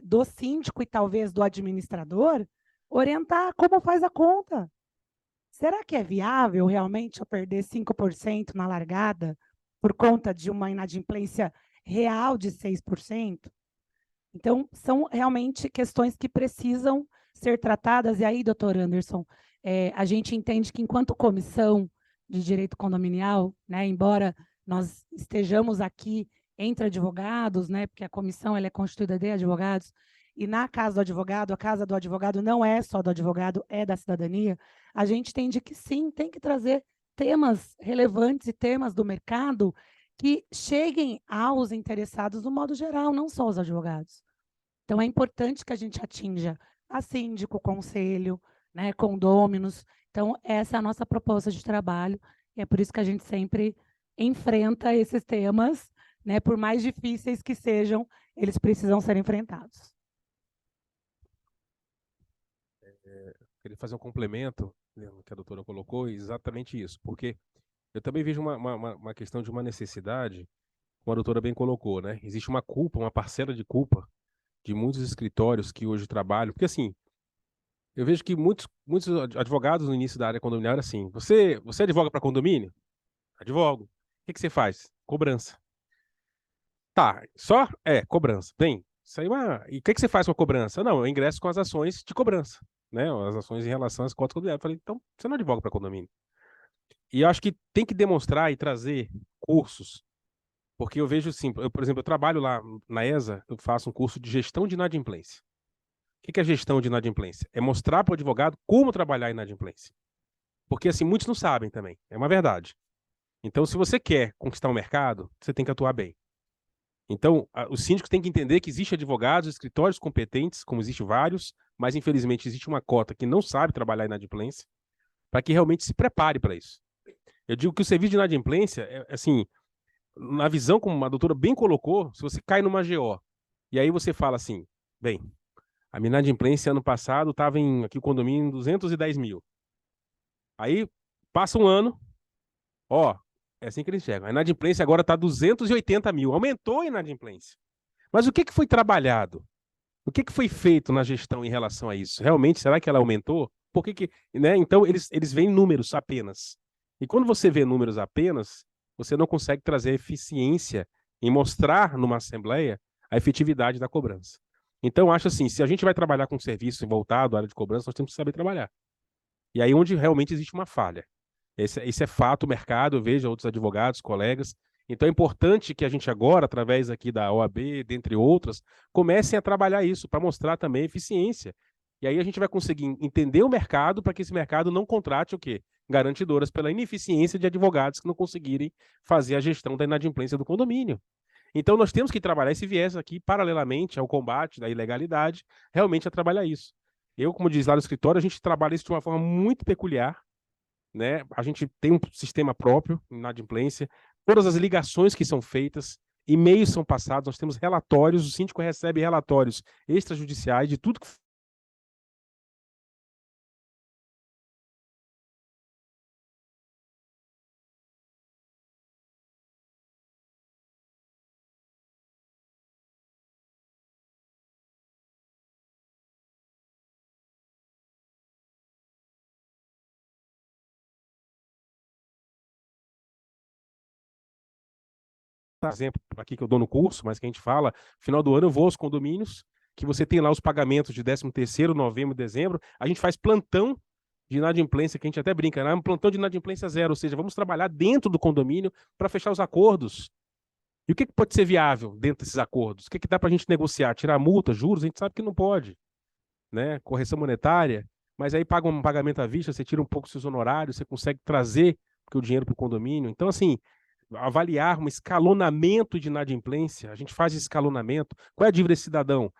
do síndico e talvez do administrador orientar como faz a conta. Será que é viável realmente eu perder 5% na largada por conta de uma inadimplência real de 6%? Então, são realmente questões que precisam ser tratadas. E aí, doutor Anderson, a gente entende que enquanto comissão de direito condominial, né, embora nós estejamos aqui entre advogados, né, porque a comissão ela é constituída de advogados, e na casa do advogado, a casa do advogado não é só do advogado, é da cidadania, a gente entende que sim, tem que trazer temas relevantes e temas do mercado que cheguem aos interessados do modo geral, não só os advogados. Então, é importante que a gente atinja a síndico, conselho, né, condôminos. Então, essa é a nossa proposta de trabalho, e é por isso que a gente sempre enfrenta esses temas, né, por mais difíceis que sejam, eles precisam ser enfrentados. Queria fazer um complemento, né, que a doutora colocou, exatamente isso, porque eu também vejo uma questão de uma necessidade, como a doutora bem colocou, né? Existe uma culpa, uma parcela de culpa de muitos escritórios que hoje trabalham, porque assim, eu vejo que muitos advogados no início da área condominial assim, você advoga para condomínio? Advogo. O que você faz? Cobrança. Tá, só? Cobrança. Bem, isso aí e o que você faz com a cobrança? Não, eu ingresso com as ações de cobrança, né? As ações em relação às cotas condominiais. Eu falei, então, você não advoga para condomínio. E eu acho que tem que demonstrar e trazer cursos, porque eu vejo assim, por exemplo, eu trabalho lá na ESA, eu faço um curso de gestão de inadimplência. O que é gestão de inadimplência? É mostrar para o advogado como trabalhar inadimplência. Porque assim, muitos não sabem também, é uma verdade. Então, se você quer conquistar o mercado, você tem que atuar bem. Então, os síndicos têm que entender que existem advogados, escritórios competentes, como existem vários, mas infelizmente existe uma cota que não sabe trabalhar inadimplência, para que realmente se prepare para isso. Eu digo que o serviço de inadimplência, assim, na visão como a doutora bem colocou, se você cai numa GO, e aí você fala assim, bem, a minha inadimplência ano passado estava aqui o condomínio em 210 mil. Aí passa um ano, é assim que eles chegam. A inadimplência agora está 280 mil. Aumentou a inadimplência. Mas o que foi trabalhado? O que foi feito na gestão em relação a isso? Realmente, será que ela aumentou? Por que né? Então, eles veem números apenas. E quando você vê números apenas, você não consegue trazer eficiência em mostrar numa assembleia a efetividade da cobrança. Então, acho assim, se a gente vai trabalhar com serviço voltado à área de cobrança, nós temos que saber trabalhar. E aí onde realmente existe uma falha. Esse é fato, o mercado, eu vejo outros advogados, colegas. Então é importante que a gente agora, através aqui da OAB, dentre outras, comecem a trabalhar isso, para mostrar também eficiência. E aí a gente vai conseguir entender o mercado para que esse mercado não contrate o quê? Garantidoras pela ineficiência de advogados que não conseguirem fazer a gestão da inadimplência do condomínio. Então nós temos que trabalhar esse viés aqui, paralelamente ao combate da ilegalidade, realmente a trabalhar isso. Eu, como diz lá no escritório, a gente trabalha isso de uma forma muito peculiar, né? A gente tem um sistema próprio, inadimplência, todas as ligações que são feitas, e-mails são passados, nós temos relatórios, o síndico recebe relatórios extrajudiciais de tudo que exemplo aqui que eu dou no curso, mas que a gente fala, final do ano eu vou aos condomínios, que você tem lá os pagamentos de 13º, novembro, dezembro, a gente faz plantão de inadimplência, que a gente até brinca, né? Um plantão de inadimplência zero, ou seja, vamos trabalhar dentro do condomínio para fechar os acordos. E o que pode ser viável dentro desses acordos? O que dá para a gente negociar? Tirar multa, juros? A gente sabe que não pode, né? Correção monetária, mas aí paga um pagamento à vista, você tira um pouco dos seus honorários, você consegue trazer o dinheiro para o condomínio. Então, assim, avaliar um escalonamento de inadimplência, a gente faz esse escalonamento. Qual é a dívida desse cidadão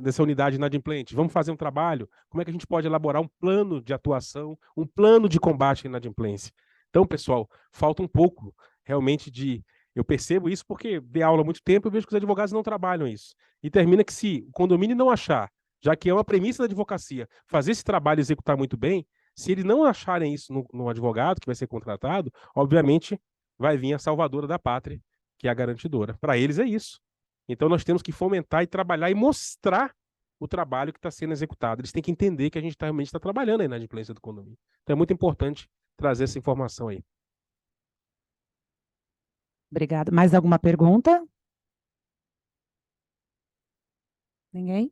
dessa unidade inadimplente? Vamos fazer um trabalho? Como é que a gente pode elaborar um plano de atuação, um plano de combate à inadimplência? Então, pessoal, falta um pouco realmente de... Eu percebo isso porque dei aula há muito tempo e vejo que os advogados não trabalham isso. E termina que se o condomínio não achar, já que é uma premissa da advocacia, fazer esse trabalho e executar muito bem, se eles não acharem isso no advogado que vai ser contratado, obviamente vai vir a salvadora da pátria, que é a garantidora. Para eles é isso. Então nós temos que fomentar e trabalhar e mostrar o trabalho que está sendo executado. Eles têm que entender que a gente realmente está trabalhando aí na inadimplência do condomínio. Então é muito importante trazer essa informação aí. Obrigada. Mais alguma pergunta? Ninguém?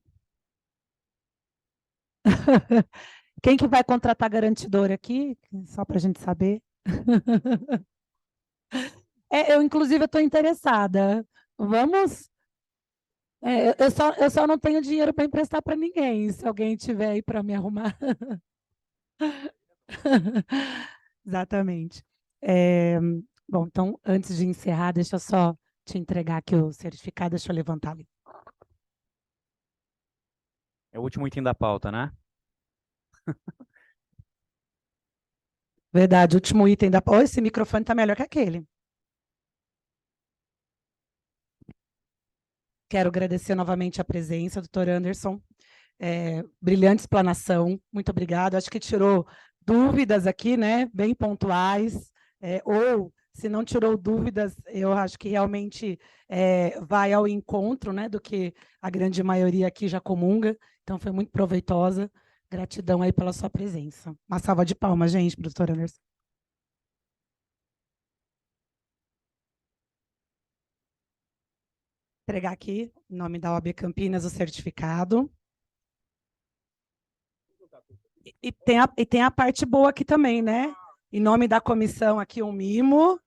Quem que vai contratar garantidor aqui? Só para a gente saber. Eu, inclusive, estou interessada. Vamos? Eu só não tenho dinheiro para emprestar para ninguém, se alguém tiver aí para me arrumar. Exatamente. Bom, então, antes de encerrar, deixa eu só te entregar aqui o certificado, deixa eu levantar ali. É o último item da pauta, né? Verdade, último item da... Oh, esse microfone está melhor que aquele. Quero agradecer novamente a presença, doutor Anderson. Brilhante explanação, muito obrigado. Acho que tirou dúvidas aqui, né? Bem pontuais. Ou, se não tirou dúvidas, eu acho que realmente vai ao encontro, né, do que a grande maioria aqui já comunga. Então, foi muito proveitosa. Gratidão aí pela sua presença. Uma salva de palmas, gente, para o doutor Anderson. Entregar aqui, em nome da OAB Campinas, o certificado. E tem a parte boa aqui também, né? Em nome da comissão, aqui um mimo.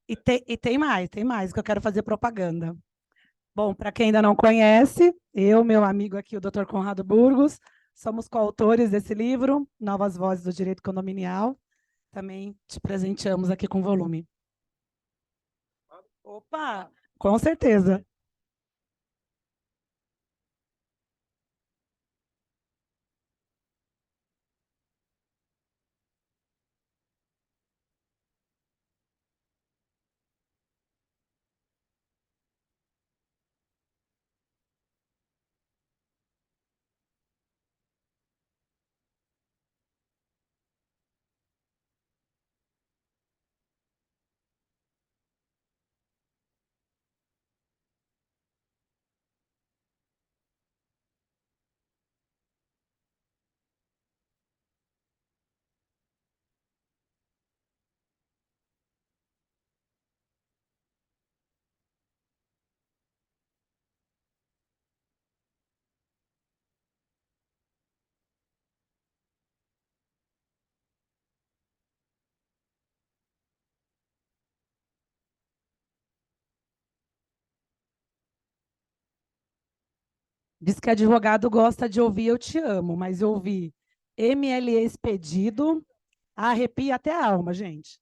E tem mais, que eu quero fazer propaganda. Bom, para quem ainda não conhece, eu, meu amigo aqui, o Dr. Conrado Burgos, somos coautores desse livro, Novas Vozes do Direito Condominial. Também te presenteamos aqui com volume. Opa, com certeza. Diz que advogado gosta de ouvir "eu te amo", mas ouvir MLE expedido arrepia até a alma, gente.